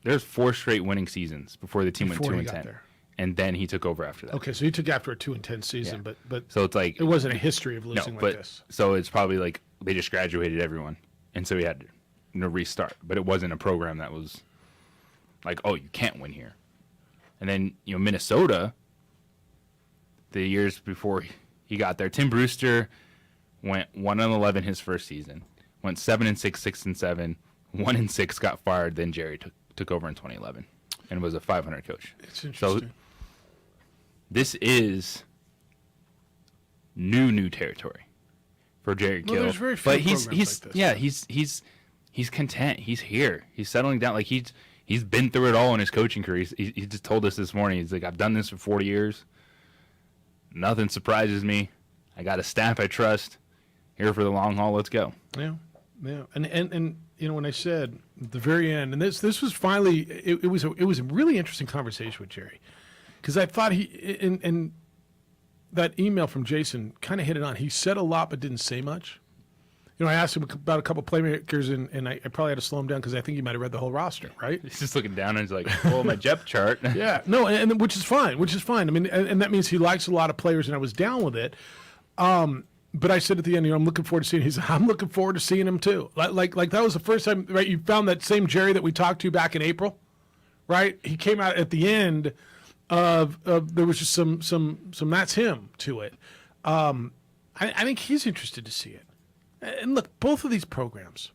there's 4 straight winning seasons before the team Before he went got 2-10, there. and then he took over after that. Okay, so he took after a 2-10 season, Yeah. but So it's like it wasn't a history of no, losing but like this. so it's probably like they just graduated everyone, and so he had to restart. But it wasn't a program that was like, oh, you can't win here. And then Minnesota, the years before he got there, Tim Brewster went 1-11 his first season, went 7-6, 6-7, 1-6, got fired. Then Jerry took over in 2011 and was a 500 coach. It's interesting. So this is new territory for Jerry Well, Kill. there's very few but he's programs like this. yeah, he's content. He's here. He's settling down. Like he's been through it all in his coaching career. He just told us this morning. He's like, I've done this for 40 years. Nothing surprises me. I got a staff I trust. Here for the long haul. Let's go. Yeah, and when I said at the very end, and this was finally it was a really interesting conversation with Jerry, because I thought he and that email from Jason kind of hit it on. He said a lot but didn't say much. I asked him about a couple playmakers, and I probably had to slow him down because I think he might have read the whole roster, right? He's just looking down and he's like, "Oh, my depth chart." Yeah, no, and which is fine. I mean, and that means he likes a lot of players, and I was down with it. But I said at the end, I'm looking forward to seeing. I'm looking forward to seeing him too. Like that was the first time, right? You found that same Jerry that we talked to back in April, right? He came out at the end of there was just some that's him to it. I think he's interested to see it. And look, both of these programs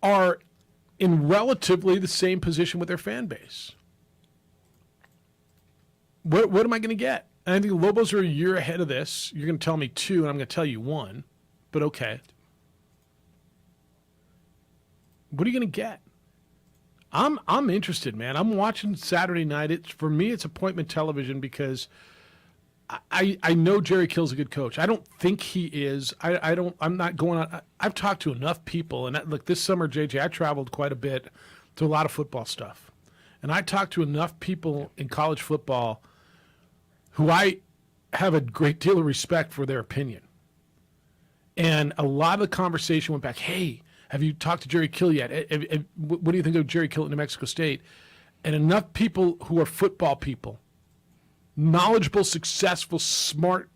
are in relatively the same position with their fan base. What am I going to get? And I think the Lobos are a year ahead of this. You're going to tell me 2, and I'm going to tell you 1. But okay. What are you going to get? I'm interested, man. I'm watching Saturday night. For me, it's appointment television because I know Jerry Kill's a good coach. I don't think he is. I'm not going on. I've talked to enough people, and look, this summer, JJ, I traveled quite a bit to a lot of football stuff, and I talked to enough people in college football who I have a great deal of respect for their opinion. And a lot of the conversation went back, hey, have you talked to Jerry Kill yet? What do you think of Jerry Kill at New Mexico State? And enough people who are football people, knowledgeable, successful, smart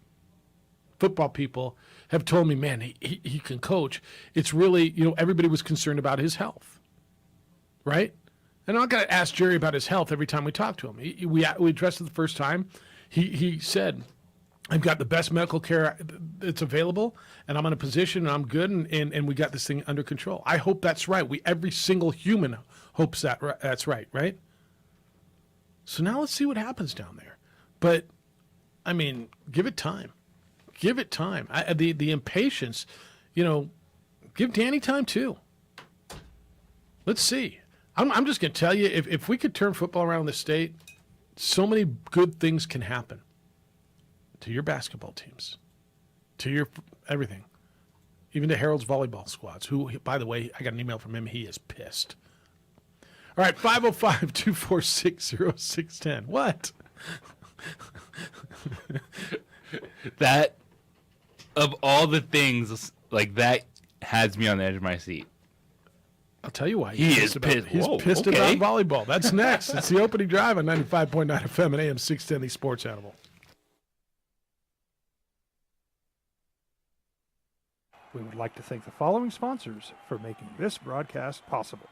football people, have told me, man, he can coach. It's really, everybody was concerned about his health, right? And I'm not going to ask Jerry about his health every time we talk to him. We addressed it the first time. He said, I've got the best medical care that's available, and I'm in a position, and I'm good, and we got this thing under control. I hope that's right. Every single human hopes that's right? So now let's see what happens down there. But, I mean, give it time. Give it time. The impatience, give Danny time too. Let's see. I'm just going to tell you, if we could turn football around in the state, so many good things can happen to your basketball teams, to your everything, even to Harold's volleyball squads, who, by the way, I got an email from him. He is pissed. All right, 505-246-0610. What? That, of all the things, like that has me on the edge of my seat. I'll tell you why. He is pissed. He's Whoa, pissed okay. about volleyball. That's next. It's the opening drive on 95.9 FM and AM 610, the Sports Animal. We would like to thank the following sponsors for making this broadcast possible.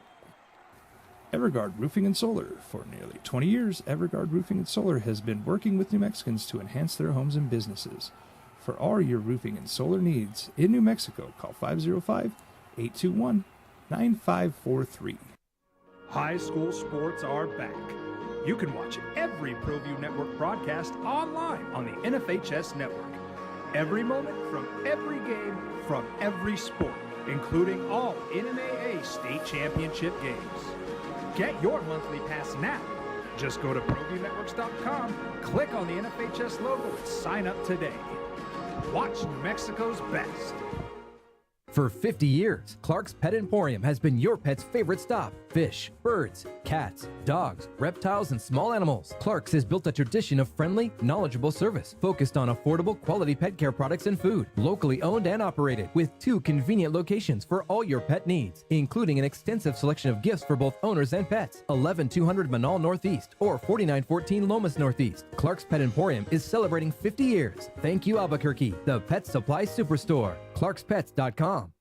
Everguard Roofing and Solar. For nearly 20 years, Everguard Roofing and Solar has been working with New Mexicans to enhance their homes and businesses. For all your roofing and solar needs in New Mexico, call 505-821-9543. High school sports are back. You can watch every ProView Network broadcast online on the NFHS network. Every moment from every game from every sport, including all NMAA state championship games. Get your monthly pass now. Just go to ProViewNetworks.com, click on the NFHS logo, and sign up today. Watch New Mexico's best. For 50 years, Clark's Pet Emporium has been your pet's favorite stop. Fish, birds, cats, dogs, reptiles, and small animals. Clark's has built a tradition of friendly, knowledgeable service focused on affordable, quality pet care products and food. Locally owned and operated with 2 convenient locations for all your pet needs, including an extensive selection of gifts for both owners and pets. 11200 Manal Northeast or 4914 Lomas Northeast. Clark's Pet Emporium is celebrating 50 years. Thank you, Albuquerque, the Pet Supply Superstore. ClarksPets.com.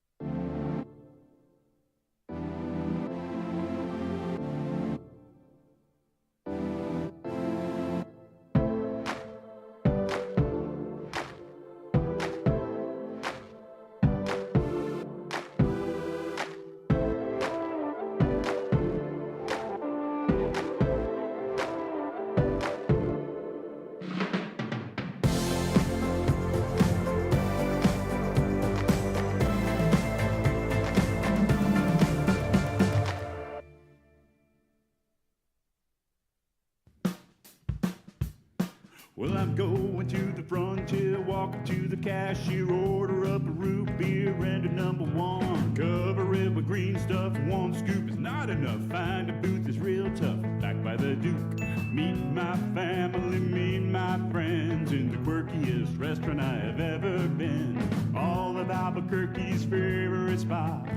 Well, I'm going to the frontier, walking to the cashier, order up a root beer and a number one. Cover it with green stuff, one scoop is not enough. Find a booth that's real tough, back by the Duke. Meet my family, meet my friends in the quirkiest restaurant I have ever been. All of Albuquerque's favorite spot,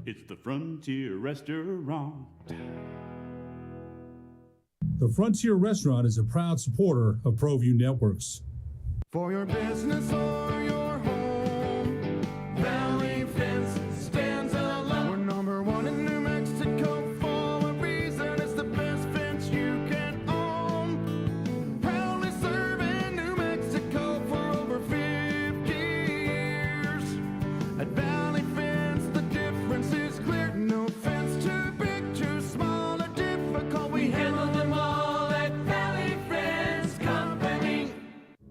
it's the Frontier Restaurant. The Frontier Restaurant is a proud supporter of ProView Networks. For your business or your home, Valley Fence stands alone. We're number 1 in New Mexico for a reason. It's the best fence you can own. Proudly serving New Mexico for over 50 years. At Valley Fence, the difference is clear. No fence too big, too small, or difficult. We handle them all.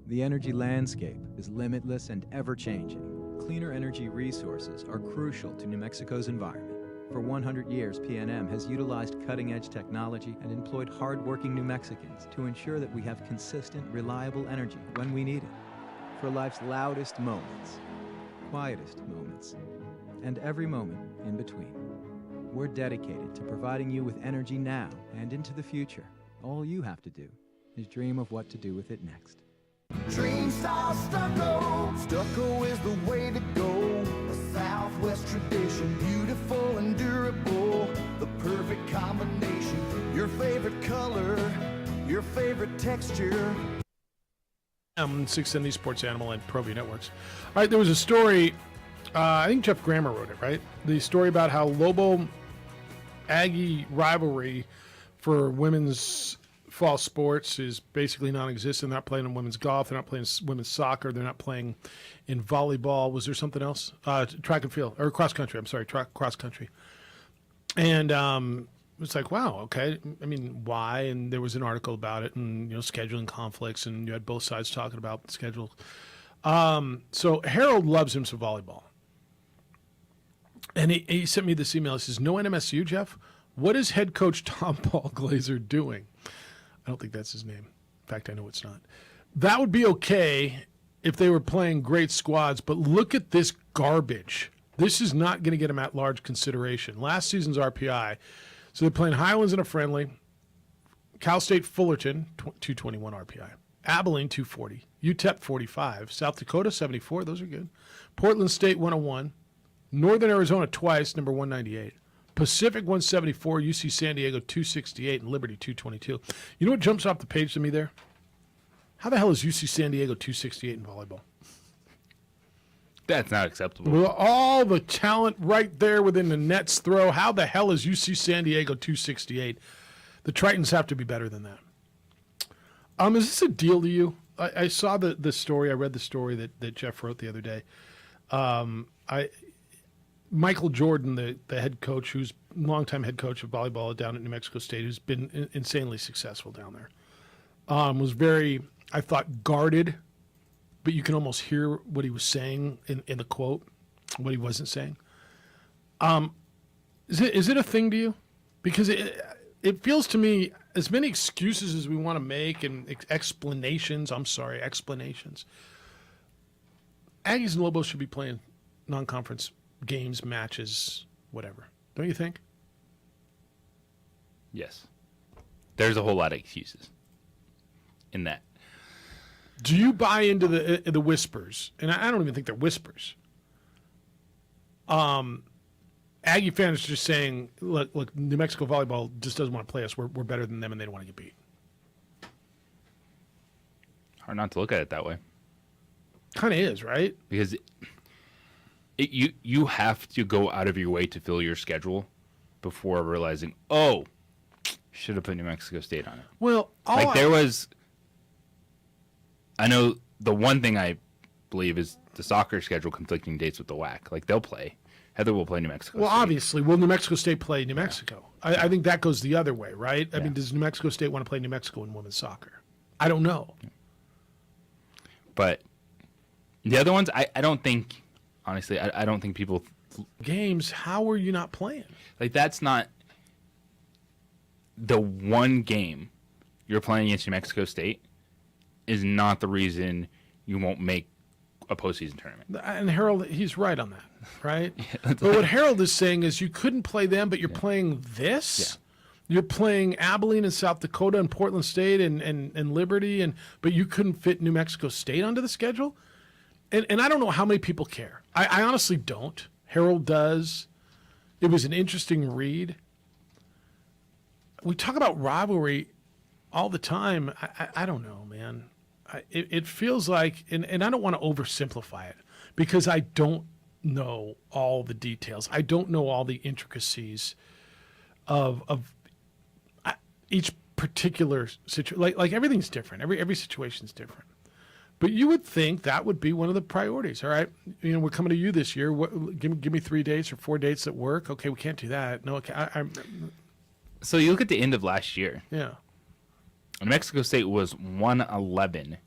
The energy landscape is limitless and ever-changing. Cleaner energy resources are crucial to New Mexico's environment. For 100 years, PNM has utilized cutting-edge technology and employed hard-working New Mexicans to ensure that we have consistent, reliable energy when we need it. For life's loudest moments, quietest moments, and every moment in between. We're dedicated to providing you with energy now and into the future. All you have to do is dream of what to do with it next. Dream style stucco. Stucco is the way to go. A Southwest tradition, beautiful and durable. The perfect combination. Your favorite color, your favorite texture. 670 Sports Animal and ProView Networks. All right, there was a story, I think Jeff Grammer wrote it, right? The story about how Lobo Aggie rivalry for women's fall sports is basically non-existent. They're not playing in women's golf. They're not playing women's soccer. They're not playing in volleyball. Was there something else? Track and field, or cross country. I'm sorry, cross country. And it's like, wow, okay. I mean, why? And there was an article about it, and scheduling conflicts, and you had both sides talking about the schedule. So Harold loves him some volleyball, and he sent me this email. He says, "No NMSU, Jeff. What is head coach Tom Paul Glazer doing?" I don't think that's his name. In fact, I know it's not. That would be okay if they were playing great squads, but look at this garbage. This is not going to get them at large consideration. Last season's RPI, so they're playing Highlands in a friendly, Cal State Fullerton, 221 RPI, Abilene, 240, UTEP, 45, South Dakota, 74, those are good, Portland State, 101, Northern Arizona twice, number 198. Pacific 174, UC San Diego 268, and Liberty 222. You know what jumps off the page to me there? How the hell is UC San Diego 268 in volleyball? That's not acceptable. With all the talent right there within the net's throw, how the hell is UC San Diego 268? The Tritons have to be better than that. Is this a deal to you? I saw the story. I read the story that Jeff wrote the other day. Michael Jordan, the head coach, who's longtime head coach of volleyball down at New Mexico State, who's been insanely successful down there, was very, I thought, guarded, but you can almost hear what he was saying in the quote, what he wasn't saying. Is it a thing to you? Because it feels to me, as many excuses as we want to make and explanations, Aggies and Lobos should be playing non-conference games, matches, whatever. Don't you think? Yes. There's a whole lot of excuses in that. Do you buy into the whispers? And I don't even think they're whispers. Aggie fans are just saying, look, New Mexico volleyball just doesn't want to play us. We're better than them, and they don't want to get beat. Hard not to look at it that way. Kind of is, right? Because you have to go out of your way to fill your schedule before realizing, oh, should have put New Mexico State on it. Well, I know the one thing I believe is the soccer schedule conflicting dates with the WAC. Like, they'll play. Heather will play New Mexico Well, State. obviously. Will New Mexico State play New Mexico? I think that goes the other way, right? I mean, does New Mexico State want to play New Mexico in women's soccer? I don't know. But the other ones, I don't think, honestly, I don't think people... Games, how are you not playing? Like, that's not the one game you're playing against New Mexico State is not the reason you won't make a postseason tournament. And Harold, he's right on that, right? But what Harold is saying is you couldn't play them, but you're playing this? Yeah. You're playing Abilene and South Dakota and Portland State and Liberty, but you couldn't fit New Mexico State onto the schedule? And I don't know how many people care. I honestly don't. Harold does. It was an interesting read. We talk about rivalry all the time. I don't know, man. It feels like, and I don't want to oversimplify it because I don't know all the details. I don't know all the intricacies of each particular situation. Like everything's different. Every situation's different. But you would think that would be one of the priorities. All right, we're coming to you this year. Give me 3 dates or 4 dates that work. Okay, we can't do that. No, okay. So you look at the end of last year. Yeah. New Mexico State was 111.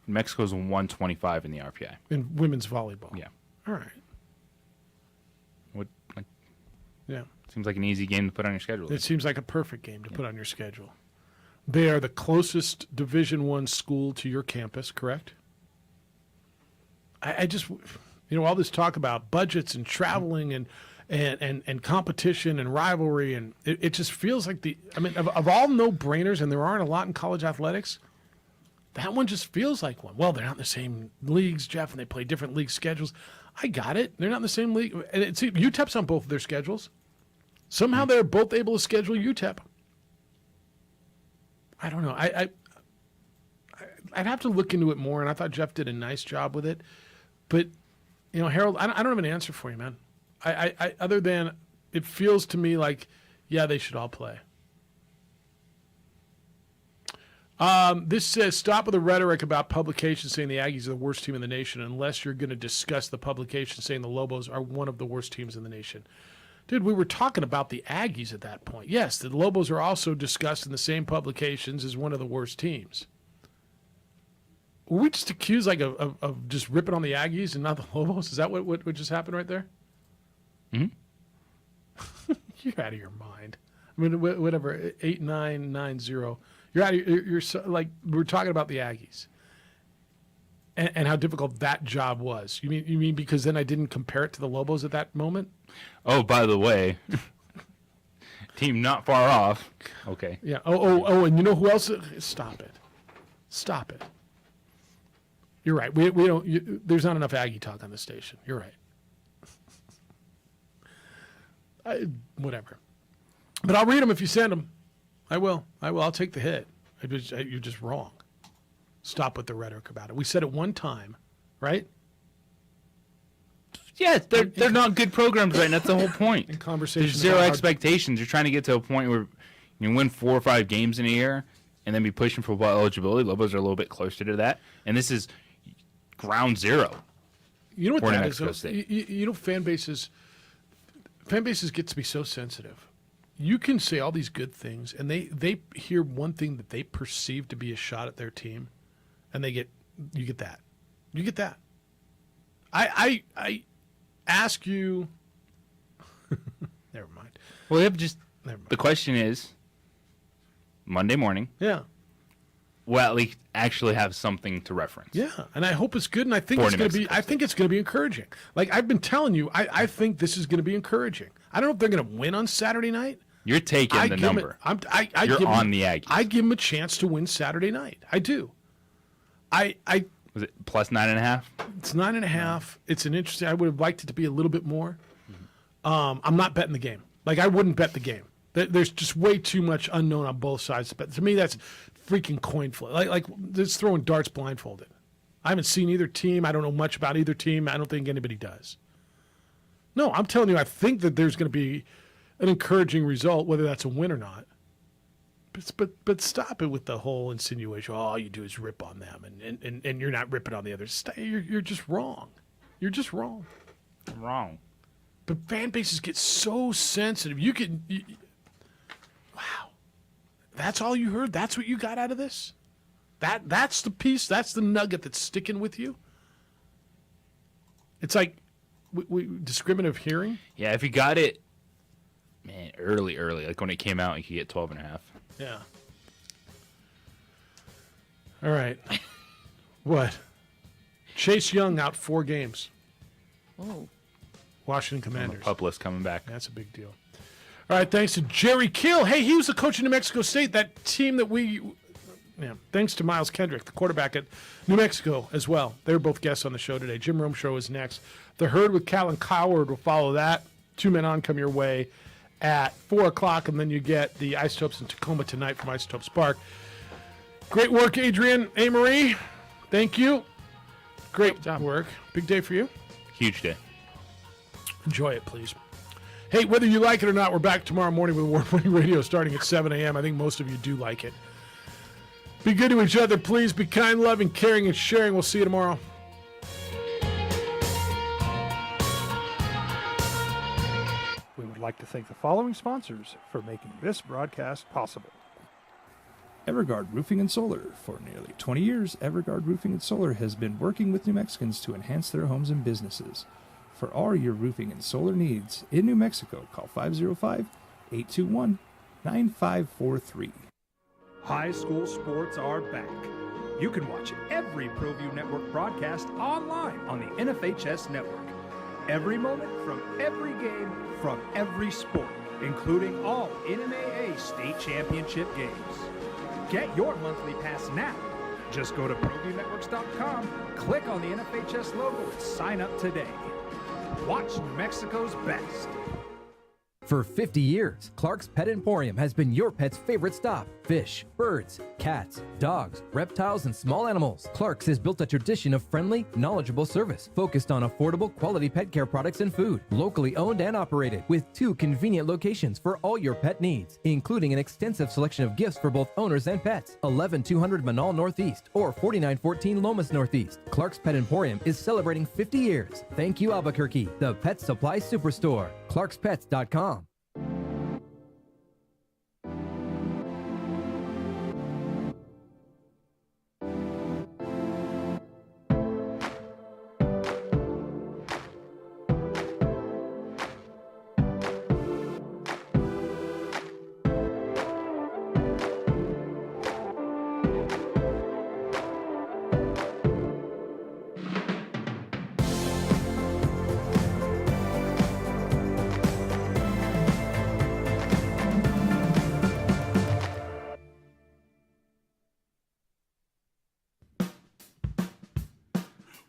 New Mexico was 125 in the RPI. In women's volleyball. Yeah. All right. Yeah. Seems like an easy game to put on your schedule. It seems like a perfect game to put on your schedule. They are the closest Division I school to your campus, correct? I just, all this talk about budgets and traveling and competition and rivalry, and it just feels like of all no-brainers, and there aren't a lot in college athletics, that one just feels like one. Well, they're not in the same leagues, Jeff, and they play different league schedules. I got it. They're not in the same league. And UTEP's on both of their schedules. Somehow they're both able to schedule UTEP. I don't know. I'd have to look into it more, and I thought Jeff did a nice job with it. But, Harold, I don't have an answer for you, man. I other than it feels to me like, yeah, they should all play. This says, stop with the rhetoric about publications saying the Aggies are the worst team in the nation unless you're going to discuss the publication saying the Lobos are one of the worst teams in the nation. Dude, we were talking about the Aggies at that point. Yes, the Lobos are also discussed in the same publications as one of the worst teams. Were we just accused of just ripping on the Aggies and not the Lobos? Is that what just happened right there? Mm-hmm. You're out of your mind. I mean, whatever, 8990. You're out of you're so, like, we're talking about the Aggies and how difficult that job was. You mean because then I didn't compare it to the Lobos at that moment? Oh, by the way, team not far off. Okay. Yeah. Oh, and you know who else? Stop it. You're right. We don't. There's not enough Aggie talk on the station. You're right. Whatever. But I'll read them if you send them. I will. I'll take the hit. You're just wrong. Stop with the rhetoric about it. We said it one time, right? Yes, they're not good programs right now. That's the whole point. In conversations, there's zero expectations. You're trying to get to a point where you win 4 or 5 games in a year and then be pushing for football eligibility. Lobos are a little bit closer to that, and this is ground zero. You know what for that New is? Mexico State. Fan bases get to be so sensitive. You can say all these good things, and they hear one thing that they perceive to be a shot at their team, and you get that. You get that. I ask you. Never mind. Well, the question is, Monday morning. Yeah. we'll at least actually have something to reference. Yeah, and I hope it's good, and I think For it's New going to be. Mexico I think it's going to be encouraging. Like I've been telling you, I think this is going to be encouraging. I don't know if they're going to win on Saturday night. You're taking the number. You're on the Aggies. I give them a chance to win Saturday night. I do. I was it plus 9.5? It's 9.5. It's an interesting. I would have liked it to be a little bit more. I'm not betting the game. Like I wouldn't bet the game. There's just way too much unknown on both sides. But to me, that's freaking coin flip. Like just throwing darts blindfolded. I haven't seen either team. I don't know much about either team. I don't think anybody does. No, I'm telling you, I think that there's going to be an encouraging result, whether that's a win or not. But stop it with the whole insinuation. All you do is rip on them, and you're not ripping on the others. You're just wrong. You're just wrong. I'm wrong. But fan bases get so sensitive. Wow. That's all you heard? That's what you got out of this? That's the piece? That's the nugget that's sticking with you? It's like discriminative hearing? Yeah, if you got it, man, early, like when it came out, you could get 12.5. Yeah. All right. What? Chase Young out 4 games. Oh. Washington Commanders. Pup list coming back. That's a big deal. All right, thanks to Jerry Kill. Hey, he was the coach of New Mexico State, that team that thanks to Miles Kendrick, the quarterback at New Mexico as well. They were both guests on the show today. Jim Rome Show is next. The Herd with Callan Coward will follow that. 2 Men On come your way at 4 o'clock, and then you get the Isotopes in Tacoma tonight from Isotope Spark. Great work, Adrian Amory. Thank you. Great work. Big day for you. Huge day. Enjoy it, please. Hey, whether you like it or not, we're back tomorrow morning with award-winning radio starting at 7 a.m. I think most of you do like it. Be good to each other, please. Be kind, loving, caring, and sharing. We'll see you tomorrow. We would like to thank the following sponsors for making this broadcast possible. Everguard Roofing and Solar. For nearly 20 years, Everguard Roofing and Solar has been working with New Mexicans to enhance their homes and businesses. For all your roofing and solar needs in New Mexico, call 505-821-9543. High school sports are back. You can watch every ProView Network broadcast online on the NFHS network. Every moment from every game from every sport, including all NMAA state championship games. Get your monthly pass now. Just go to ProViewNetworks.com, click on the NFHS logo, and sign up today. Watch New Mexico's best. For 50 years, Clark's Pet Emporium has been your pet's favorite stop. Fish, birds, cats, dogs, reptiles, and small animals. Clark's has built a tradition of friendly, knowledgeable service focused on affordable, quality pet care products and food. Locally owned and operated with 2 convenient locations for all your pet needs, including an extensive selection of gifts for both owners and pets. 11200 Manal Northeast or 4914 Lomas Northeast. Clark's Pet Emporium is celebrating 50 years. Thank you, Albuquerque, the pet supply superstore. ClarksPets.com.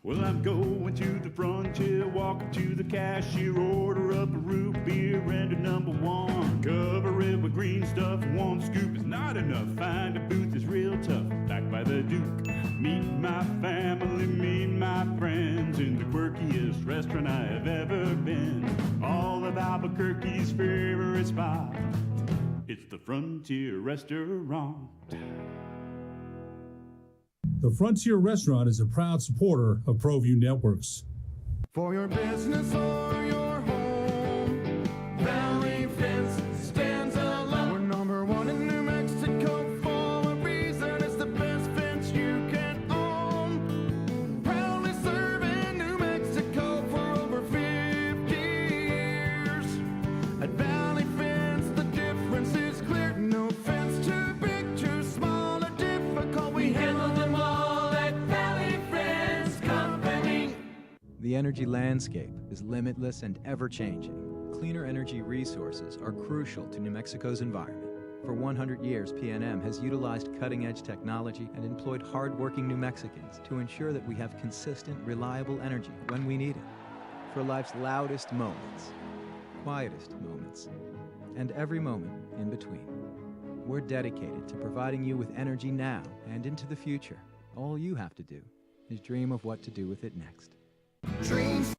Well, I'm going to the frontier, walking to the cashier, order up a root beer and a #1. Cover it with green stuff, 1 scoop is not enough. Find a booth that's real tough, back by the Duke. Meet my family, meet my friends in the quirkiest restaurant I have ever been. All of Albuquerque's favorite spot, it's the Frontier Restaurant. The Frontier Restaurant is a proud supporter of ProView Networks. For your business or your home, Valley Fence stands alone. We're #1 in New Mexico for a reason. It's the best fence you can own. Proudly serving New Mexico for over 50 years. At Valley Fence, the difference is clear. No fence too big, too small, or difficult. We The energy landscape is limitless and ever-changing. Cleaner energy resources are crucial to New Mexico's environment. For 100 years, PNM has utilized cutting-edge technology and employed hard-working New Mexicans to ensure that we have consistent, reliable energy when we need it. For life's loudest moments, quietest moments, and every moment in between. We're dedicated to providing you with energy now and into the future. All you have to do is dream of what to do with it next. Dreams.